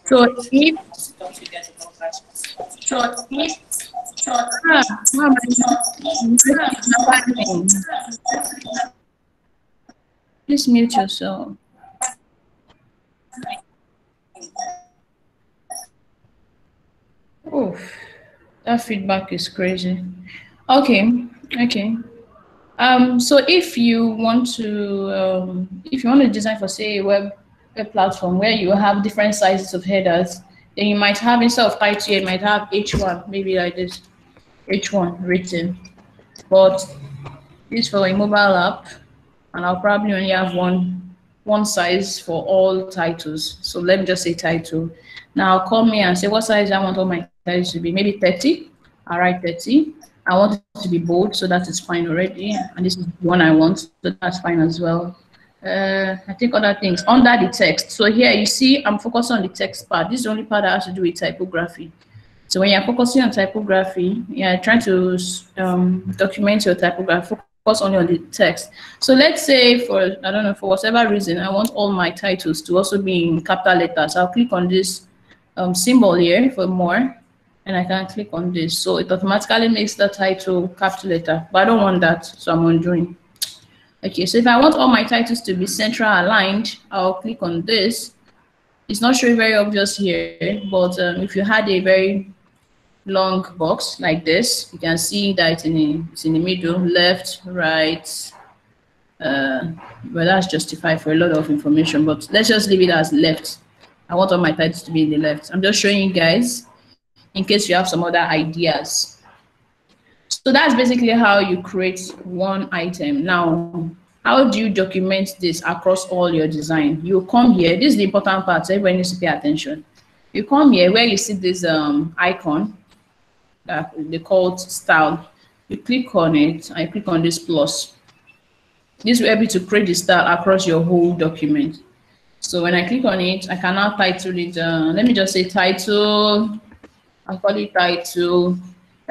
So please mute yourself. Oh, that feedback is crazy. Okay. So if you want to design for, say, a web platform where you have different sizes of headers, then you might have, instead of title, you might have H1, maybe like this, H1 written. But this for a mobile app, and I'll probably only have one size for all titles. So let me just say title. Now I'll come here and say what size I want all my titles to be. Maybe 30. I'll write 30. I want it to be bold, so that is fine already. And this is the one I want, so that's fine as well. I think other things under the text. So here you see I'm focusing on the text part. This is the only part that has to do with typography. So when you're focusing on typography, you're trying to document your typography, focus only on the text. So let's say for whatever reason, I want all my titles to also be in capital letters. I'll click on this symbol here for more, and I can click on this. So it automatically makes the title capital letter, but I don't want that, so I'm undoing. Okay, so if I want all my titles to be central aligned, I'll click on this. It's not showing very obvious here, but if you had a very long box like this, you can see that it's in the middle, left, right. Well, that's justified for a lot of information, but let's just leave it as left. I want all my titles to be in the left. I'm just showing you guys in case you have some other ideas. So that's basically how you create one item. Now, how do you document this across all your design? You come here. This is the important part, so everybody needs to pay attention. You come here where you see this icon that they call style. You click on it, and you click on this plus. This will help you to create the style across your whole document. So when I click on it, I can now title it. Let me just say title. I'll call it title.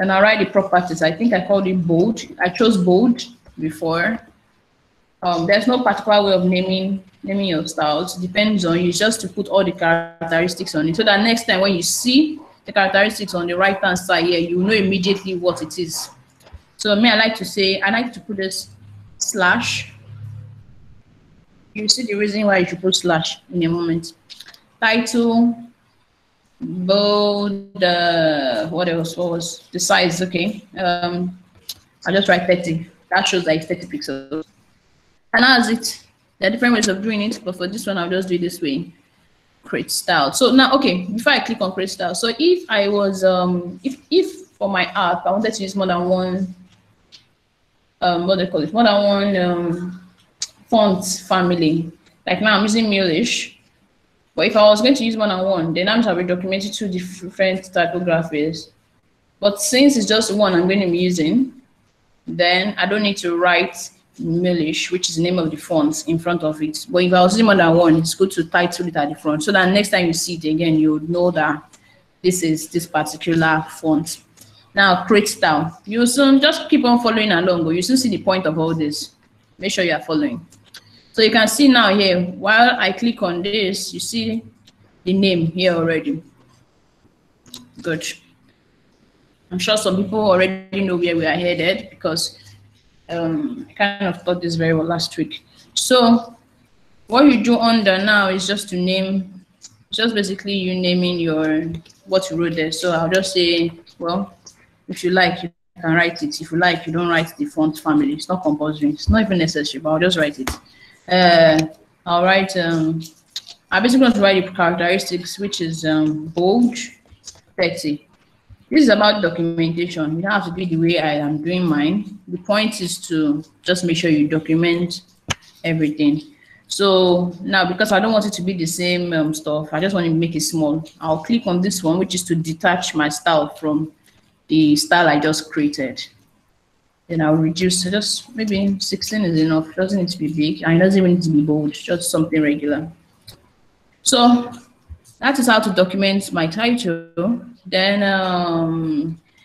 And I'll write the properties. I think I called it bold. I chose bold before. There's no particular way of naming your styles. It depends on you, just to put all the characteristics on it. So that next time when you see the characteristics on the right-hand side here, you know immediately what it is. So me, I like to put this slash. You see the reason why you should put slash in a moment. Title. Bold, what else? What was the size? Okay, I'll just write 30. That shows like 30 pixels. And that's it. There are different ways of doing it, but for this one, I'll just do it this way. Create style. So now, okay, before I click on create style, so if I was if for my app I wanted to use more than one what do they call it, more than one font family, like now I'm using Milish, but if I was going to use more than one, then I'm going to document two different typographies. But since it's just one I'm going to be using, then I don't need to write Milish, which is the name of the font, in front of it. But if I was using more than one, it's good to title it at the front, so that next time you see it again, you would know that this is this particular font. Now, create style. You soon just keep on following along, but you soon see the point of all this. Make sure you are following. So you can see now here, while I click on this, you see the name here already. Good. I'm sure some people already know where we are headed because I kind of taught this very well last week. So what you do under now is just to name, just basically you naming your, what you wrote there. So I'll just say, well, if you like, you can write it. If you like, you don't write the font family. It's not compulsory. It's not even necessary, but I'll just write it. I'll write, I basically want to write the characteristics, which is bold, 30. This is about documentation. You don't have to do the way I am doing mine. The point is to just make sure you document everything. So now, because I don't want it to be the same stuff, I just want to make it small. I'll click on this one, which is to detach my style from the style I just created. Then I'll reduce, just maybe 16 is enough. It doesn't need to be big, and it doesn't even need to be bold, just something regular. So that is how to document my title. Then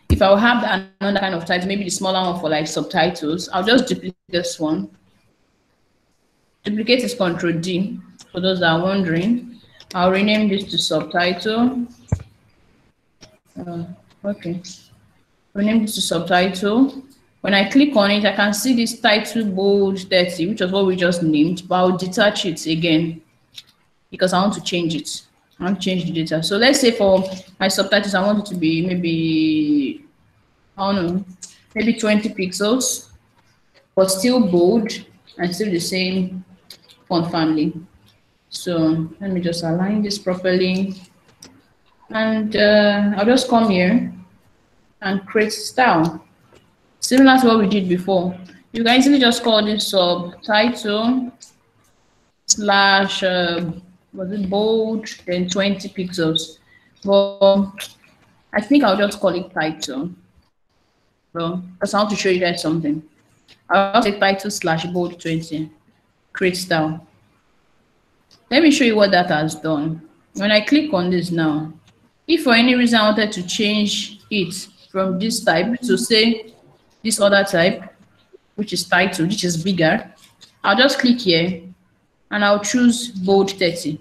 if I will have another kind of title, maybe the smaller one for like subtitles, I'll just duplicate this one. Duplicate is Ctrl D, for those that are wondering. I'll rename this to subtitle. Okay, rename this to subtitle. When I click on it, I can see this title bold 30, which is what we just named, but I'll detach it again because I want to change it. I want to change the data. So let's say for my subtitles, I want it to be maybe, I don't know, maybe 20 pixels, but still bold and still the same font family. So let me just align this properly. And I'll just come here and create style. Similar to what we did before. You can easily just call this subtitle slash was it bold, then 20 pixels. Well, I think I'll just call it title. Well, because I want to show you guys something. I'll say title slash bold 20, create style. Let me show you what that has done. When I click on this now, if for any reason I wanted to change it from this type to say this other type, which is title, which is bigger, I'll just click here and I'll choose bold 30,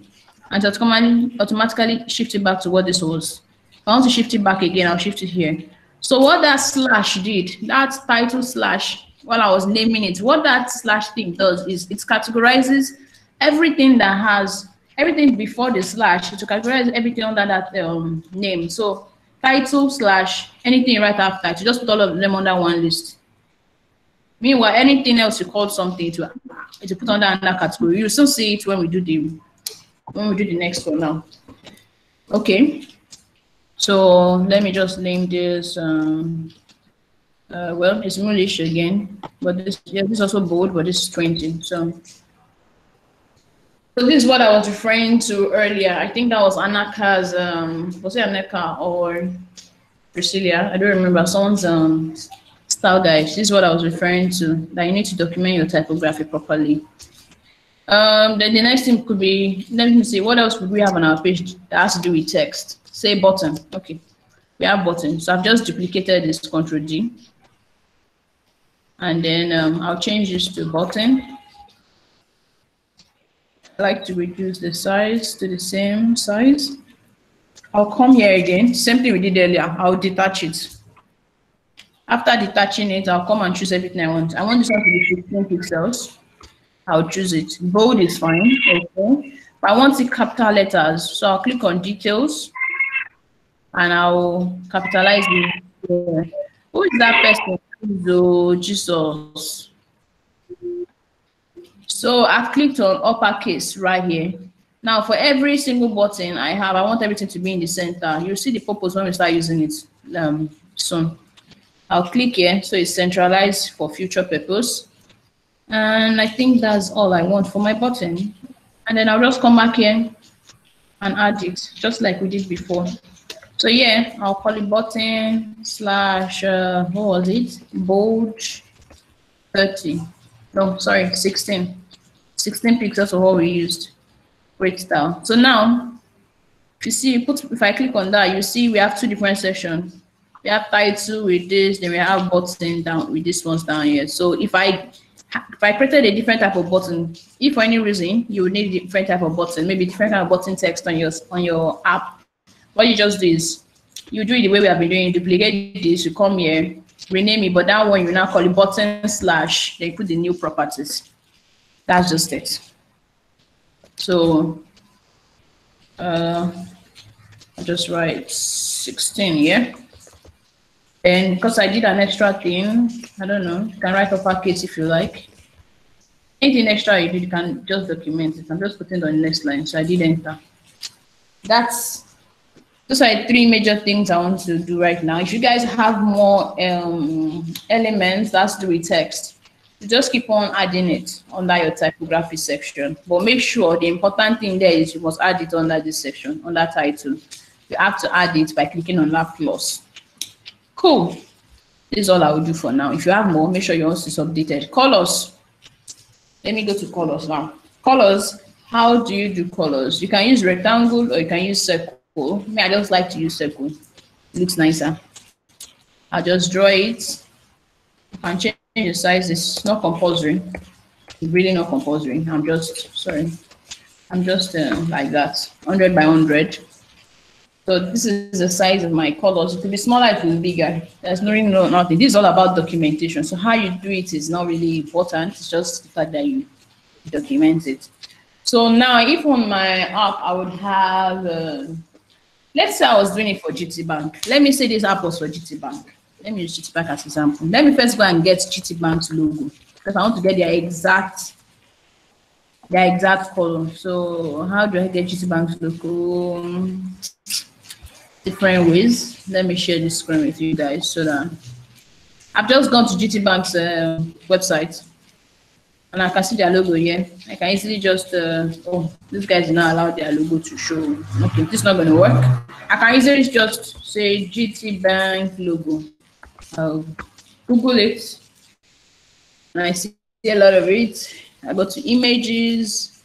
and automatically shift it back to what this was. If I want to shift it back again, I'll shift it here. So what that slash did, that title slash, while I was naming it, what that slash thing does is it categorizes everything that has, everything before the slash, to categorize everything under that name. So title slash anything right after, to just put all of them under one list. Meanwhile, anything else you call something to put under another category. You still see it when we do the next one now. Okay. So let me just name this. Well, it's Milish again, but this is also bold, but this is 20. So this is what I was referring to earlier. I think that was Anaka's. Was it Anaka or Priscilla? I don't remember. Someone's style guide. This is what I was referring to, that you need to document your typography properly. Then the next thing could be, let me see, what else would we have on our page that has to do with text? Say button. Okay, we have button. So I've just duplicated this, Ctrl D. And then I'll change this to button. I like to reduce the size to the same size. I'll come here again, same thing we did earlier. I'll detach it. After detaching it, I'll come and choose everything I want. I want this one to be 15 pixels. I'll choose it. Bold is fine. Okay. But I want it capital letters. So I'll click on details and I'll capitalize it. Who is that person? Oh, Jesus. So I've clicked on uppercase right here. Now for every single button I have, I want everything to be in the center. You'll see the purpose when we start using it soon. I'll click here, so it's centralized for future purpose. And I think that's all I want for my button. And then I'll just come back here and add it, just like we did before. So yeah, I'll call it button slash, what was it? Bold 30. No, sorry, 16. 16 pixels of what we used. Great style. So now, if you see, if I click on that, you see we have two different sections. We have title with this, then we have button down with this ones down here. So if I created a different type of button, if for any reason you would need a different type of button, maybe different kind of button text on your app, what you just do is you do it the way we have been doing. Duplicate this, you come here, rename it, but that one you now call it button slash, then you put the new properties. That's just it. So I'll just write 16 here. And because I did an extra thing, I don't know, you can write uppercase if you like. Anything extra you did, you can just document it. I'm just putting it on the next line, so I did enter. Those are 3 major things I want to do right now. If you guys have more elements that's to do with text, you just keep on adding it under your typography section. But make sure the important thing there is you must add it under this section, under title. You have to add it by clicking on that plus. Cool. This is all I will do for now. If you have more, make sure yours is updated. Colors. Let me go to colors now. Colors. How do you do colors? You can use rectangle or you can use circle. Me, I just like to use circle. It looks nicer. I'll just draw it. You can change the size. It's not compulsory. It's really not compulsory. I'm just like that. 100 by 100. So this is the size of my colors. It could be smaller, it could be bigger. There's nothing. This is all about documentation. So how you do it is not really important. It's just the fact that you document it. So now, if on my app I would have, let's say I was doing it for GTBank. Let me say this app was for GTBank. Let me use GTBank as an example. Let me first go and get GTBank's logo because I want to get their exact color. So how do I get GTBank's logo? Different ways. Let me share this screen with you guys so that I've just gone to GTBank's website and I can see their logo here. I can easily just these guys do not allow their logo to show. Okay, this is not going to work. I can easily just say GTBank logo. I'll Google it and I see a lot of it. I go to images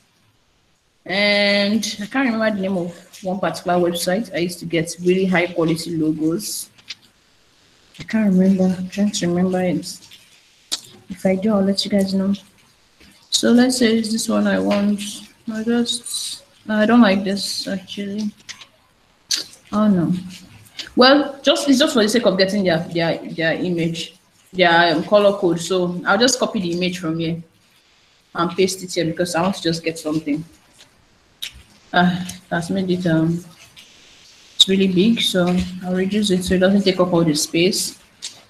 and I can't remember the name of one particular website. I used to get really high quality logos. I can't remember. I'm trying to remember it. If I do, I'll let you guys know. So let's say it's this one I want. I don't like this actually. Oh no. Well, it's just for the sake of getting their image, their color code. So I'll just copy the image from here and paste it here because I want to just get something. That's made it it's really big, so I'll reduce it so it doesn't take up all the space.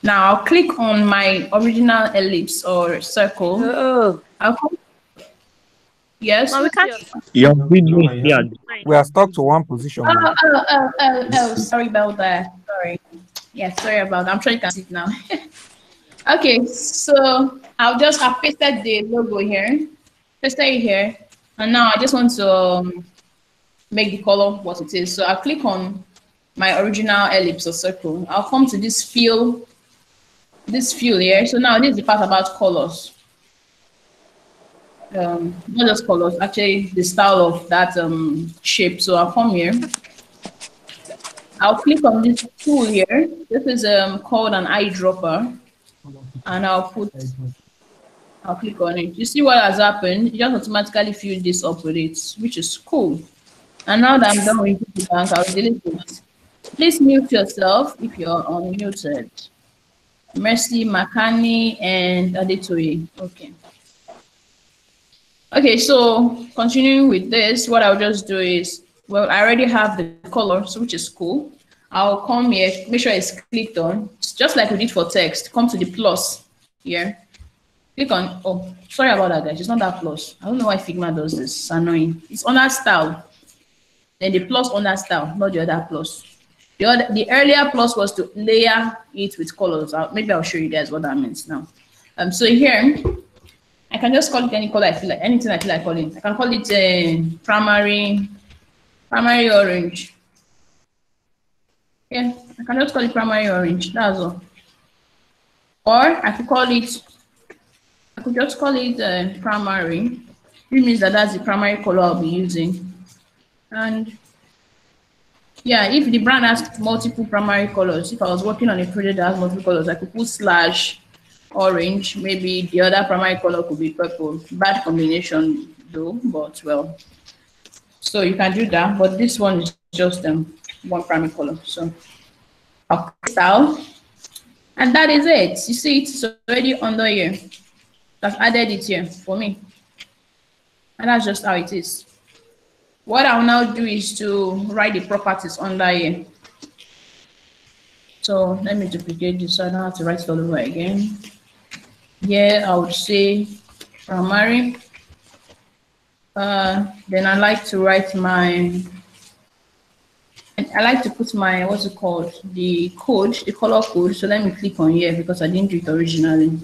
Now I'll click on my original ellipse or circle. Oh. Yes. No, we can't. We are stuck to one position. Oh, sorry about that. Sorry. Yeah, sorry about that. I'm sure you can see it now. Okay, so I've pasted the logo here. Pasted it here. And now I just want to make the color what it is. So I'll click on my original ellipse or circle. I'll come to this fill here. So now this is the part about colors. Not just colors, actually the style of that shape. So I'll come here. I'll click on this tool here. This is called an eyedropper. And I'll click on it. You see what has happened? You just automatically fill this up with it, which is cool. And now that I'm done with GTBank, I'll delete it. Please mute yourself if you're unmuted. Mercy, Makani, and Adetoye. Okay. Okay, so continuing with this, what I'll just do is, well, I already have the colors, which is cool. I'll come here, make sure it's clicked on. It's just like we did for text. Come to the plus here. Click on, oh, sorry about that, guys. It's not that plus. I don't know why Figma does this. It's annoying. It's under style. Then the plus under style, not the other plus. The earlier plus was to layer it with colors. Maybe I'll show you guys what that means now. So here, I can just call it any color I feel like, anything I feel like calling. I can call it primary orange. Yeah, I can just call it primary orange. That's all. Or I could just call it primary. It means that that's the primary color I'll be using. And yeah, if the brand has multiple primary colors, if I was working on a project that has multiple colors, I could put slash orange. Maybe the other primary color could be purple. Bad combination though, but well. So you can do that, but this one is just one primary color. So I'll style, and that is it. You see, it's already under here. I've added it here for me, and that's just how it is. What I'll now do is to write the properties under here. So let me duplicate this so I don't have to write it all over again. Here I would say primary. Then I like to write I like to put my, what's it called? The code, the color code. So let me click on here because I didn't do it originally.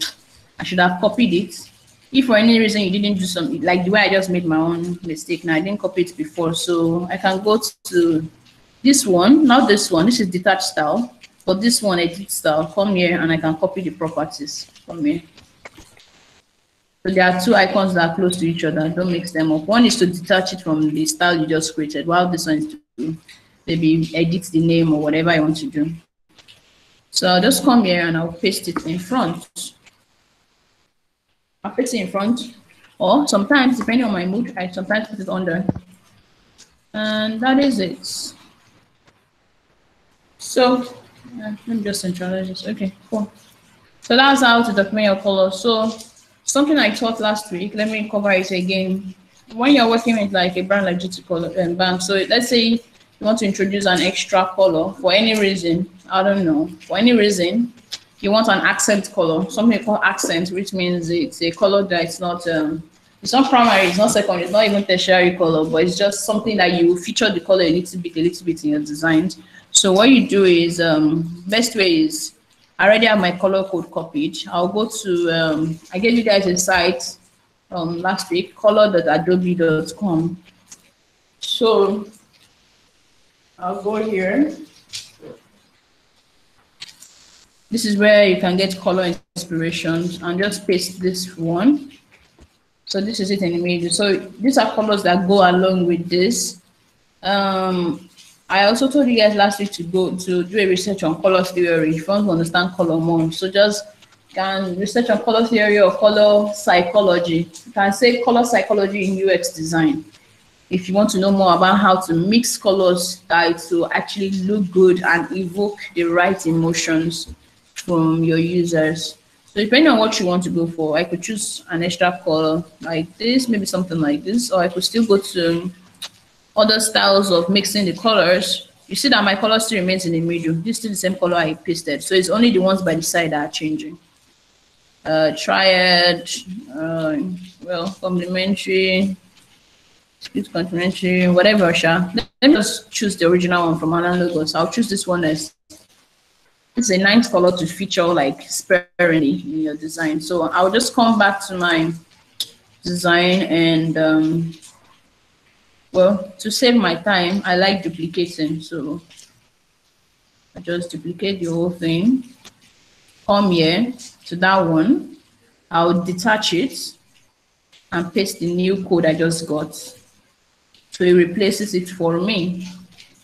I should have copied it. If for any reason you didn't do something, like the way I just made my own mistake, now I didn't copy it before. So I can go to this one, not this one, this is detached style, but this one, edit style, come here and I can copy the properties from here. So there are two icons that are close to each other, don't mix them up. One is to detach it from the style you just created, while this one is to maybe edit the name or whatever you want to do. So I'll just come here and I'll paste it in front. I'll paste it in front, or sometimes, depending on my mood, I sometimes put it under. And that is it. So let me just centralize this. Okay, cool. So that's how to document your color. So something I taught last week, let me cover it again. When you're working with like a brand like GT Color Bank, so let's say you want to introduce an extra color for any reason, I don't know, for any reason, you want an accent color, something called accent, which means it's a color that it's not primary, it's not secondary, it's not even tertiary color, but it's just something that you feature the color a little bit in your designs. So what you do is, best way is, I already have my color code copied. I'll go to, I gave you guys a site last week, color.adobe.com. So I'll go here. This is where you can get color inspirations and just paste this one. So this is it in the middle. So these are colors that go along with this. I also told you guys last week to go to do a research on color theory if you want to understand color more. So just can research on color theory or color psychology. You can say color psychology in UX design if you want to know more about how to mix colors to actually look good and evoke the right emotions from your users. So depending on what you want to go for, I could choose an extra color like this, maybe something like this, or I could still go to other styles of mixing the colors. You see that my color still remains in the middle. This is still the same color I pasted. So it's only the ones by the side that are changing. Triad, well, complementary, split complementary, whatever, Let me just choose the original one from Alan Logos. I'll choose this one as it's a nice color to feature like sparingly in your design. So I'll just come back to my design and well, to save my time, I like duplicating. So I just duplicate the whole thing. Come here to that one. I'll detach it and paste the new code I just got. So it replaces it for me.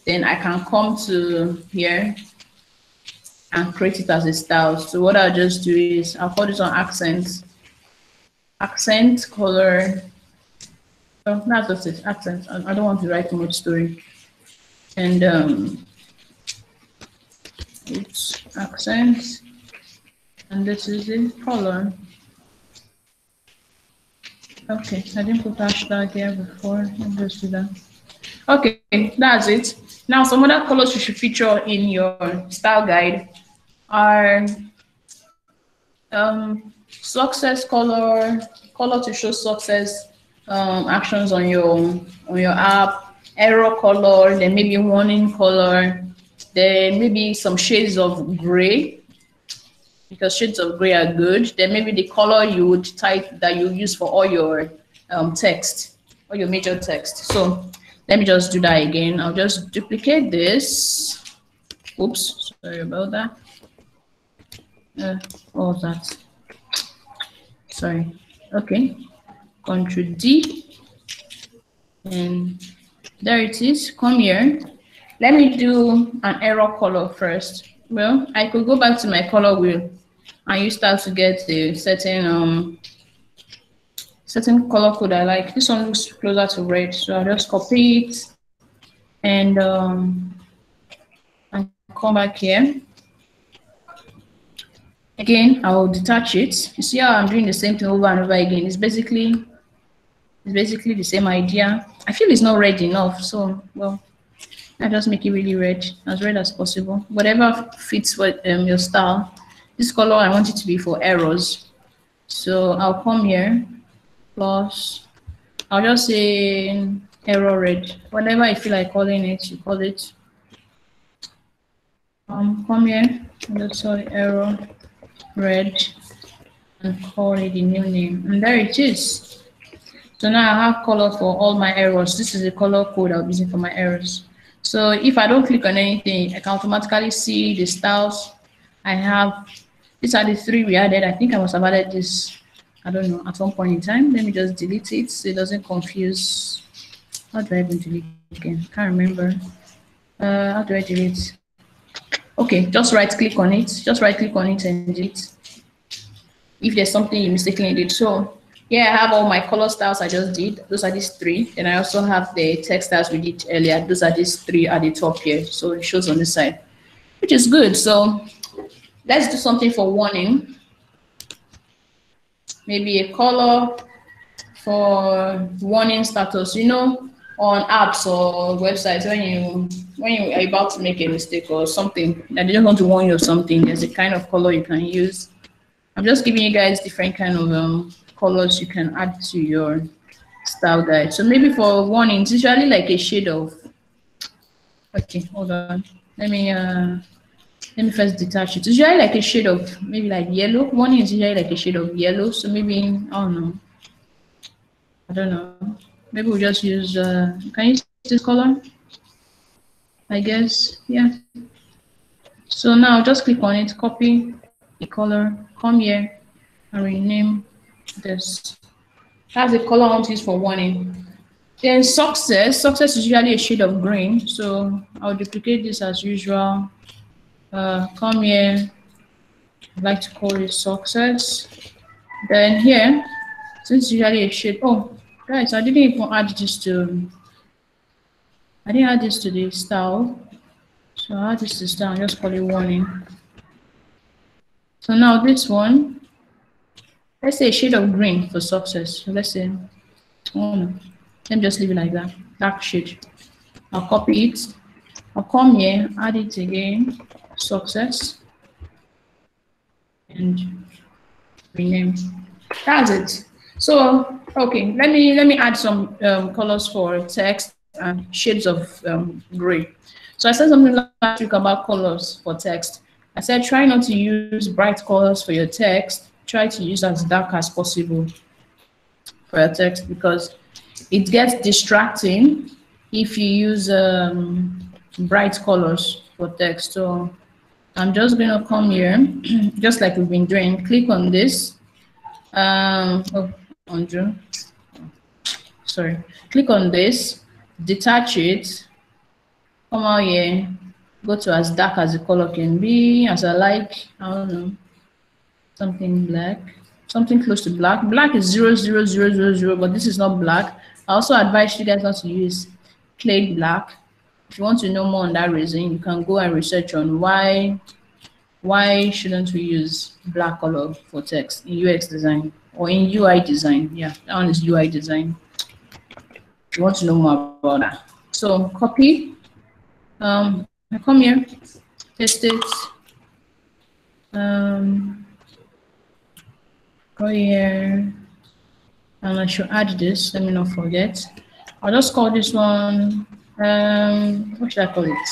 Then I can come to here and create it as a style. So what I'll just do is I'll call this on accent color. Oh, not just it, accent. I don't want to write too much story. And it's accent, and this is the color. Okay, I didn't put hashtag here before. Let me just do that. Okay, that's it. Now, some other colors you should feature in your style guide are Success color to show success actions on your app, error color, then maybe warning color, then maybe some shades of gray, because shades of gray are good. Then maybe the color you would type that you use for all your text, all your major text. So let me just do that again. I'll just duplicate this. Oops, sorry about that. What was that? Sorry. Okay. Ctrl D. And there it is. Come here. Let me do an error color first. Well, I could go back to my color wheel and you start to get a certain color code I like. This one looks closer to red, so I'll just copy it and come back here. Again, I will detach it. You see how I'm doing the same thing over and over again. It's basically the same idea. I feel it's not red enough, so well, I just make it really red as possible. Whatever fits what your style. This color I want it to be for errors. So I'll come here, plus I'll just say error red. Whatever I feel like calling it, you call it. Come here, just say error red and call it the new name. And there it is. So now I have color for all my errors. This is the color code I'll be using for my errors. So if I don't click on anything, I can automatically see the styles I have. These are the 3 we added. I think I must have added this, I don't know, at one point in time. Let me just delete it so it doesn't confuse. How do I even delete it again? Can't remember. How do I delete? Okay, just right click on it. Just right click on it and delete. If there's something you mistakenly did. So yeah, I have all my color styles I just did. Those are these 3. And I also have the text styles we did earlier. Those are these 3 at the top here. So it shows on this side, which is good. So let's do something for warning. Maybe a color for warning status. You know, on apps or websites, when you are about to make a mistake or something that they just want to warn you of something, there's a kind of color you can use. I'm just giving you guys different kind of colors you can add to your style guide. So maybe for warning, it's usually like a shade of. Okay, hold on. Let me first detach it. It's usually like a shade of maybe like yellow. Warning is usually like a shade of yellow. So maybe I don't know. Maybe we'll just use. Can you see this color? I guess, yeah. So now just click on it, copy the color, come here and rename this. That's the color I want to use for warning. Then success is usually a shade of green. So I'll duplicate this as usual. Come here, I'd like to call it success. Then here, since it's usually a shade, oh guys, I didn't even add this to. I didn't add this to the style, so I'll add this to style and just call it warning. So now this one, let's say a shade of green for success. So let's say, oh no, let me just leave it like that, dark shade. I'll copy it, I'll come here, add it again, success, and rename. That's it. So okay, let me add some colors for text and shades of gray. So I said something last week about colors for text. I said try not to use bright colors for your text. Try to use as dark as possible for your text because it gets distracting if you use bright colors for text. So I'm just going to come here, just like we've been doing. Click on this. Click on this. Detach it, come out here, go to as dark as the color can be, as I like, I don't know, something black, something close to black. Black is 00000, but this is not black. I also advise you guys not to use plain black. If you want to know more on that reason, you can go and research on why shouldn't we use black color for text in UX design or in UI design. Yeah, that one is UI design. If you want to know more about that. So copy, I come here, paste it, go here, and I should add this. Let me not forget. I'll just call this one. What should I call it?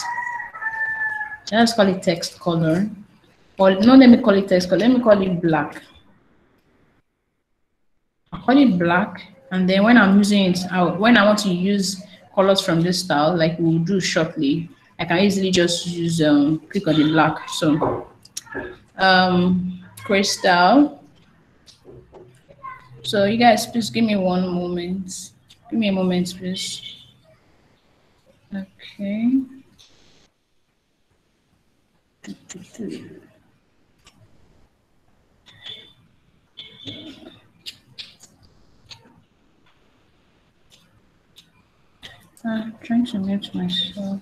Should I just call it text color? Or no, let me call it text color. Let me call it black. I'll call it black, and then when I'm using it, when I want to use colors from this style, like we'll do shortly, I can easily just use click on the black. So crystal. So you guys, please give me one moment. Give me a moment, please. Okay. I'm trying to mute myself.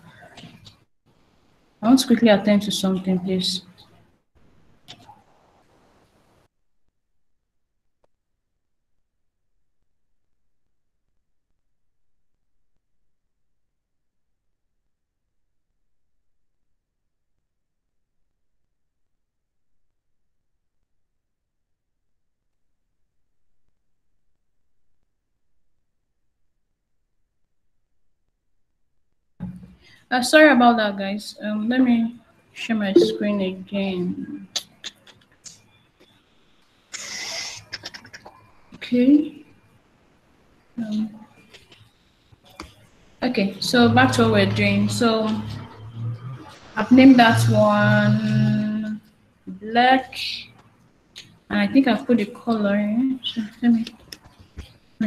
I want to quickly attend to something, please. Sorry about that, guys. Let me share my screen again. Okay. Okay, so back to what we're doing. So I've named that one black, and I think I've put the color in. So let me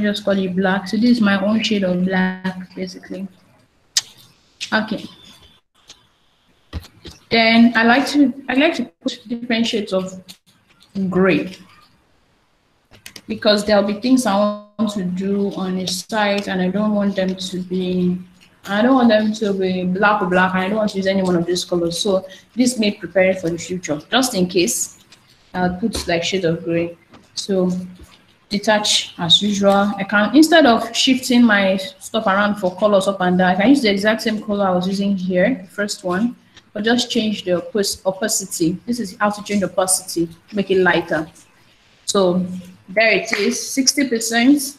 just call it black. So this is my own shade of black, basically. Okay. Then I like to put different shades of gray, because there'll be things I want to do on a site, and I don't want them to be black or black, and I don't want to use any one of these colors. So this may prepare for the future. Just in case, I'll put like shades of gray. So detach as usual. I can, instead of shifting my stuff around for colors up and down, I can use the exact same color I was using here, the first one, but just change the opacity. This is how to change opacity, make it lighter. So there it is, 60%.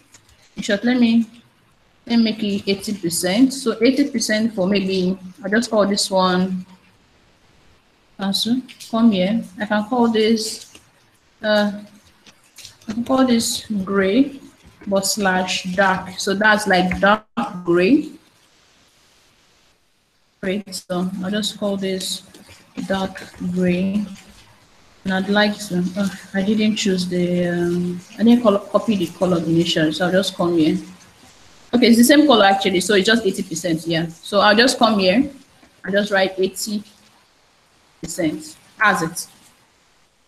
In short, let me make it 80%. So 80% for maybe, I just call this one, come here. I can call this, gray, but / dark. So that's like dark gray. Great. So I'll just call this dark gray. And I'd like to, I didn't choose the, I didn't copy the color initially. So I'll just come here. Okay, it's the same color actually. So it's just 80%, yeah. So I'll just come here. I'll just write 80% as it.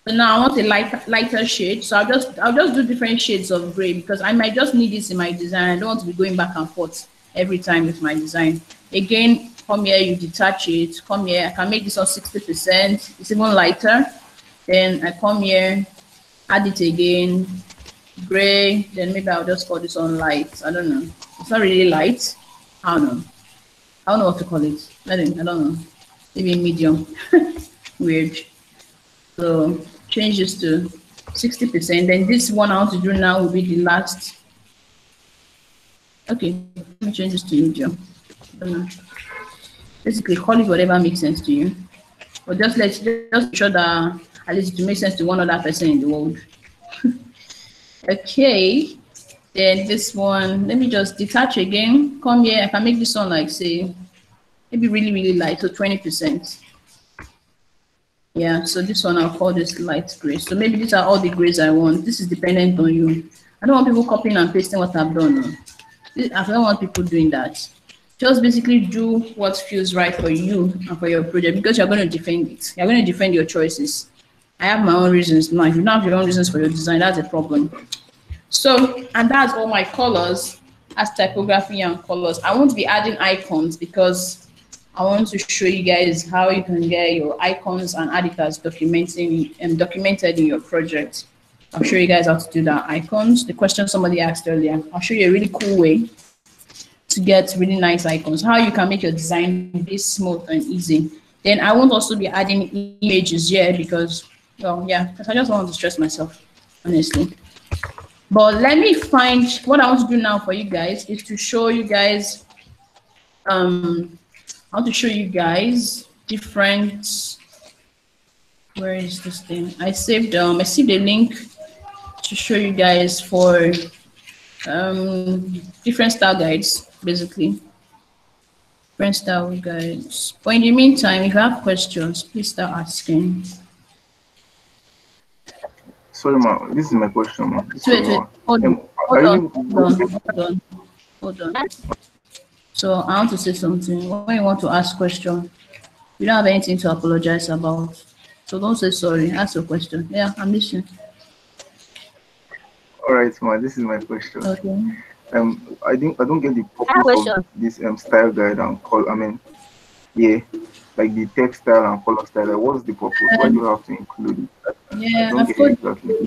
So now I want a lighter shade. So I'll just do different shades of gray, because I might just need this in my design. I don't want to be going back and forth every time with my design. Again, come here, you detach it. Come here, I can make this on 60%. It's even lighter. Then I come here, add it again, gray. Then maybe I'll just call this on light. I don't know. It's not really light. I don't know. I don't know what to call it. I don't know. Maybe medium. Weird. So change this to 60%. Then this one I want to do now will be the last. Okay, let me change this to medium. I don't know. Basically, call it whatever makes sense to you. But just just make sure that at least it makes sense to one other person in the world. Okay. Then this one, let me just detach again. Come here. I can make this one like, say, maybe really, really light, so 20%. Yeah, so this one I'll call this light gray. So maybe these are all the grays I want. This is dependent on you. I don't want people copying and pasting what I've done. I don't want people doing that. Just basically do what feels right for you and for your project, because you're going to defend it. You're going to defend your choices. I have my own reasons. Now, if you don't have your own reasons for your design, that's a problem. So, and that's all my colors as typography and colors. I won't be adding icons because I want to show you guys how you can get your icons and add it as documented in your project. I'll show you guys how to do that. Icons, the question somebody asked earlier. I'll show you a really cool way to get really nice icons, how you can make your design be smooth and easy. Then I won't also be adding images here because, well, yeah, because I just don't want to stress myself, honestly. But let me find what I want to do now for you guys is to show you guys. I want to show you guys different. Where is this thing? I saved I see the link to show you guys for different style guides, basically. Different style guides. But in the meantime, if you have questions, please start asking. Sorry, ma. This is my question, ma. Wait. Hold on. So I want to say something. When you want to ask question, you don't have anything to apologize about. So don't say sorry. Ask your question. Yeah, I'm listening. All right, ma. This is my question. Okay. I don't get the purpose of this style guide and call. I mean, yeah, like the text style and color style. Like, what's the purpose? Why do you have to include it? Yeah, of course.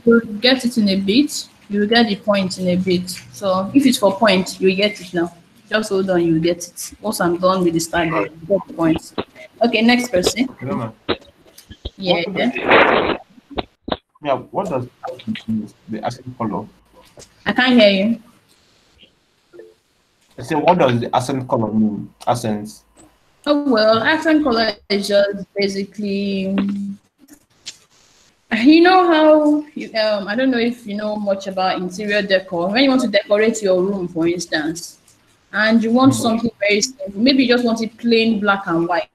You'll get it in a bit. You'll get the point in a bit. So if it's for point, you'll get it now. Just hold on, you'll get it. Once I'm done with the style guide, you get the points. Okay, next person. Yeah. Yeah, what does the accent color? I can't hear you. I say, what does the accent color mean? Accents. Oh well, accent color is just basically, you know how I don't know if you know much about interior decor. When you want to decorate your room, for instance, and you want something very simple, maybe you just want it plain black and white,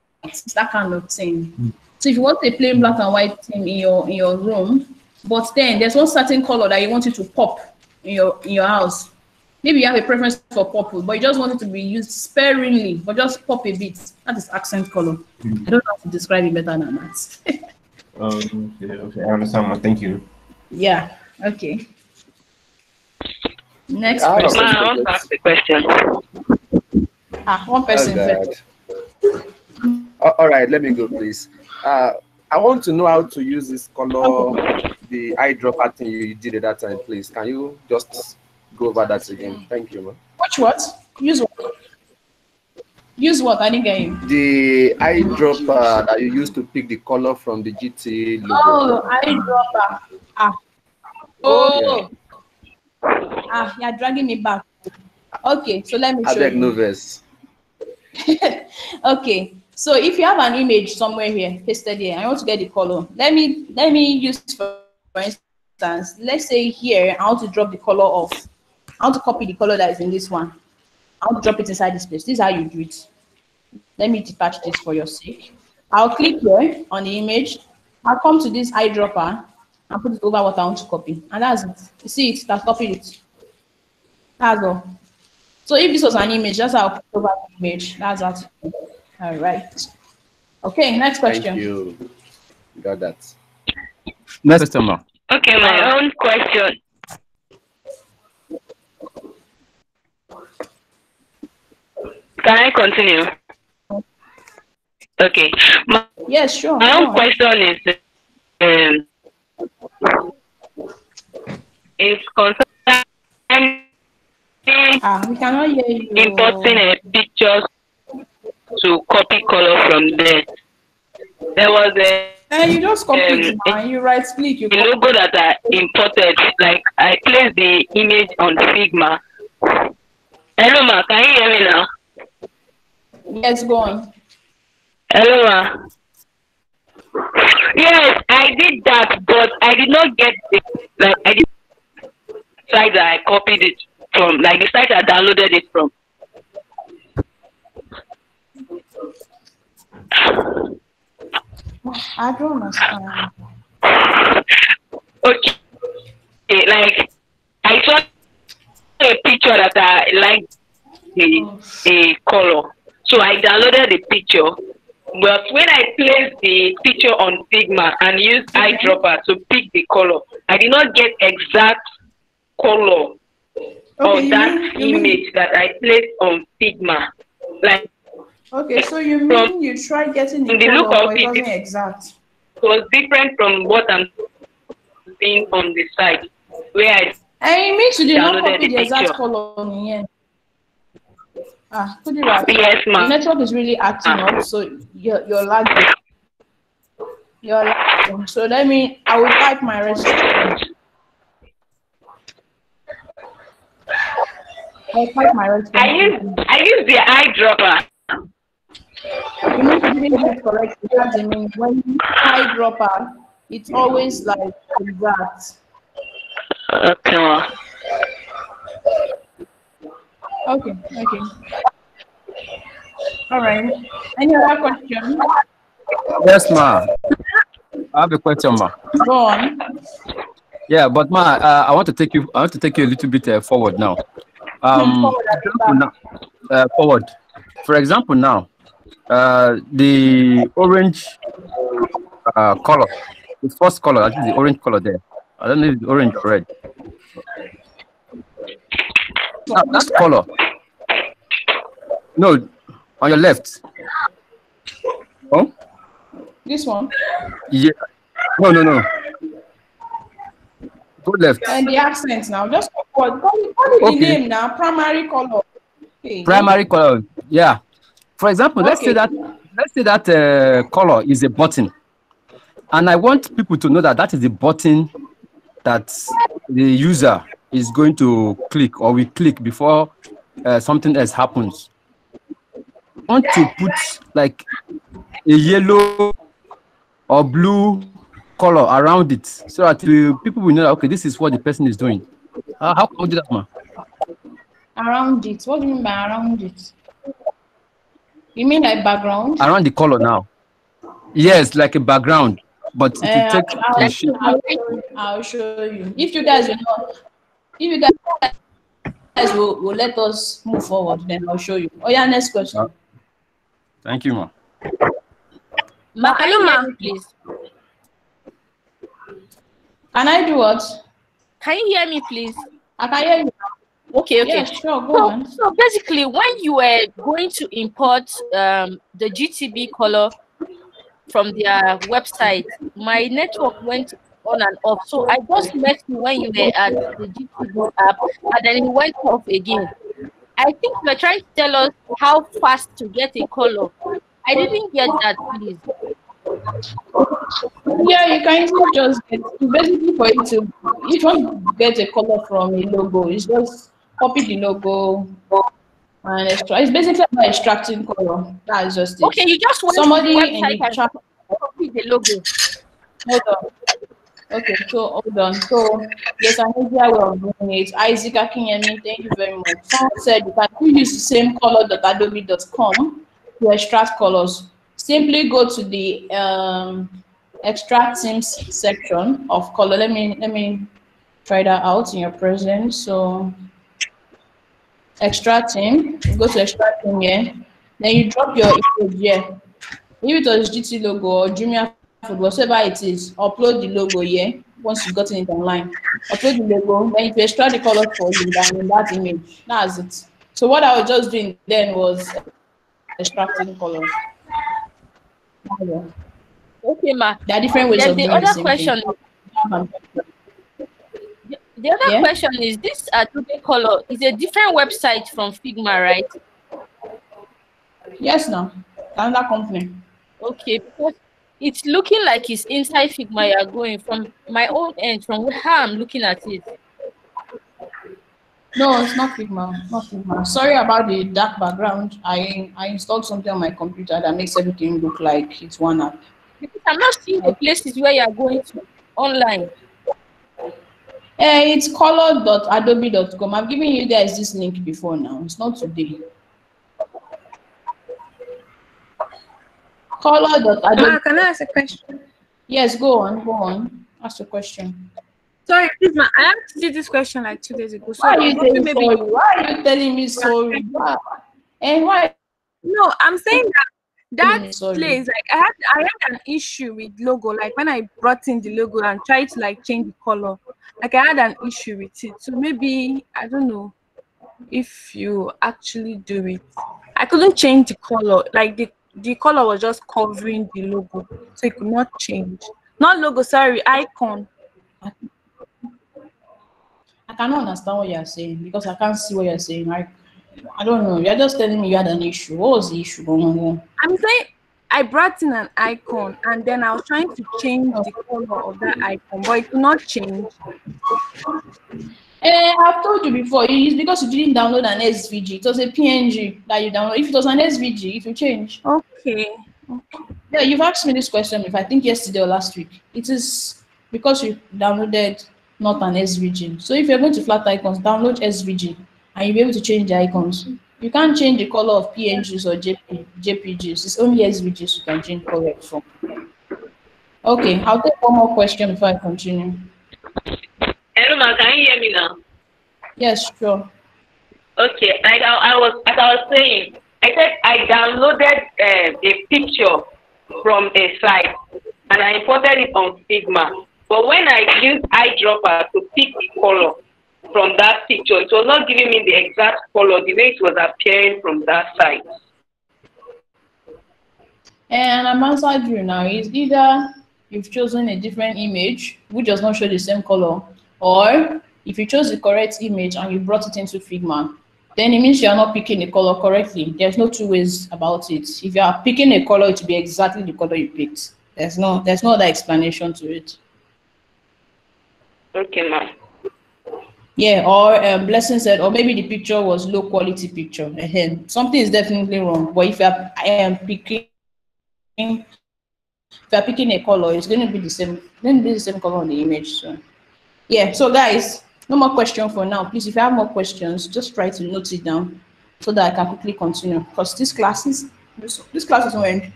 that kind of thing. So if you want a plain black and white thing in your room, but then there's one certain color that you want it to pop in your house. Maybe you have a preference for purple, but you just want it to be used sparingly, but just pop a bit. That is accent color. I don't know how to describe it better than that. Okay, I understand. Thank you. Yeah. Okay. Next I person. want to ask the question. One person first. All right, let me go, please. I want to know how to use this color, the eyedropper thing you did at that time, please. Can you just go over that again? Thank you, man. Watch what? Use what? Use what? I didn't get you. The eyedropper that you used to pick the color from the GT logo. Oh, eyedropper. Oh. Yeah. You're dragging me back. Okay, so let me show you. Novice. Okay, so if you have an image somewhere here, pasted here, I want to get the color. Let me use for instance, let's say here, I want to drop the color off. I want to copy the color that is in this one. I want to drop it inside this place. This is how you do it. Let me detach this for your sake. I'll click here on the image. I'll come to this eyedropper and put it over what I want to copy. And that's it. You see it, I've copied it. That's all. So if this was an image, that's how I'll put over the image. That's that. All right. Okay, next question. Thank you. Got that. Next question. Okay, my own question. Can I continue? Okay. Yes, sure. My own question is concerning we cannot hear you. Importing a picture to copy color from there. There was a you just copy it, you right click. You logo that I imported. Like I placed the image on Figma. Hello, ma. Can you hear me now? Yes, go on. Hello, ma. Yes, I did that, but I did not get the I did site that I copied it from, like the site I downloaded it from. I don't understand. Okay, like I saw a picture that I liked the color, so I downloaded the picture. But when I placed the picture on Figma and used eyedropper to pick the color, I did not get exact color of that image that I placed on Figma. Like, okay, so you mean you tried getting the color, but it wasn't exact. It was different from what I'm seeing on the site where it means you did not copy the picture. exact color in here. Put it right. Yes, ma'am. The network is really acting up, so you're lagging. You're lagging. So I will type my response. I'll type my response. I use the eyedropper. You need to really get correct because I mean when you eyedropper, it's always like that. Okay, ma. Okay. All right. Any other question? Yes, ma. I have a question, ma. Go on. Yeah, but ma, I want to take you a little bit forward now. Forward. For example, now, the orange color, the first color, I think the orange color there. I don't know if it's orange or red. That color. No, on your left. Oh? This one? Yeah. No. Go left. And the accent now. Just what is the name now? Primary color. Okay. Primary color. Yeah. For example, let's say that color is a button, and I want people to know that that is the button that the user is going to click or we click before something else happens. I want to put like a yellow or blue color around it so that people will know that, okay, this is what the person is doing. How can we do that, ma? Around it. What do you mean by around it? You mean like background? Around the color now. Yes, like a background, but it will take the shape. I'll show you. If you guys will let us move forward, then I'll show you. Oh yeah, next question. Thank you, ma. Ma, please. Can I do what? Can you hear me, please? I can hear you. Okay. Yeah, sure, go on. So basically, when you were going to import the GTB color from their website, my network went on and off. So I just met you when you were at the GTB app, and then it went off again. I think you're trying to tell us how fast to get a color. I didn't get that, please. Yeah, you can just get basically for you to, if you want to get a color from a logo, it's just copy the logo and extract. It's basically about extracting color. That is just it. Okay, you just want somebody in the chat. Copy the logo. Hold on. Okay, so hold on. So there's an easier way of doing it. Isaac Akinyemi, thank you very much. Someone said you can use the same color.adobe.com to extract colors. Simply go to the extract themes section of color. Let me try that out in your presence. So extract theme, go to extract theme here. Then you drop your image here. If it was GT logo or Jumia food, whatever it is, upload the logo here. Once you've gotten it online, upload the logo. Then if you extract the color for you, then in that image, that's it. So what I was just doing then was extracting colors. Okay, ma. There are different ways of doing the same question. The other question is this Adobe Color is a different website from Figma, right? Yes, no. Another company. Okay, because it's looking like it's inside Figma you're going from my own end, from how I'm looking at it. No, it's not Figma. Not Figma. Sorry about the dark background. I installed something on my computer that makes everything look like it's one app. Because I'm not seeing the places where you're going to online. It's color.adobe.com. I've given you guys this link before now. It's not today. Color.adobe. Can I ask a question? Yes, go on. Ask a question. Sorry, please, ma. I asked you this question like 2 days ago. Why are you telling me sorry? And why? No, I'm saying that place, like I had an issue with logo. Like when I brought in the logo and tried to like change the color, like I had an issue with it. So maybe I don't know if you actually do it. I couldn't change the color. Like the color was just covering the logo, so it could not change. Not logo, sorry, icon. I cannot understand what you're saying because I can't see what you're saying. Like, I don't know. You're just telling me you had an issue. What was the issue going on? I'm saying I brought in an icon and then I was trying to change the color of that icon, but it could not change. I've told you before, it's because you didn't download an SVG. It was a PNG that you download. If it was an SVG, it will change. Okay. Yeah, you've asked me this question, if I think yesterday or last week. It is because you downloaded not an SVG. So if you're going to flat icons, download SVG and you'll be able to change the icons. You can't change the color of PNGs or JPGs. It's only SVGs you can change color from. Okay, I'll take one more question before I continue. Hello, ma, can you hear me now? Yes, sure. Okay, like I was saying, I said I downloaded a picture from a site and I imported it on Figma. But when I used eyedropper to pick the color from that picture, it was not giving me the exact color the way it was appearing from that site. And I'm answered you now. It's either you've chosen a different image which does not show the same color, or if you chose the correct image and you brought it into Figma, then it means you are not picking the color correctly. There's no two ways about it. If you are picking a color, it will be exactly the color you picked. There's no other explanation to it. Okay, ma'am. Yeah, or Blessing said, or maybe the picture was low quality picture. Something is definitely wrong. But if you're picking a color, it's going to be the same color on the image. So yeah, so guys, no more question for now. Please, if you have more questions, just try to note it down so that I can quickly continue. Because this class is when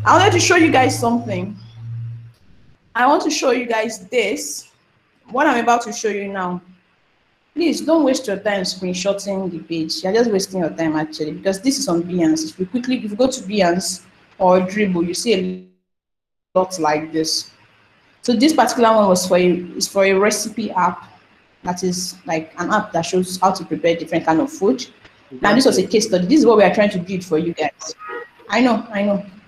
I wanted to show you guys something. I want to show you guys this. What I'm about to show you now. Please don't waste your time screenshotting the page. You're just wasting your time actually, because this is on Behance. If you go to Behance or Dribble, you see a lot like this. So this particular one was for a recipe app. That is like an app that shows how to prepare different kind of food. Now this was a case study. This is what we are trying to build for you guys. I know.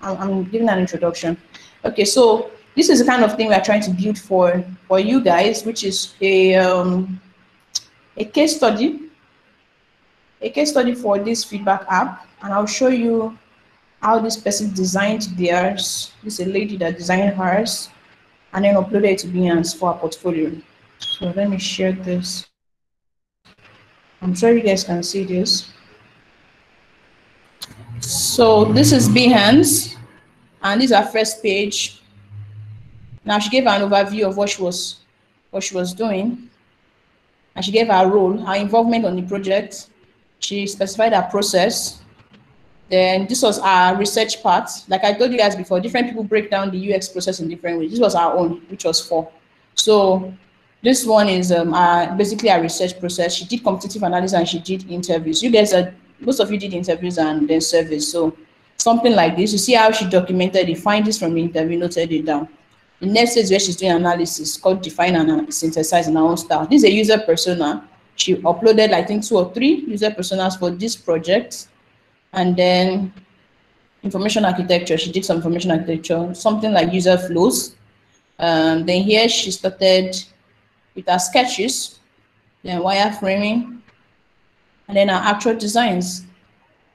I'm giving an introduction. Okay, so this is the kind of thing we are trying to build for you guys, which is a case study. A case study for this feedback app, and I'll show you how this person designed theirs. This is a lady that designed hers, and then uploaded it to Behance for a portfolio. So let me share this. I'm sure you guys can see this. So this is Behance, and this is our first page. Now she gave an overview of what she was doing, and she gave her role, her involvement on the project. She specified her process. Then this was our research part. Like I told you guys before, different people break down the UX process in different ways. This was our own, which was 4. So this one is basically a research process. She did competitive analysis and she did interviews. You guys most of you did interviews and then surveys. So something like this. You see how she documented the findings from the interview, noted it down. The next is where she's doing analysis, called define and synthesize in her own style. This is a user persona. She uploaded, I think, 2 or 3 user personas for this project. And then information architecture, she did some information architecture, something like user flows. Then here she started with her sketches, then wireframing, and then her actual designs.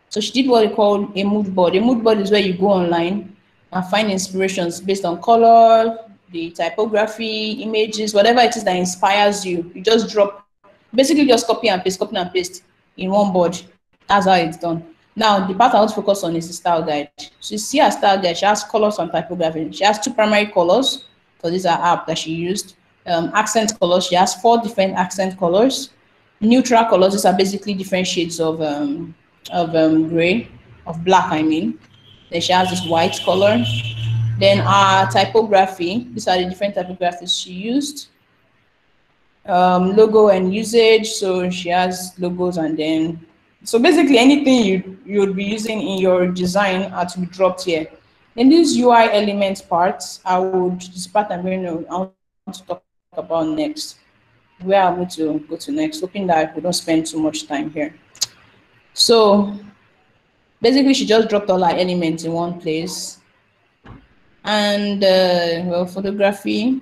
So she did what we call a mood board. A mood board is where you go online and find inspirations based on color, the typography, images, whatever it is that inspires you. You just drop, basically just copy and paste in one board. That's how it's done. Now, the part I want to focus on is the style guide. So you see her style guide, she has colors and typography. She has 2 primary colors, so these are app that she used. Accent colors, she has 4 different accent colors. Neutral colors, these are basically different shades of gray, of black, I mean. Then she has this white color. Then our typography, these are the different typographies she used. Logo and usage, so she has logos, and then, so basically anything you would be using in your design are to be dropped here. Then this UI elements part, this part I want to talk about next, where I'm going to go to next, hoping that we don't spend too much time here. So basically she just dropped all our elements in one place. And well, photography,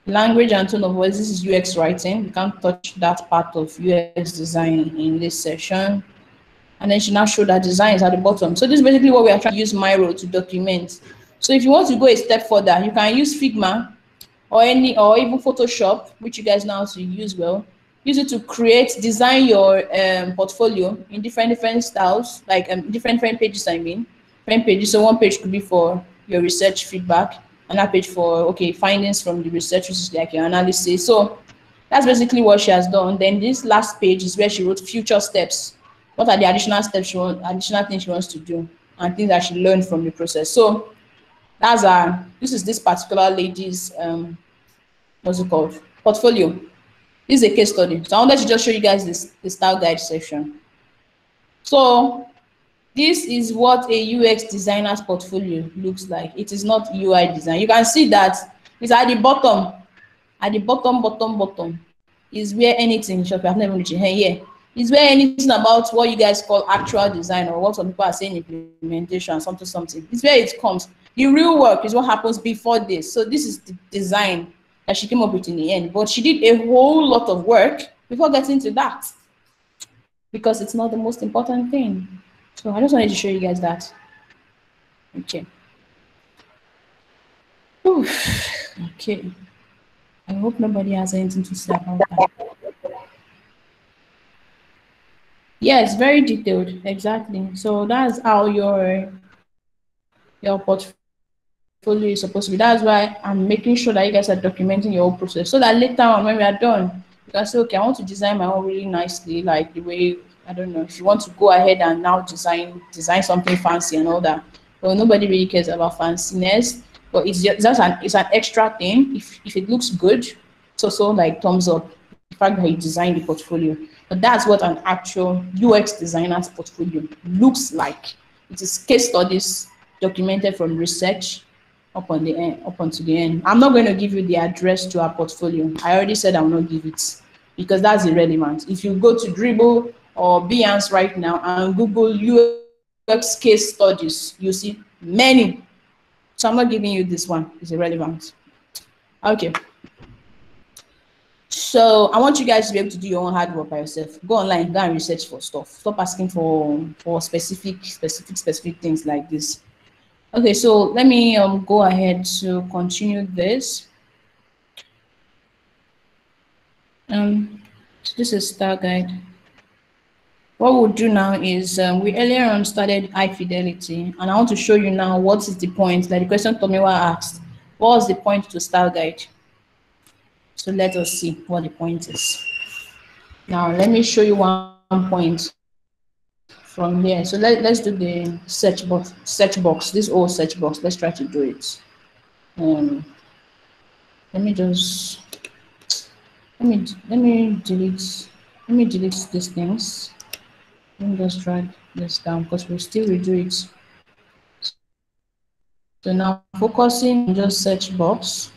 language and tone of voice, this is UX writing. We can't touch that part of UX design in this session. And then she now showed her designs at the bottom. So this is basically what we are trying to use Miro to document. So if you want to go a step further, you can use Figma or even Photoshop, which you guys know how to use well. use it to design your portfolio in different styles, like different pages. I mean, different pages. So one page could be for your research feedback, another page for findings from the research, which is like your analysis. So that's basically what she has done. Then this last page is where she wrote future steps. What are the additional steps additional things she wants to do, and things that she learned from the process. So that's this is this particular lady's what's it called, portfolio. This is a case study. So I wanted to just show you guys the style guide section. So this is what a UX designer's portfolio looks like. It is not UI design. You can see that it's at the bottom. At the bottom is where anything, I've never reached here. Is where anything about what you guys call actual design, or what some people are saying implementation, something. It's where it comes. The real work is what happens before this. So this is the design that she came up with in the end. But she did a whole lot of work before getting to that, because it's not the most important thing. So I just wanted to show you guys that. Okay. Oof. Okay. I hope nobody has anything to say about that. Yes, very detailed, exactly. So that's how your portfolio is supposed to be. That's why I'm making sure that you guys are documenting your whole process, so that later on when we are done, you can say, okay, I want to design my own really nicely, like the way, I don't know, if you want to go ahead and now design something fancy and all that. Well, nobody really cares about fanciness, but it's an extra thing. If it looks good, it's also like thumbs up, the fact that you designed the portfolio. But that's what an actual UX designer's portfolio looks like. It is case studies documented from research up unto the end. I'm not going to give you the address to our portfolio. I already said I will not give it, because that's irrelevant. If you go to Dribbble or Behance right now and Google UX case studies, you see many. So I'm not giving you this one. It's irrelevant. Okay. So I want you guys to be able to do your own hard work by yourself. Go online, go and research for stuff. Stop asking for specific things like this. Okay, so let me go ahead to continue this. So this is style guide. What we'll do now is we earlier on started high fidelity, and I want to show you now what is the point. Like the question Tomiwa asked, what was the point to style guide? So let us see what the point is. Now let me show you one point from here. So let's do the search box, this old search box. Let's try to do it. Let me delete these things. Let me just drag this down, because we'll still redo it. So now focusing on just search box.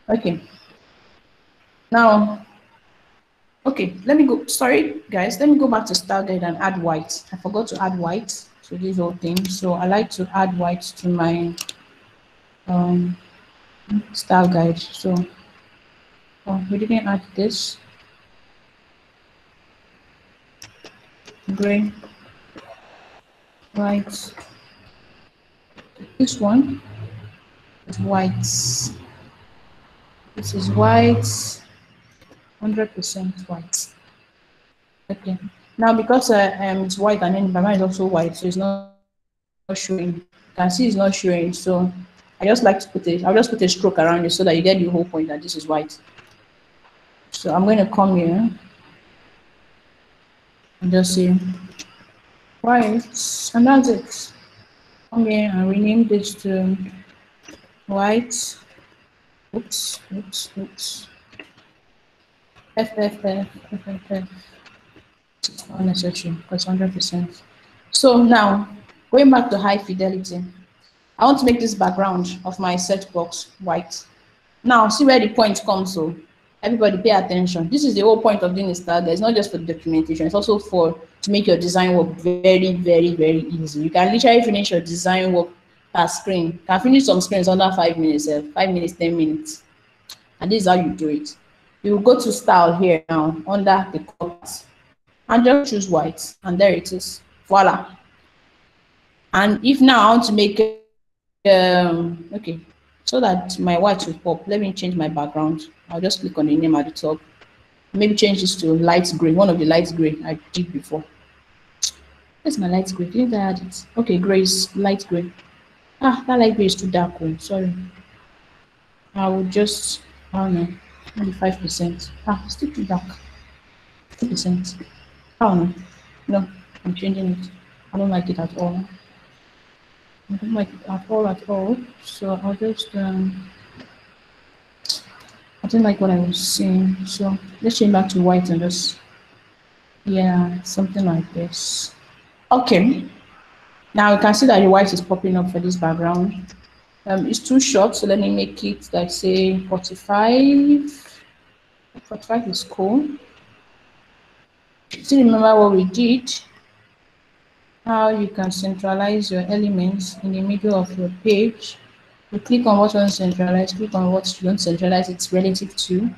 Okay. Now, okay, let me go. Sorry, guys. Let me go back to style guide and add white. I forgot to add white to this whole thing. So I like to add white to my style guide. So we didn't add this. Gray, white. This one is white. This is white, 100% white. Okay. Now because it's white and then my mind is also white, so it's not showing. You can see it's not showing. So I just like to put it. I'll just put a stroke around it so that you get the whole point that this is white. So I'm going to come here and just say white, and that's it. Come here and rename this to white. Oops. FFF. It's not necessary because 100%. So now, going back to high fidelity, I want to make this background of my search box white. Now, see where the point comes. So everybody pay attention. This is the whole point of doing this style. It's not just for the documentation. It's also to make your design work very, very, very easy. You can literally finish your design work per screen. You can finish some screens under 5 minutes, 5 minutes, 10 minutes. And this is how you do it. You will go to style here now under the colors and just choose white, and there it is. Voila. And if now I want to make it okay, so that my white will pop, let me change my background. I'll just click on the name at the top Maybe change this to light gray, one of the light gray I did before. Where's my light gray? Didn't I add it? Okay, gray is light gray. Ah, that light gray is too dark. Oh, sorry. I will just, I don't know, maybe 5%. Ah, still too dark. 2%. I don't know. No, I'm changing it. I don't like it at all. I don't like it at all. So I'll just, I didn't like what I was seeing. So let's change back to white and just, yeah, something like this. Okay. Now you can see that the white is popping up for this background. It's too short, so let me make it like say 45. 45 is cool. Still remember what we did? How you can centralize your elements in the middle of your page. You click on what you want to centralize, click on what you don't centralize, it's relative to.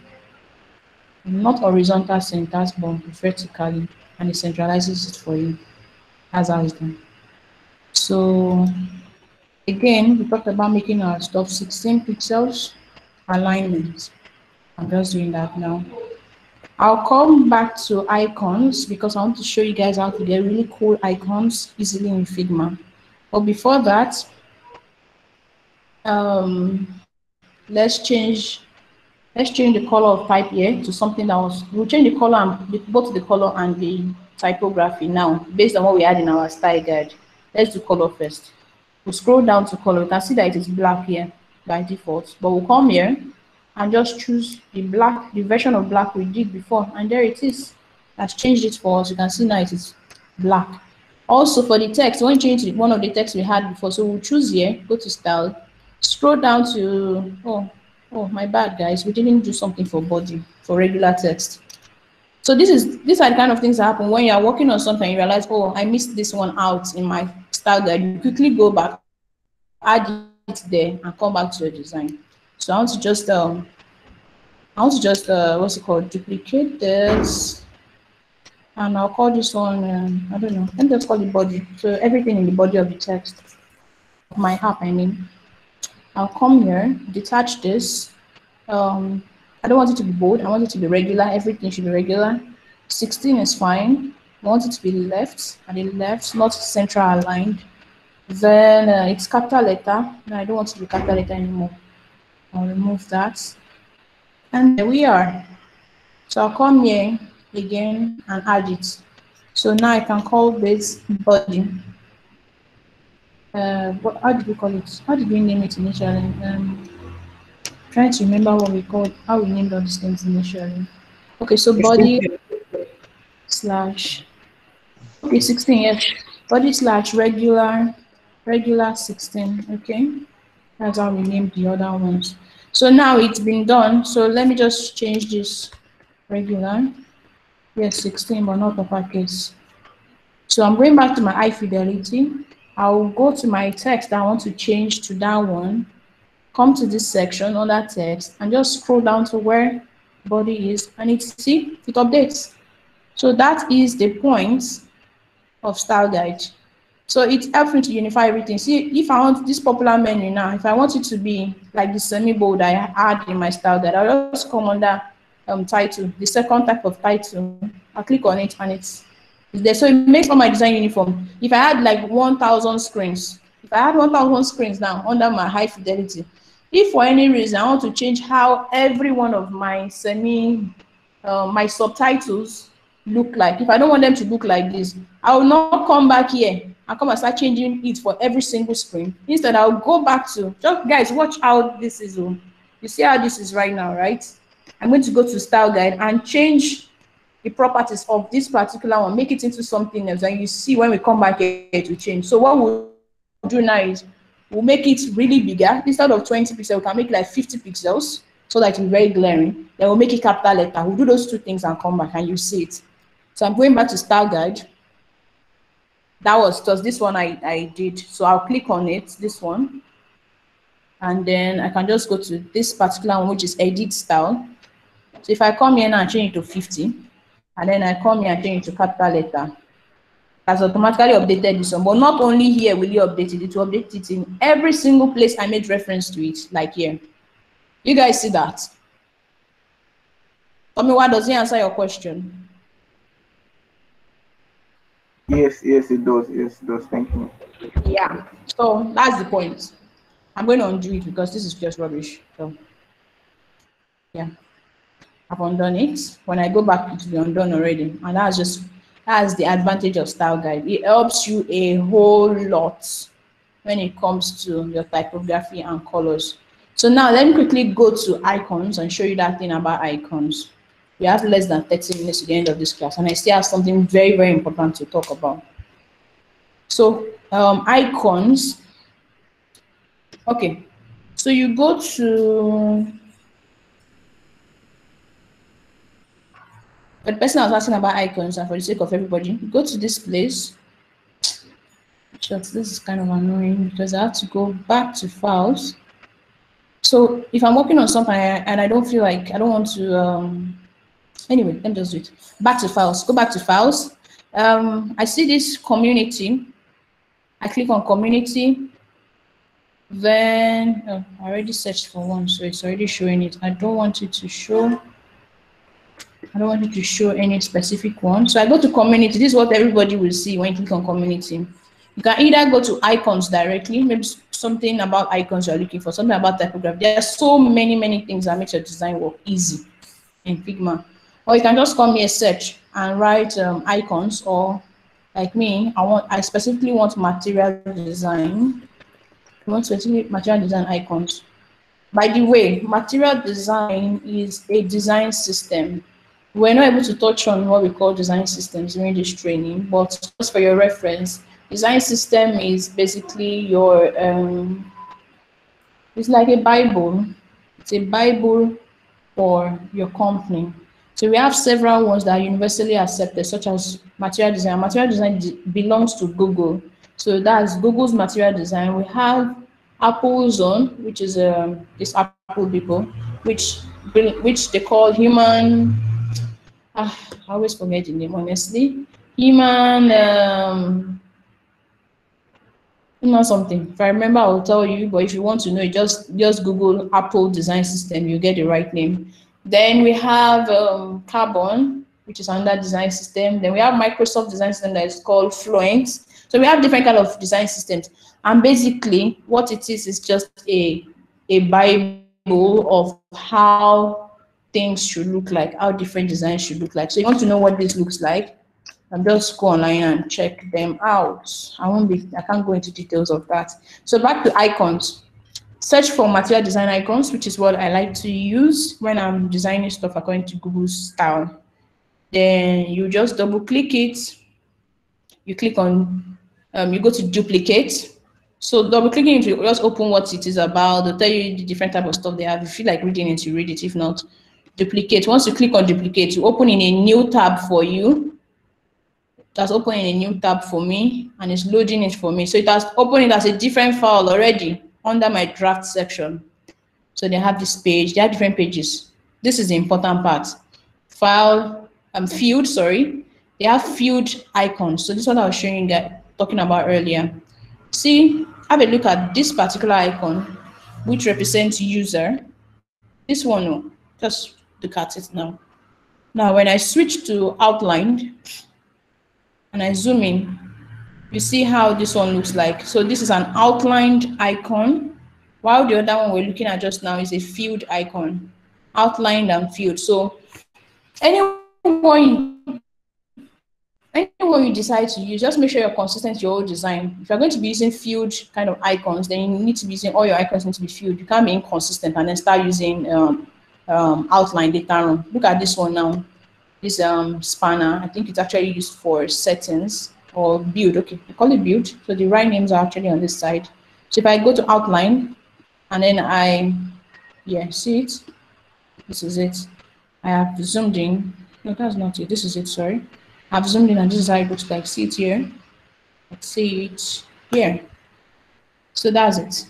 Not horizontal centers, but vertically, and it centralizes it for you. That's how it's done. So again, we talked about making our stuff 16 pixels alignment. I'm just doing that now. I'll come back to icons because I want to show you guys how to get really cool icons easily in Figma. But before that, let's change the color of type here to something that was, we'll change the color and both the color and the typography now based on what we had in our style guide. Let's do color first. We'll scroll down to color. You can see that it is black here by default, but we'll come here and just choose the black, the version of black we did before, and there it is. That's changed it for us. You can see now it is black. Also for the text, we want to change one of the text we had before, so we'll choose here, go to style, scroll down to, oh my bad guys, we didn't do something for body, for regular text. So these are the kind of things that happen when you are working on something, you realize, oh, I missed this one out in my style guide. You quickly go back, add it there, and come back to your design. So I want to just what's it called, duplicate this, and I'll call this one, I don't know, let me just call it body. So everything in the body of the text, of my app, I mean. I'll come here, detach this. I don't want it to be bold, I want it to be regular, everything should be regular. 16 is fine. I want it to be left, at the left, not central aligned. Then it's capital letter. No, I don't want it to be capital letter anymore. I'll remove that. And there we are. So I'll come here again and add it. So now I can call this body. What, how did we call it? How did we name it initially? Trying to remember what we called, how we named all these things initially. Okay, so body slash, okay, 16, yes. Body slash regular 16, okay? That's how we named the other ones. So now it's been done. So let me just change this regular. Yes, 16, but not uppercase. So I'm going back to my high fidelity. I'll go to my text that I want to change to that one. Come to this section under text and just scroll down to where body is, and it updates. So that is the point of style guide. So it helps me to unify everything. See, if I want this popular menu now, if I want it to be like the semi-bold I had in my style guide, I'll just come under title, the second type of title. I'll click on it and it's there. So it makes all my design uniform. If I had like 1,000 screens, if I had 1,000 screens now under my high fidelity, if for any reason I want to change how every one of my my subtitles look like, if I don't want them to look like this, I will not come back here and come and start changing it for every single screen. Instead, I'll go back to, just guys, watch how this is. You see how this is right now, right? I'm going to go to style guide and change the properties of this particular one, make it into something else, and you see when we come back here to change. So what we'll do now is we'll make it really bigger. Instead of 20 pixels, we can make it like 50 pixels so that it's very glaring. Then we'll make it capital letter. We'll do those two things and come back and you see it. So I'm going back to style guide. That was just this one I did. So I'll click on it, this one. And then I can just go to this particular one, which is edit style. So if I come here now and change it to 50, and then I come here and change it to capital letter, has automatically updated this one. But not only here will you update it, it will update it in every single place I made reference to it, like here. You guys see that? Tomiwa, does he answer your question? Yes, it does. Yes, it does. Thank you. Yeah. So that's the point. I'm going to undo it because this is just rubbish. So yeah, I've undone it. When I go back, it will be undone already. And that's the advantage of Style Guide. It helps you a whole lot when it comes to your typography and colors. So now let me quickly go to icons and show you that thing about icons. We have less than 30 minutes to the end of this class, and I still have something very, very important to talk about. So icons. Okay, so you go to, but the person I was asking about icons, and for the sake of everybody, go to this place. Just this is kind of annoying because I have to go back to files. So if I'm working on something and I don't feel like I don't want to, anyway, let me just do it. Back to files. Go back to files. I see this community. I click on community. Then I already searched for one, so it's already showing it. I don't want it to show. I don't want it to show any specific one. So I go to community. This is what everybody will see when you click on community. You can either go to icons directly, maybe something about icons you're looking for, something about typography. There are so many, many things that make your design work easy in Figma. Or you can just come here, search, and write icons, or like me, I specifically want material design. I want specific material design icons. By the way, material design is a design system. We're not able to touch on what we call design systems during this training, but just for your reference, design system is basically your, it's like a Bible. It's a Bible for your company. So we have several ones that are universally accepted, such as material design. Material design belongs to Google. So that's Google's material design. We have Apple's own, which is this Apple people, which they call human, I always forget the name, honestly. Human, something. If I remember, I'll tell you, but if you want to know, just Google Apple design system, you get the right name. Then we have Carbon, which is another design system. Then we have Microsoft design system that is called Fluent. So we have different kind of design systems. And basically what it is just a Bible of how things should look like, how different designs should look like. So you want to know what this looks like, just go online and check them out. I can't go into details of that. So back to icons. Search for material design icons, which is what I like to use when I'm designing stuff according to Google's style. Then you just double click it. You click on, you go to duplicate. So double clicking it will just open what it is about. They'll tell you the different type of stuff they have. If you feel like reading it, you read it. If not, duplicate. Once you click on duplicate, you open in a new tab for you. That's opening a new tab for me, and it's loading it for me. So it has opened it as a different file already under my draft section. So they have this page. They have different pages. This is the important part. File, field, sorry. They have field icons. So this is what I was showing you guys, talking about earlier. See, have a look at this particular icon, which represents user. This one, just look at it now. Now, when I switch to outlined and I zoom in, you see how this one looks like. So this is an outlined icon, while the other one we're looking at just now is a field icon, outlined and field. So anyone you decide to use, just make sure you're consistent with your whole design. If you're going to be using field kind of icons, then you need to be using all your icons need to be field. You can't be inconsistent and then start using outline later on. Look at this one now. This spanner, I think it's actually used for settings or build. Okay, I call it build. So the right names are actually on this side. So if I go to outline and then see it. This is it. I have zoomed in. No, that's not it. This is it, sorry. I've zoomed in and this is how it looks like. See it here. Let's see it here. So that's it.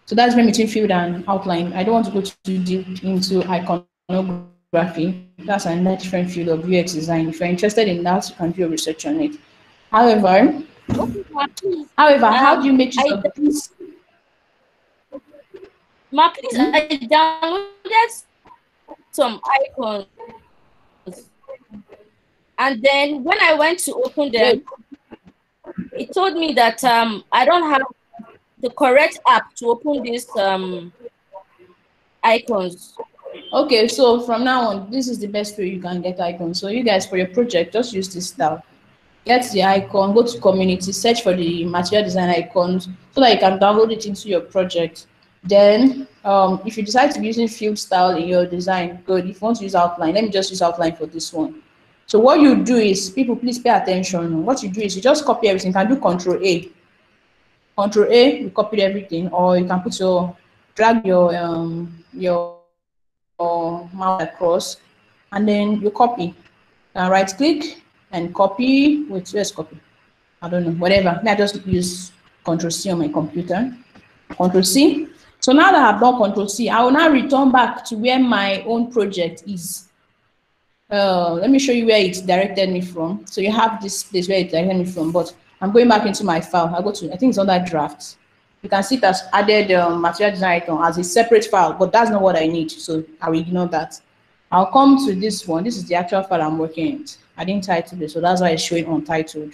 So that's when between field and outline. I don't want to go too deep into iconography. That's another different field of UX design. If you're interested in that, you can do your research on it. However, how do you make use of this? Ma, please, I downloaded some icons And then when I went to open them, it told me that I don't have the correct app to open these icons. Okay, so from now on, this is the best way you can get icons. So you guys, for your project, just use this style. Get the icon, go to community, search for the material design icons so that you can download it into your project. Then, if you decide to be using field style in your design, good. If you want to use outline, let me just use outline for this one. So what you do is, people, please pay attention. What you do is you just copy everything. You can do Control A. Control A, you copied everything, or you can put drag your mouse across, and then you copy. Right click and copy. Wait, let's copy. I don't know, whatever. I just use Control C on my computer. Control C. So now that I've done Control C, I will now return back to where my own project is. Let me show you where it's directed me from. So you have this place where it directed me from, but I'm going back into my file. I go to, I think it's under drafts. You can see it has added material design icon as a separate file, but that's not what I need. So I will ignore that. I'll come to this one. This is the actual file I'm working in. I didn't title it, so that's why it's showing untitled.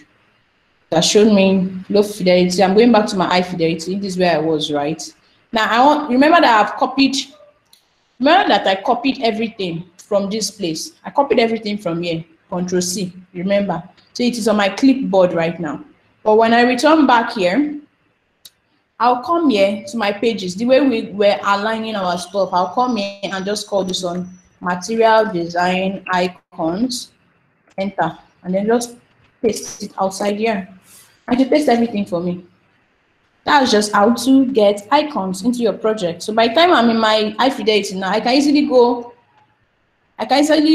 That showed me low fidelity. I'm going back to my high fidelity. This is where I was, right? Now remember that I copied everything from this place. I copied everything from here. Control C. Remember. So it is on my clipboard right now. But when I return back here, I'll come here to my pages. The way we were aligning our stuff, I'll come here and just call this one material design icons. Enter. And then just paste it outside here. And you paste everything for me. That's just how to get icons into your project. So by the time I'm in my high fidelity now, I can easily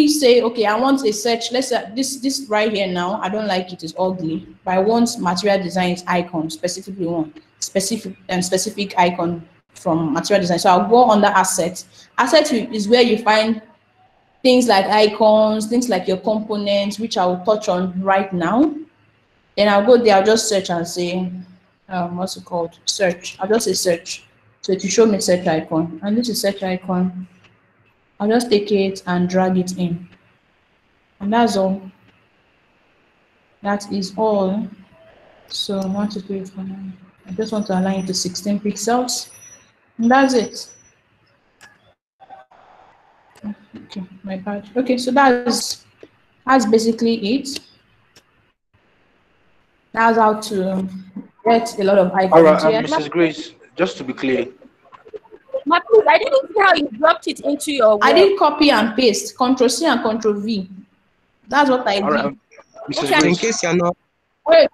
say, okay, I want a search. Let's say this right here now, I don't like it, it's ugly. But I want material design icon, specifically one specific icon from material design. So I'll go under asset. Asset is where you find things like icons, things like your components, which I will touch on right now. Then I'll go there, I'll just search and say, what's it called? Search. I'll just say search. So it will show me search icon. And this is search icon. I'll just take it and drag it in. And that's all. That is all. So 1, 2, 3, 4, 9. I just want to align it to 16 pixels. And that's it. Okay, my bad. Okay, so that's basically it. That's how to get a lot of icons. All right, Mrs. Grace, just to be clear. Please, I didn't see how you dropped it into your work. I didn't copy and paste. Control C and Control V. That's what I did. Right. Okay. In case you're not. Wait.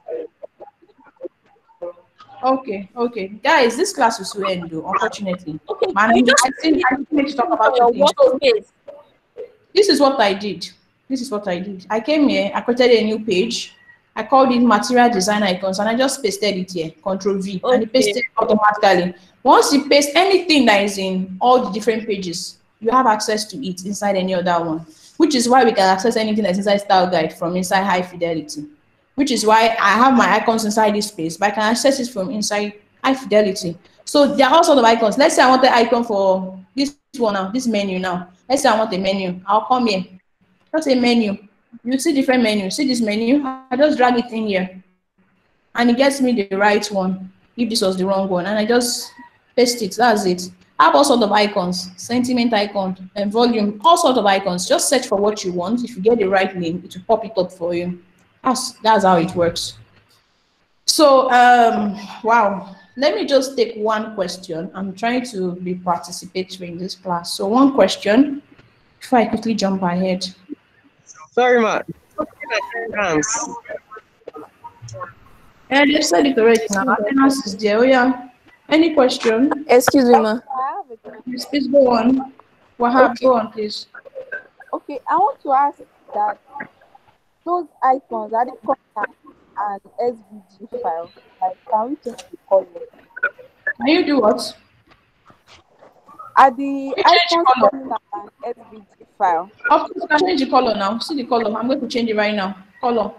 Okay. Guys, this class is to end though, unfortunately. Okay. Man, I think we need to talk about your workspace. This is what I did. I came here, I created a new page. I called it material design icons and I just pasted it here, Control V, and it pasted automatically. Once you paste anything that is in all the different pages, you have access to it inside any other one, which is why we can access anything that's inside Style Guide from inside High Fidelity, which is why I have my icons inside this space, but I can access it from inside High Fidelity. So there are all sorts of icons. Let's say I want the icon for this one now, this menu now. Let's say I want a menu. I'll come here, just a menu. You see different menus. See this menu? I just drag it in here. And it gets me the right one, if this was the wrong one. And I just paste it. That's it. I have all sorts of icons. Sentiment icon and volume. All sorts of icons. Just search for what you want. If you get the right name, it will pop it up for you. That's how it works. So, wow. Let me just take one question. I'm trying to be participatory in this class. So one question, before I quickly jump ahead. Sorry, ma. Yeah, they said it already now. Attendance is there. Oh, yeah. Any question? Excuse me, ma. Please go on. Wahab, go on, please. Okay, I want to ask that those icons, are they contact an SVG file? Like, can we change the color? Can you do what? Are the icons coming as an SVG file? Of course, you can change the color now. See the color. I'm going to change it right now. Color.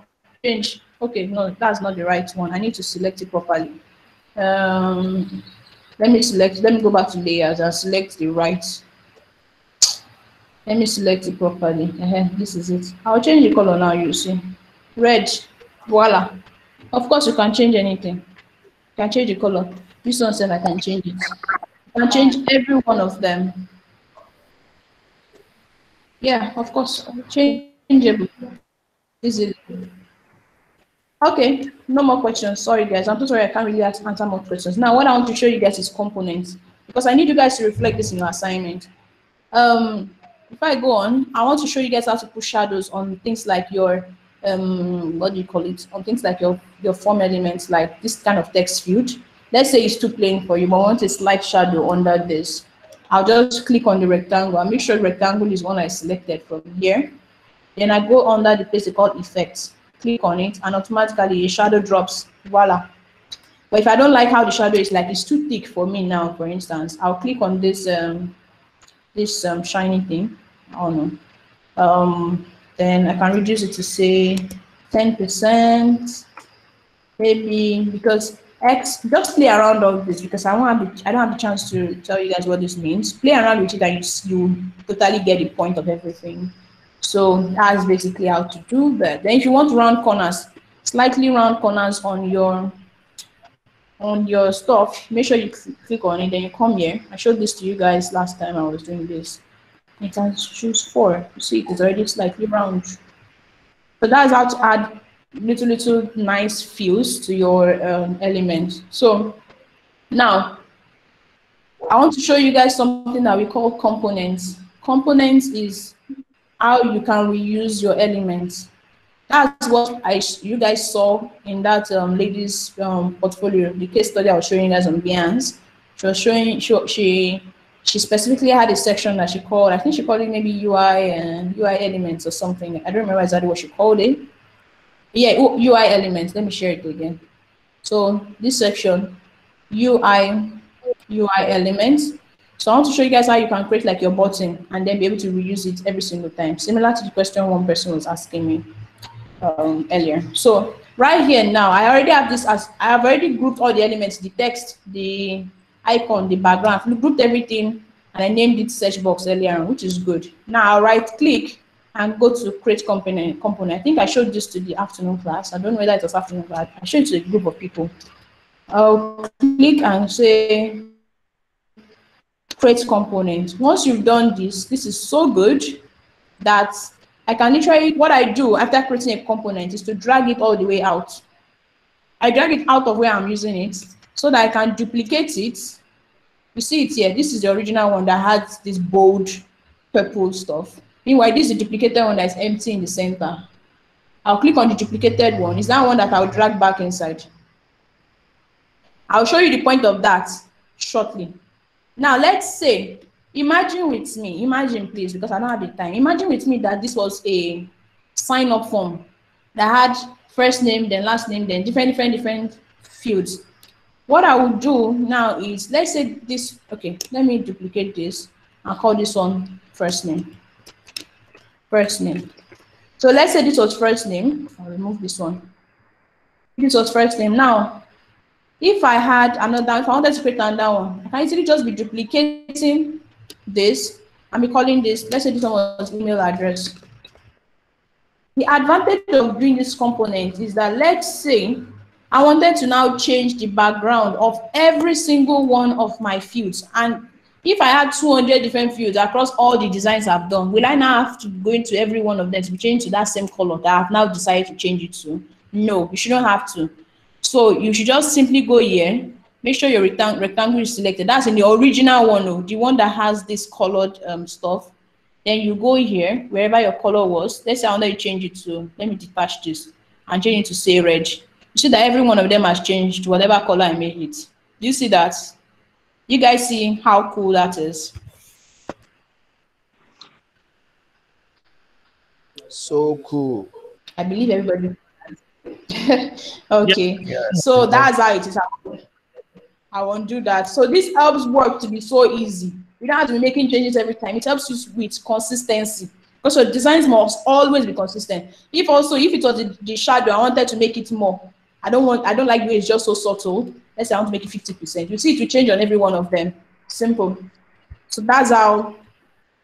Change. Okay, no, that's not the right one. I need to select it properly. Let me go back to layers and select the right. Let me select it properly. This is it. I'll change the color now, you see. Red. Voila. Of course, you can change anything. You can change the color. This one said I can change it. You can change every one of them. Yeah, of course. Changeable. Easily. Okay, no more questions. Sorry, guys. I'm so sorry I can't really answer more questions. Now, what I want to show you guys is components, because I need you guys to reflect this in your assignment. If I go on, I want to show you guys how to put shadows on things like your, what do you call it? On things like your form elements, like this kind of text field. Let's say it's too plain for you, but I want a slight shadow under this. I'll just click on the rectangle and make sure the rectangle is one I selected from here. Then I go under the place called effects. Click on it and automatically a shadow drops. Voila. But if I don't like how the shadow is, like it's too thick for me now, for instance, I'll click on this shiny thing. I don't know. Then I can reduce it to say 10%, maybe, because X, just play around all this, because I don't have the chance to tell you guys what this means. Play around with it and you totally get the point of everything. So that's basically how to do that. Then if you want round corners, slightly round corners on your stuff, make sure you click on it, then you come here. I showed this to you guys last time I was doing this. You can choose 4. You see it's already slightly round. So that's how to add little nice feels to your element. So now I want to show you guys something that we call components. Components is how you can reuse your elements. That's what you guys saw in that lady's portfolio, the case study I was showing you guys on Behance. She was showing, she specifically had a section that she called, I think she called it maybe UI and UI elements or something. I don't remember exactly what she called it. Yeah, UI elements. Let me share it again. So this section, UI elements. So I want to show you guys how you can create like your button and then be able to reuse it every single time, similar to the question one person was asking me earlier. So right here now, I already have this as I have already grouped all the elements, the text, the icon, the background, I've grouped everything, and I named it search box earlier on, which is good. Now I'll right click and go to create component. I think I showed this to the afternoon class. I don't know whether it was afternoon class. I showed it to a group of people. I'll click and say create component. Once you've done this, this is so good that I can literally, what I do after creating a component is to drag it all the way out. I drag it out of where I'm using it so that I can duplicate it. You see it here. This is the original one that has this bold purple stuff. Meanwhile, this is the duplicated one that's empty in the center. I'll click on the duplicated one. Is that one that I'll drag back inside? I'll show you the point of that shortly. Now, let's say, imagine with me, imagine please, because I don't have the time. Imagine with me that this was a sign-up form that had first name, then last name, then different fields. What I will do now is, let's say this, okay, let me duplicate this and call this one first name. First name. So let's say this was first name. I'll remove this one. This was first name. Now, if I had another, if I wanted to create another one, I can easily just be duplicating this and be calling this, let's say this one was email address. The advantage of doing this component is that, let's say I wanted to now change the background of every single one of my fields. And if I had 200 different fields across all the designs I've done, will I now have to go into every one of them to be changed to that same color that I've now decided to change it to? No, you shouldn't have to. So you should just simply go here, make sure your rectangle is selected. That's in the original one, the one that has this colored stuff. Then you go here, wherever your color was. Let's say I want to change it to, let me detach this and change it to say red. You see that every one of them has changed to whatever color I made it. Do you see that? You guys see how cool that is? So cool. I believe everybody. Okay, yeah. So that's how it is. I won't do that. So this helps work to be so easy. You don't have to be making changes every time. It helps you with consistency. Because your designs must always be consistent. If it was the shadow, I wanted to make it more. I don't like the way it's just so subtle. Let's say I want to make it 50%. You see it will change on every one of them. Simple. So that's how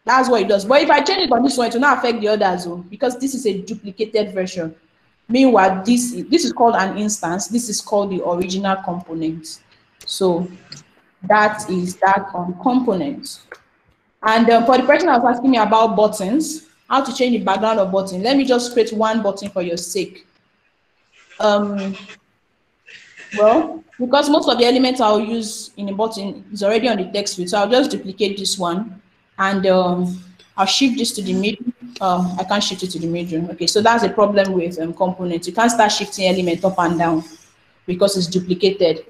That's what it does. But if I change it on this one, it will not affect the others, because this is a duplicated version. Meanwhile, this is called an instance. This is called the original component. So that is that component. And for the person that was asking me about buttons, how to change the background of button, let me just create one button for your sake. Well, because most of the elements I'll use in a button is already on the text field, so I'll just duplicate this one, and I'll shift this to the middle. I can't shift it to the middle. Okay, so that's the problem with components. You can't start shifting element up and down because it's duplicated.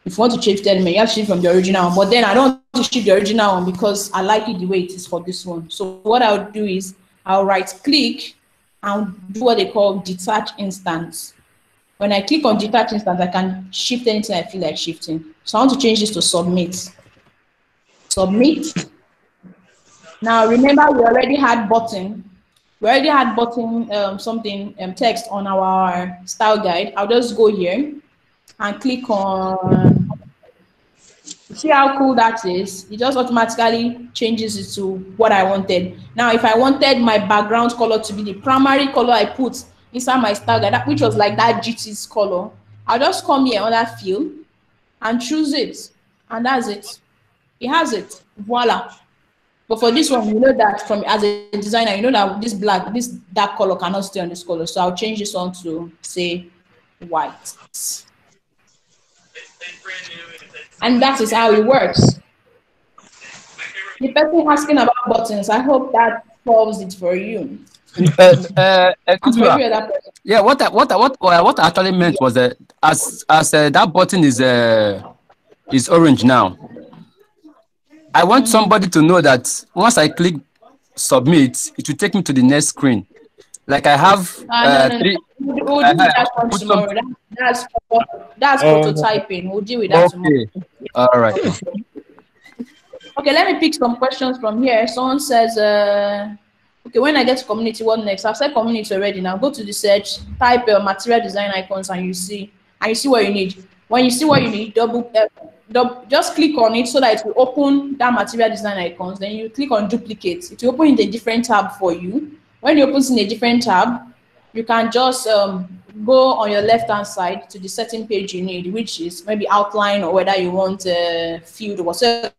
If you want to shift element, you have to shift from the original one. But then I don't want to shift the original one because I like it the way it is for this one. So what I'll do is I'll right click and do what they call detach instance. When I click on detach instance, I can shift anything I feel like shifting. So I want to change this to submit. Submit. Now remember, we already had button. We already had button text on our style guide. I'll just go here and click on. See how cool that is? It just automatically changes it to what I wanted. Now, if I wanted my background color to be the primary color I put inside my style guide, which was like that GT's color, I'll just come here on that field and choose it, and that's it. It has it. Voila. But for this one, you know that as a designer, you know that this dark color cannot stay on this color. So I'll change this one to say white. And that is how it works. The person asking about buttons, I hope that solves it for you. Yeah, what I actually meant was that as that button is orange now, I want somebody to know that once I click submit, it will take me to the next screen. Like I have three. We'll do that one tomorrow. That's prototyping. We'll deal with that tomorrow. All right. Okay, let me pick some questions from here. Someone says, okay, when I get to community, what next? I've said community already. Now go to the search, type material design icons, and you see what you need. When you see what you need, just click on it so that it will open that material design icons. Then you click on duplicate. It will open in a different tab for you. When it opens in a different tab, you can just go on your left-hand side to the setting page you need, which is maybe outline, or whether you want a field, or whatever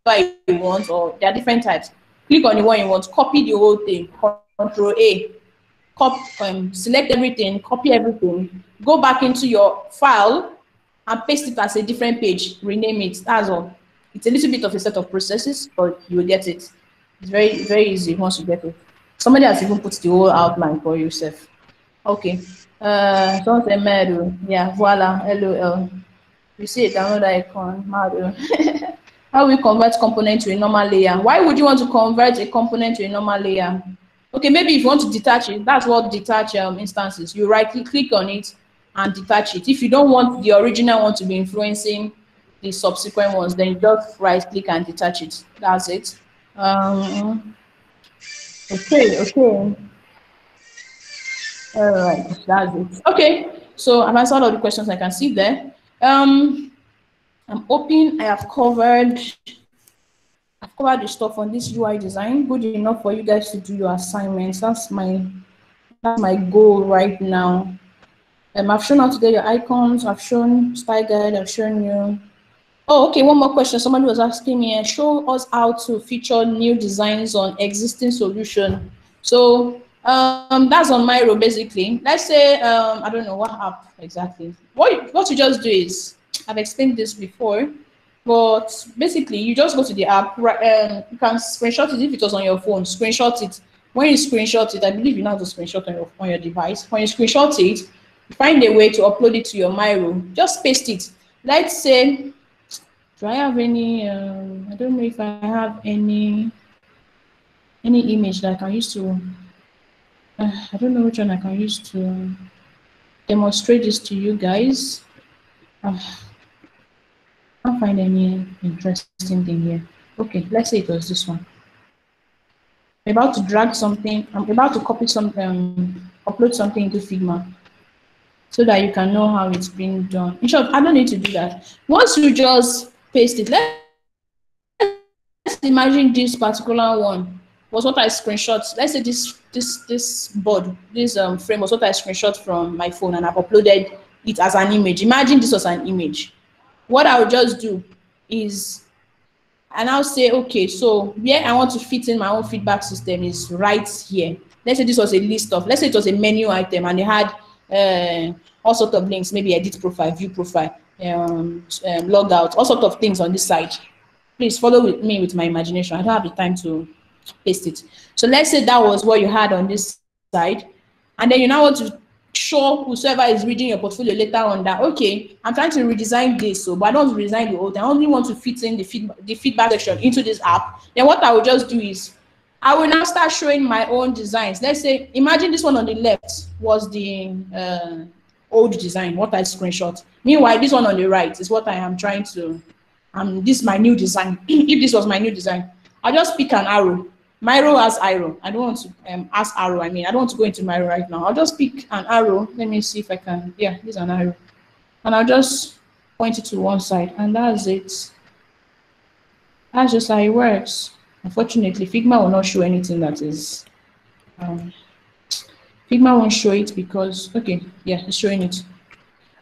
you want, or there are different types. Click on the one you want, copy the whole thing, Control A, select everything, copy everything, go back into your file and paste it as a different page, rename it, that's all. It's a little bit of a set of processes, but you will get it. It's very, very easy once you get it. Somebody has even put the whole outline for yourself. Okay. Don't say Meru. Yeah, voila, LOL. You see it, download icon, Meru. How we convert component to a normal layer? Why would you want to convert a component to a normal layer? Okay, maybe if you want to detach it, that's what detach instances. You click on it and detach it. If you don't want the original one to be influencing the subsequent ones, then you just right click and detach it. That's it. Okay. All right, that's it. Okay, so I've answered all the questions I can see there. I'm hoping I have covered the stuff on this UI design. Good enough for you guys to do your assignments. That's my goal right now. I've shown how to get your icons. I've shown style guide. I've shown you. Oh, okay. One more question. Somebody was asking me, show us how to feature new designs on existing solution. So that's on Miro basically. Let's say I don't know what app exactly. What you just do is, I've explained this before, but basically you just go to the app. You can screenshot it if it was on your phone. Screenshot it. When you screenshot it, I believe you know how to screenshot on your device. When you screenshot it, you find a way to upload it to your Miro. Just paste it. Let's say, do I have any? I don't know if I have any image that I can use to. I don't know which one I can use to demonstrate this to you guys. I can't find any interesting thing here. Okay, let's say it was this one. I'm about to drag something. I'm about to copy something, upload something into Figma, so that you can know how it's being done. In short, I don't need to do that. Once you just paste it, let's imagine this particular one was what I screenshot. Let's say this board, this frame was what I screenshot from my phone, and I've uploaded it as an image. Imagine this was an image. What I would just do is, and I'll say, okay, so where I want to fit in my own feedback system is right here. Let's say this was a list of, let's say it was a menu item, and they had all sorts of links, maybe edit profile, view profile, log out, all sorts of things on this side. Please follow with me with my imagination. I don't have the time to paste it. So let's say that was what you had on this side, and then you now want to show whoever is reading your portfolio later on that, okay, I'm trying to redesign this, so but I don't want to redesign the old. I only want to fit in the feedback section into this app. Then what I will just do is I will now start showing my own designs. Let's say, imagine this one on the left was the old design, what I screenshot. Meanwhile, this one on the right is what I am trying to, this is my new design. If this was my new design, I'll just pick an arrow. Miro has arrow. I don't want to ask arrow. I don't want to go into Miro right now. I'll just pick an arrow. Let me see if I can. Yeah, this is an arrow. And I'll just point it to one side, and that's it. That's just how it works. Unfortunately, Figma will not show anything that is, Figma won't show it because, okay, yeah, it's showing it.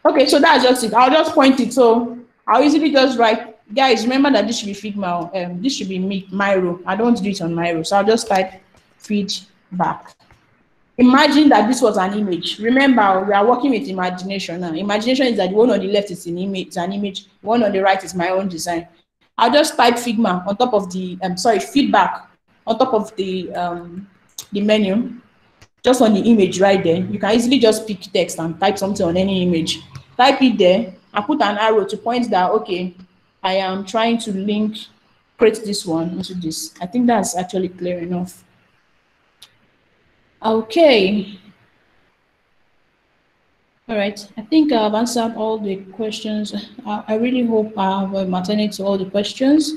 Okay, so that's just it. I'll just point it. So I'll easily just write, guys, remember that this should be Figma, this should be Miro. I don't want to do it on Miro, so I'll just type feedback. Imagine that this was an image. Remember, we are working with imagination now. Imagination is that the one on the left is an image, the one on the right is my own design. I'll just type Figma on top of the, feedback on top of the menu, just on the image right there. You can easily just pick text and type something on any image. Type it there and put an arrow to point that, okay, I am trying to create this one into this. I think that's actually clear enough. Okay. All right, I think I've answered all the questions. I really hope I have attended to all the questions.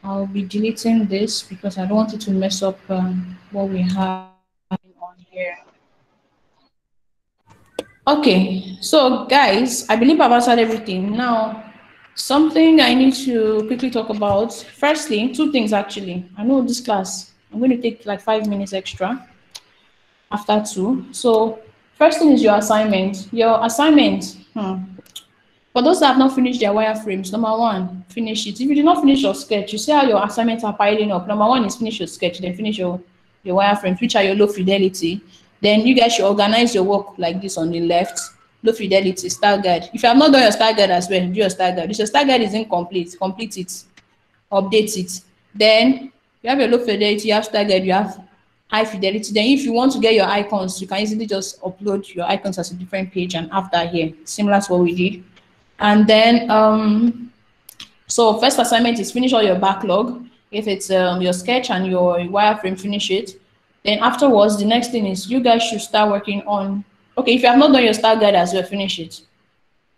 I'll be deleting this because I don't want it to mess up what we have on here. Okay, so guys, I believe I've answered everything. Now, something I need to quickly talk about. Firstly, two things actually. I know this class, I'm going to take like 5 minutes extra after 2. So first thing is your assignment. Your assignment, for those that have not finished their wireframes, number 1, finish it. If you did not finish your sketch, you see how your assignments are piling up. Number 1 is finish your sketch, then finish your wireframes, which are your low fidelity. Then you guys should organize your work like this on the left. Low fidelity, style guide. If you have not done your style guide as well, do your style guide. If your style guide is incomplete, complete it, update it. Then you have your low fidelity, you have style guide, you have high fidelity. Then if you want to get your icons, you can easily just upload your icons as a different page and have that here, similar to what we did. And then, so first assignment is finish all your backlog. If it's your sketch and your wireframe, finish it. Then afterwards, the next thing is you guys should start working on, okay, if you have not done your style guide as well, finish it.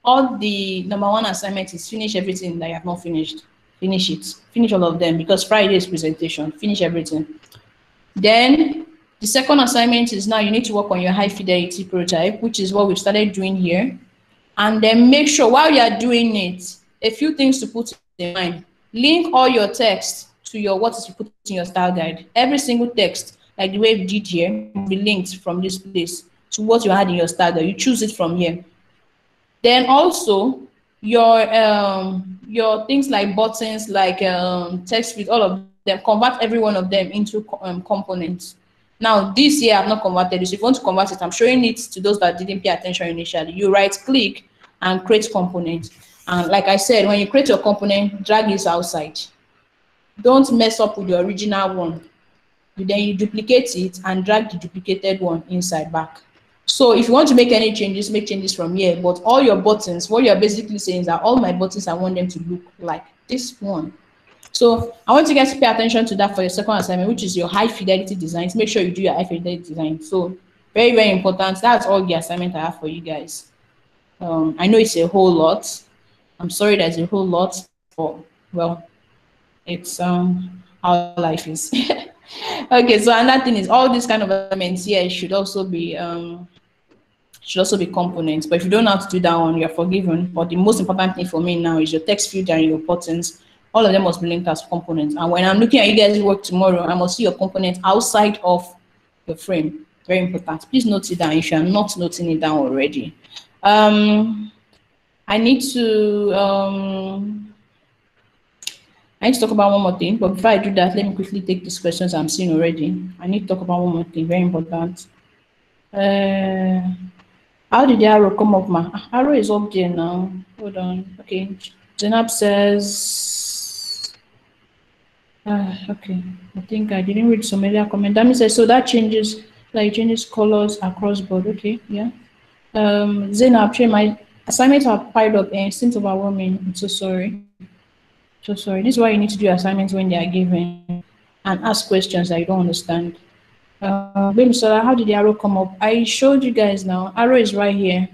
All the number 1 assignment is finish everything that you have not finished. Finish it. Finish all of them because Friday is presentation. Finish everything. Then the second assignment is now you need to work on your high fidelity prototype, which is what we've started doing here. And then make sure while you are doing it, a few things to put in mind. Link all your text to your what is you put in your style guide. Every single text, like the way we did here, will be linked from this place to what you had in your style guide. You choose it from here. Then also your things like buttons, like text with all of them, convert every one of them into components. Now this year I've not converted this. If you want to convert it, I'm showing it to those that didn't pay attention initially. You right click and create component. And like I said, when you create your component, drag this outside. Don't mess up with the original one. Then you duplicate it and drag the duplicated one inside back. So if you want to make any changes, make changes from here. But all your buttons, what you're basically saying is that all my buttons, I want them to look like this one. So I want you guys to pay attention to that for your second assignment, which is your high fidelity designs. Make sure you do your high fidelity design. So very, very important. That's all the assignment I have for you guys. I know it's a whole lot. I'm sorry there's a whole lot, but well, it's how life is. Okay, so another thing is all these kind of elements here should also be components. But if you don't know how to do that one, you're forgiven. But the most important thing for me now is your text field and your buttons. All of them must be linked as components. And when I'm looking at you guys' work tomorrow, I must see your components outside of the frame. Very important. Please note it down if you are not noting it down already. I need to talk about one more thing, but before I do that, let me quickly take these questions I'm seeing already. I need to talk about one more thing, very important. How did the arrow come up, ma? Arrow is up there now. Hold on. Okay. Zainab says, okay. I think I didn't read some earlier comment. That means so that changes, like changes colors across board. Okay, yeah. Zainab, my assignments are piled up and it seems overwhelming. I'm so sorry. So sorry. This is why you need to do assignments when they are given and ask questions that you don't understand. So how did the arrow come up? I showed you guys now. Arrow is right here.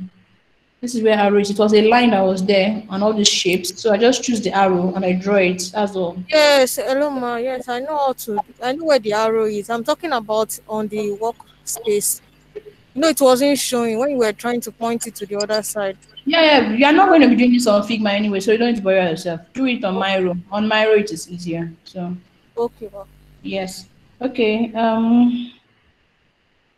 This is where arrow is. It was a line that was there and all these shapes. So I just choose the arrow and I draw it. That's all. Yes, hello, ma. Yes, I know I know where the arrow is. I'm talking about on the workspace. You know, it wasn't showing when you were trying to point it to the other side. Yeah, you are not going to be doing this on Figma anyway, so you don't need to bother yourself. Do it on Miro. On Miro, it is easier. So. Okay, well. Yes. Okay.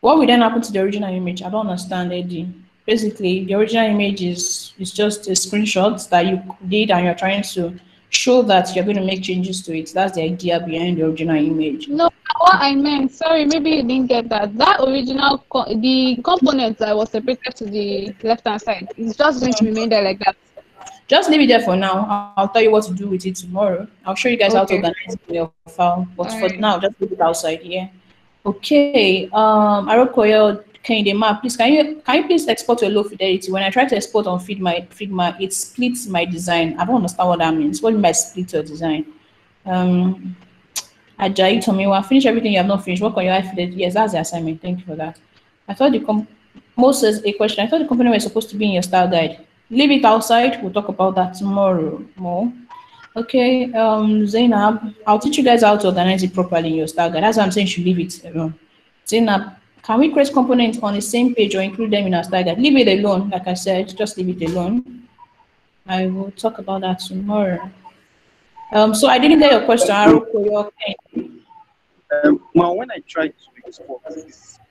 What will then happen to the original image? I don't understand, Eddie. Basically, the original image is just a screenshot that you did and you're trying to show that you're going to make changes to it. That's the idea behind the original image. No, what I meant, sorry, maybe you didn't get that. That original, the component that was separated to the left-hand side, it's just going to remain there like that. Just leave it there for now. I'll tell you what to do with it tomorrow. I'll show you guys how to organize your file. But for now, just leave it outside here. Okay. Arokoyo Kendema, please can you please export your low fidelity? When I try to export on Figma, it splits my design. I don't understand what that means. What do you mean by split your design? Ajayi Tomiwa, finish everything you have not finished. Work on your high fidelity. Yes, that's the assignment. Thank you for that. I thought Moses, a question. I thought the component was supposed to be in your style guide. Leave it outside. We'll talk about that tomorrow more. Okay, Zainab, I'll teach you guys how to organize it properly in your style guide. That's why I'm saying you should leave it alone. Zainab, can we create components on the same page or include them in our style guide? Leave it alone, like I said, just leave it alone. I will talk about that tomorrow. So I didn't get your question. Well, when I try to export,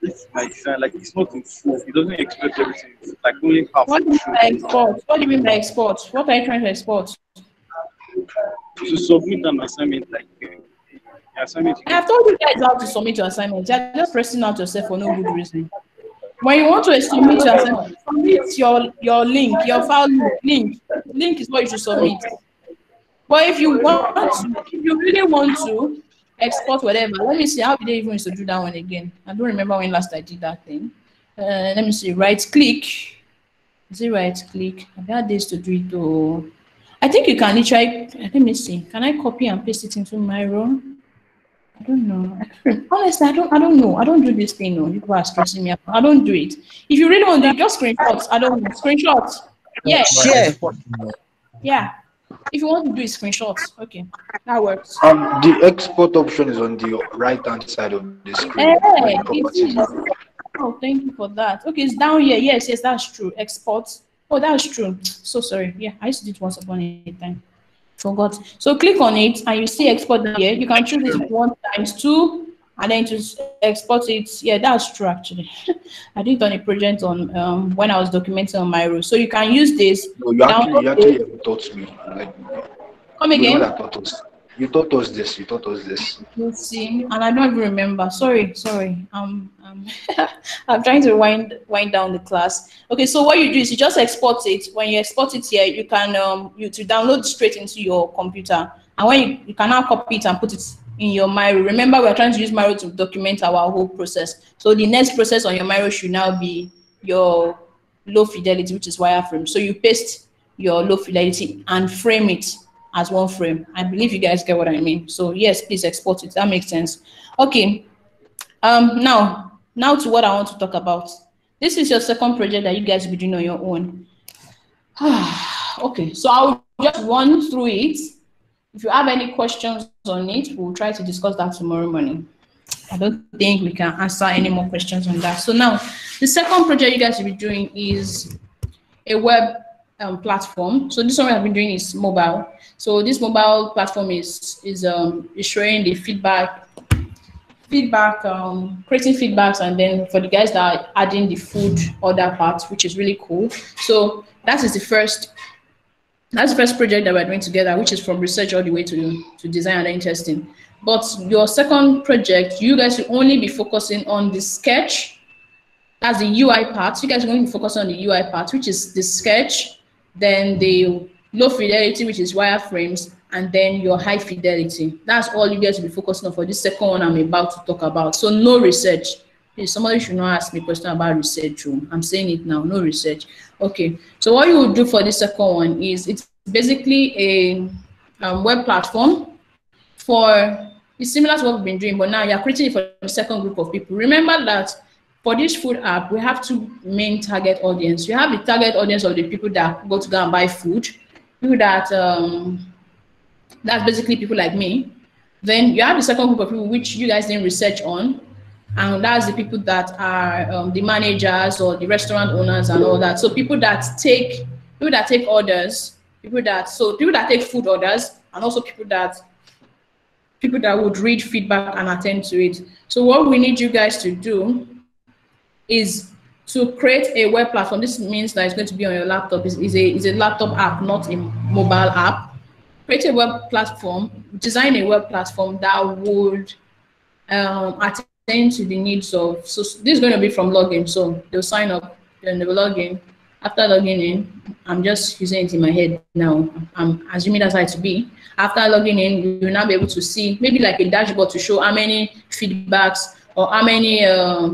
it's my design, like it's not in full. It doesn't export everything. It's like only half. What do you mean by export? What do you mean by export? What are you trying to export? To submit an assignment, like assignment. I've told you guys how to submit your assignment. You're just pressing out yourself for no good reason. When you want to submit your assignment, submit your link, your file link. Link is what you should submit. But if you really want to export whatever, let me see how did they even used to do that one again. I don't remember when last I did that thing. Let me see. Right click. Is it right click? I've had days to do it though. I think you can literally, let me see. Can I copy and paste it into Miro? I don't know. Honestly, I don't know. I don't do this thing. No, people are stressing me out. I don't do it. If you really want to do it, just screenshots. I don't know. Screenshots. Yeah. Share. Yeah. If you want to do it, screenshots. Okay. That works. The export option is on the right-hand side of the screen. Hey, it is. Oh, thank you for that. Okay, it's down here. Yes, that's true. Export. Oh, that's true. So sorry. Yeah, I used to do it once upon a time. Forgot. So click on it and you see export here. You can choose it 1 times 2 and then to export it. Yeah, that's true actually. I did it on a project on when I was documenting on Miro. So you can use this. No, you actually taught me. Like, come again. You taught us this. Let's see, and I don't even remember. Sorry. I'm trying to wind down the class. Okay, so what you do is you just export it. When you export it here, you can to download straight into your computer, and when you can now copy it and put it in your Miro. Remember, we're trying to use Miro to document our whole process. So the next process on your Miro should now be your low fidelity, which is wireframe. So you paste your low fidelity and frame it as one frame. I believe you guys get what I mean. So yes, please export it. That makes sense. Okay. Now to what I want to talk about. This is your second project that you guys will be doing on your own. Okay, so I'll just run through it. If you have any questions on it, we'll try to discuss that tomorrow morning. I don't think we can answer any more questions on that. So now, the second project you guys will be doing is a web platform. So this one I've been doing is mobile. So this mobile platform is showing the feedback, creating feedbacks, and then for the guys that are adding the food order part, which is really cool. So that is the first project that we're doing together, which is from research all the way to design and testing. But your second project, you guys will only be focusing on the sketch. That's the UI part. You guys are going to focus on the UI part, which is the sketch, then the low fidelity, which is wireframes, and then your high fidelity. That's all you guys will be focusing on for this second one I'm about to talk about. So no research. Please, somebody should not ask me a question about research. I'm saying it now, no research. Okay, so what you will do for the second one is it's basically a web platform it's similar to what we've been doing, but now you're creating it for the second group of people. Remember that for this food app, we have two main target audience. You have the target audience of the people that go to go and buy food, people that, that's basically people like me. Then you have the second group of people which you guys didn't research on, and that's the people that are the managers or the restaurant owners and all that. So people that take orders, people that take food orders, and also people that would read feedback and attend to it. So what we need you guys to do is to create a web platform. This means that it's going to be on your laptop. It's a laptop app, not a mobile app. Create a web platform, design a web platform that would attend to the needs of, so this is going to be from login. So they'll sign up, then they will log in. After logging in, I'm just using it in my head now. I'm assuming that's how it to be. After logging in, you will now be able to see maybe like a dashboard to show how many feedbacks or how many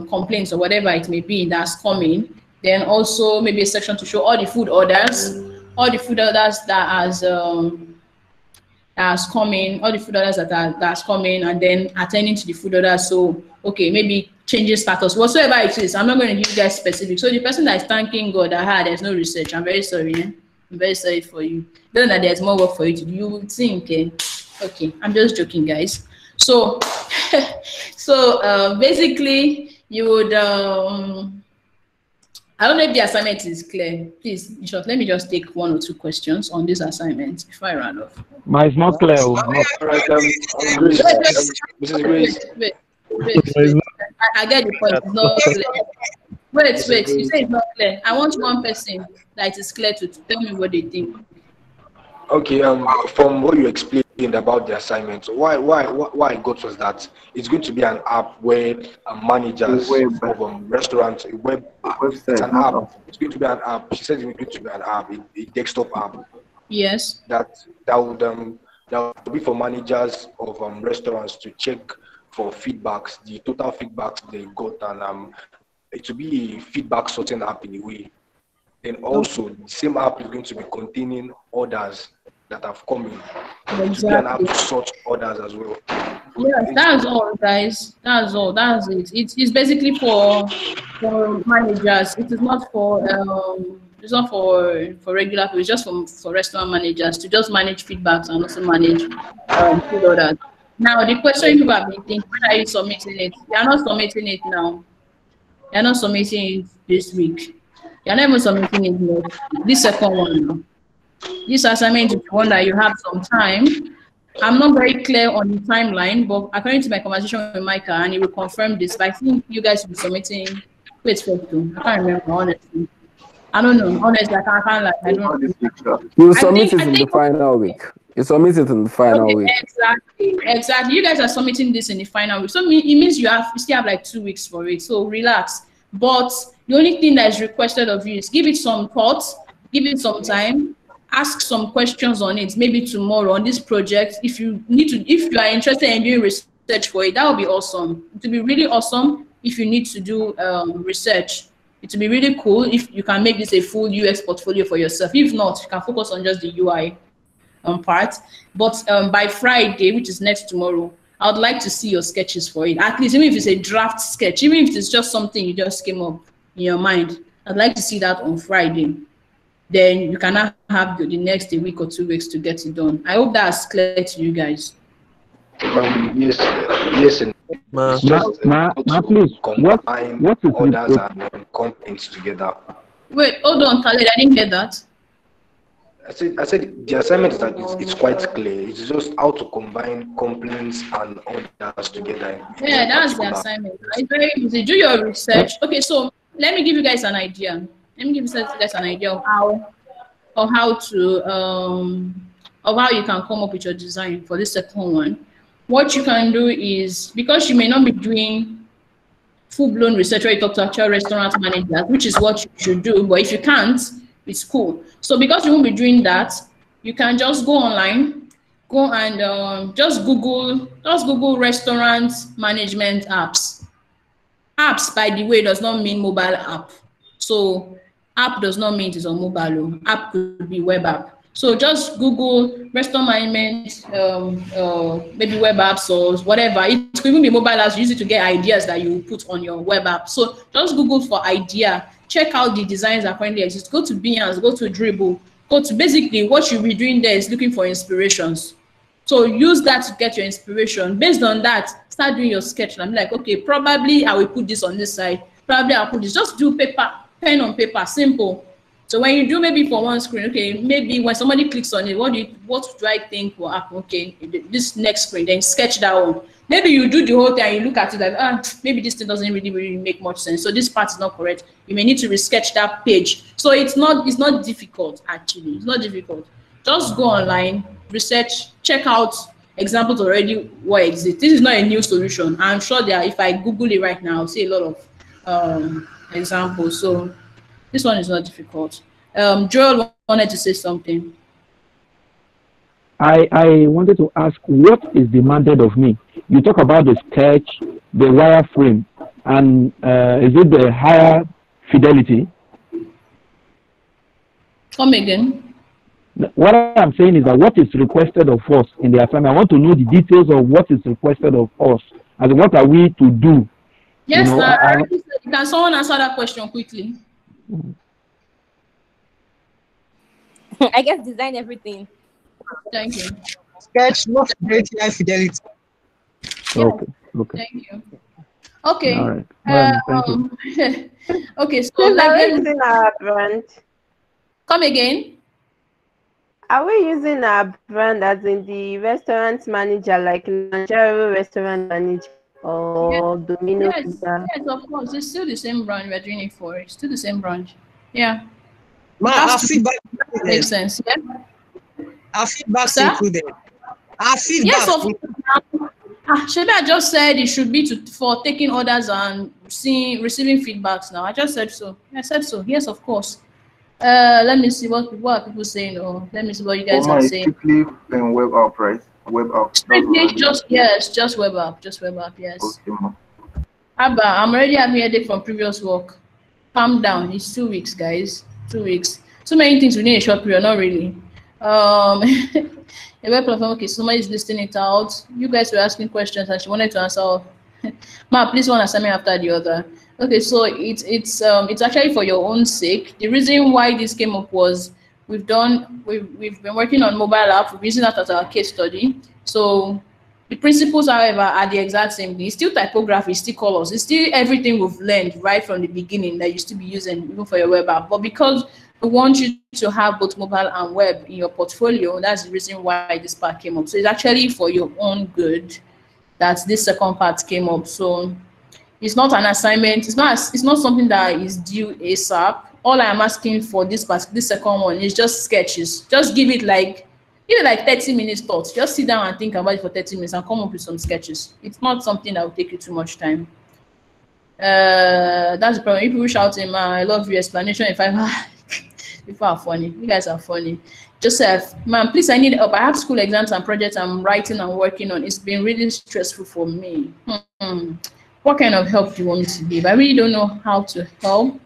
complaints or whatever it may be that's coming. Then also maybe a section to show all the food orders that's coming, and then attending to the food orders. So, okay, maybe changing status, whatsoever it is. I'm not going to give you guys specific. So the person that is thanking God that there's no research, I'm very sorry. I'm very sorry for you. Don't know that there's more work for you to do. You would think, okay, I'm just joking, guys. So, basically, you would, I don't know if the assignment is clear. Please, in short, let me just take one or two questions on this assignment before I run off. It's not clear. Mrs. Grace. Wait. I get the point. It's not clear. Wait. You say it's not clear. I want one person that it is clear to tell me what they think. Okay. From what you explained about the assignment, why I got was that it's going to be an app where managers of restaurants, it's an app. It's going to be an app. She said it's going to be an app, a desktop app. Yes. That would be for managers of restaurants to check for feedbacks, the total feedbacks they got, and it will be a feedback sorting app in a way. Then also the same app is going to be containing orders that have come in. Exactly. To be an app to sort orders as well. Yes, that's all, guys. That's all. That's it. It's basically for managers. It is not for regular people. It's just for restaurant managers to just manage feedbacks and also manage food orders. Now the question you have been thinking, when are you submitting it? You are not submitting it now. You are not submitting it this week. You are not even submitting it next week. This second one now. This assignment is one that you have some time. I'm not very clear on the timeline, but according to my conversation with Micah, and he will confirm this, but I think you guys will be submitting. Wait, I can't remember, honestly. I don't know. Honestly, I don't know. You submit it in the final week. You submit it in the final week. Exactly. You guys are submitting this in the final week. So it means you still have like 2 weeks for it. So relax. But the only thing that is requested of you is give it some thought, give it some time, ask some questions on it, maybe tomorrow on this project. If you are interested in doing research for it, that would be awesome. It would be really awesome if you need to do research. It would be really cool if you can make this a full UX portfolio for yourself. If not, you can focus on just the UI part. But by Friday, which is next tomorrow, I would like to see your sketches for it. At least, even if it's a draft sketch, even if it's just something you just came up in your mind, I'd like to see that on Friday. Then you cannot have the next week or 2 weeks to get it done. I hope that's clear to you guys. Yes. Please, what is orders and complaints together? Wait, hold on, Khaled, I didn't get that. I said the assignment is that it's quite clear. It's just how to combine complaints and orders together. Yeah, that's the assignment. It's very easy. Do your research. Okay, so let me give you guys an idea. Let me give you guys an idea of how you can come up with your design for this second one. What you can do is, because you may not be doing full-blown research where you talk to actual restaurant managers, which is what you should do, but if you can't, it's cool. So because you won't be doing that, you can just go online, go and just Google restaurant management apps. Apps, by the way, does not mean mobile app. So app does not mean it is on mobile. App could be web app. So just Google restaurant management, maybe web apps or whatever. It could even be mobile apps. Use it to get ideas that you put on your web app. So just Google for idea. Check out the designs that currently exist. Go to Behance, go to Dribbble. Go to basically what you'll be doing there is looking for inspirations. So use that to get your inspiration. Based on that, start doing your sketch. And I'm like, okay, probably I will put this on this side. Probably I'll put this. Just do pen on paper, simple. So when you do maybe for one screen, okay, maybe when somebody clicks on it, what do I think will happen? Okay, this next screen, then sketch that one. Maybe you do the whole thing and you look at it like, maybe this thing doesn't really make much sense. So this part is not correct. You may need to resketch that page. So it's not difficult, actually. It's not difficult. Just go online, research, check out examples already what exists. This is not a new solution. I'm sure that if I Google it right now, I'll see a lot of examples. So this one is not difficult. Joel wanted to say something. I wanted to ask, what is demanded of me? You talk about the sketch, the wireframe, and is it the higher fidelity? Come again. What I'm saying is that what is requested of us in the assignment, I want to know the details of what is requested of us. As what are we to do? Yes, can someone answer that question quickly? I guess design everything. Thank you. Sketch, not fidelity, high fidelity. Okay. Okay. Thank you. Okay. All right. Thank you. Okay. So are we using our brand? Come again. Are we using our brand as in the restaurant manager, like Nigeria restaurant manager or Domino? Yes, of course. It's still the same brand we're doing it for. It's still the same brand. Yeah. Our feedback makes sense. Yeah. Our feedback included. Our feedback. Yes, of course. I just said it should be for taking orders and receiving feedbacks now. I just said so. I said so. Yes, of course. Let me see what are people saying. Or let me see what you guys are saying. Strictly in web app, right? Web app. Strictly just web app. Just web app. Yes. Okay, Abba, I'm already having a headache from previous work. Calm down. It's 2 weeks, guys. 2 weeks. So many things within a short period. Not really. A web platform. Okay, somebody's listing it out. You guys were asking questions and she wanted to answer. Ma, please one assignment after the other. Okay, so it's actually for your own sake. The reason why this came up was we've been working on mobile app. We're using that as our case study. So the principles, however, are the exact same thing. It's still typography, it's still colors, it's still everything we've learned right from the beginning that you still be using even for your web app. But because we want you to have both mobile and web in your portfolio, that's the reason why this part came up. So it's actually for your own good that this second part came up. So it's not an assignment. It's not something that is due ASAP. All I am asking for this second one is just sketches. Just give it like 30 minutes thoughts. Just sit down and think about it for 30 minutes and come up with some sketches. It's not something that will take you too much time. That's the problem. If people shouting, man, I love your explanation. If people are funny. You guys are funny. Joseph, man, please, I need help. I have school exams and projects I'm writing and working on. It's been really stressful for me. What kind of help do you want me to give? I really don't know how to help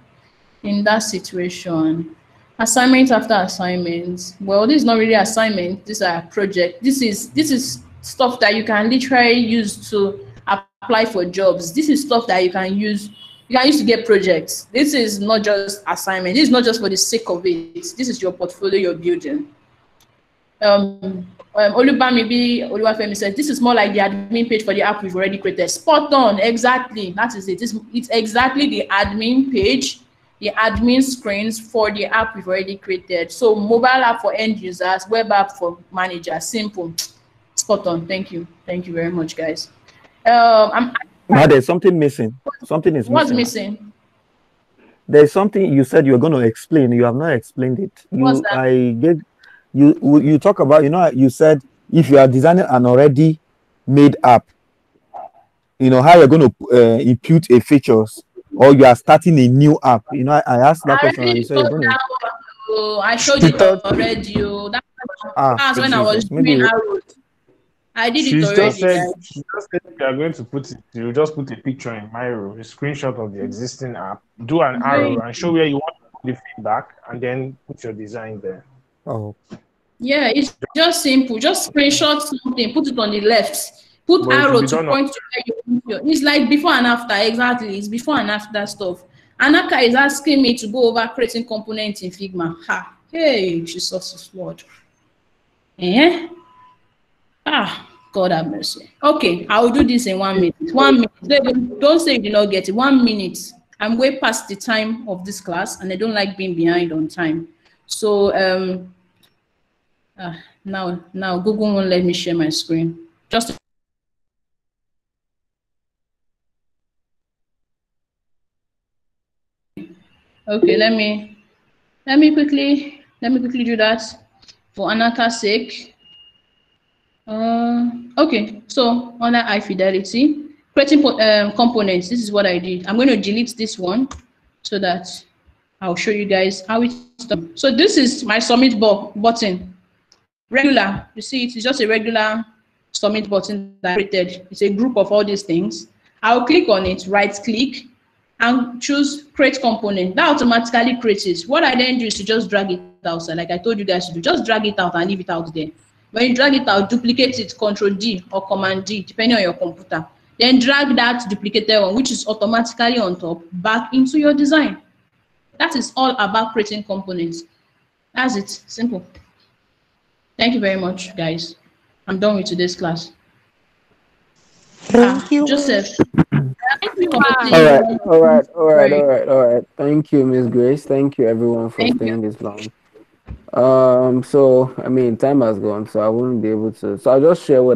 in that situation. Assignment after assignment. Well, this is not really assignment. This is a project. This is stuff that you can literally use to apply for jobs. This is stuff that you can use to get projects. This is not just assignment. This is not just for the sake of it. This is your portfolio you're building. Oluwafemi says this is more like the admin page for the app we've already created. Spot on, exactly. That is it. It's exactly the admin page the admin screens for the app we've already created. So mobile app for end users, web app for managers. Simple. Spot on. Thank you. Thank you very much, guys. Now there's something missing. Something is missing. What's missing? There's something you said you were going to explain. You have not explained it. What's that? You talk about, you said if you are designing an already made app, how you're going to impute a features, or you are starting a new app. I asked that question and you said you're going to. I showed it already. That's when I was doing arrows. I did it already. She just said you are going to put it. You just put a picture in Miro, a screenshot of the existing app, do an arrow and show where you want to put the feedback, and then put your design there. Oh. Yeah, it's just simple. Just screenshot something, put it on the left, put arrow to point to where you want your. It's like before and after. Exactly, it's before and after stuff. Anaka is asking me to go over creating components in Figma. Ha! Hey, she's also flawed. God have mercy. Okay, I will do this in 1 minute. 1 minute. Don't say you did not get it. 1 minute. I'm way past the time of this class, and I don't like being behind on time. So now Google won't let me share my screen. Just okay. Let me quickly do that for Anaka's sake. Okay, so under high fidelity, creating components. This is what I did. I'm going to delete this one so that I'll show you guys how it's done. So this is my submit button. Regular, you see it's just a regular submit button that I created. It's a group of all these things. I'll click on it, right click, and choose create component. That automatically creates it. What I then do is to just drag it outside, like I told you guys to do. Just drag it out and leave it out there. When you drag it out, duplicate it, Control D or Command D, depending on your computer. Then drag that duplicated one, which is automatically on top, back into your design. That is all about creating components. That's it. Simple. Thank you very much, guys. I'm done with today's class. Thank you, Joseph. All right. Thank you, Miss Grace. Thank you, everyone, for staying this long. So I mean, time has gone, so I wouldn't be able to. So I'll just share what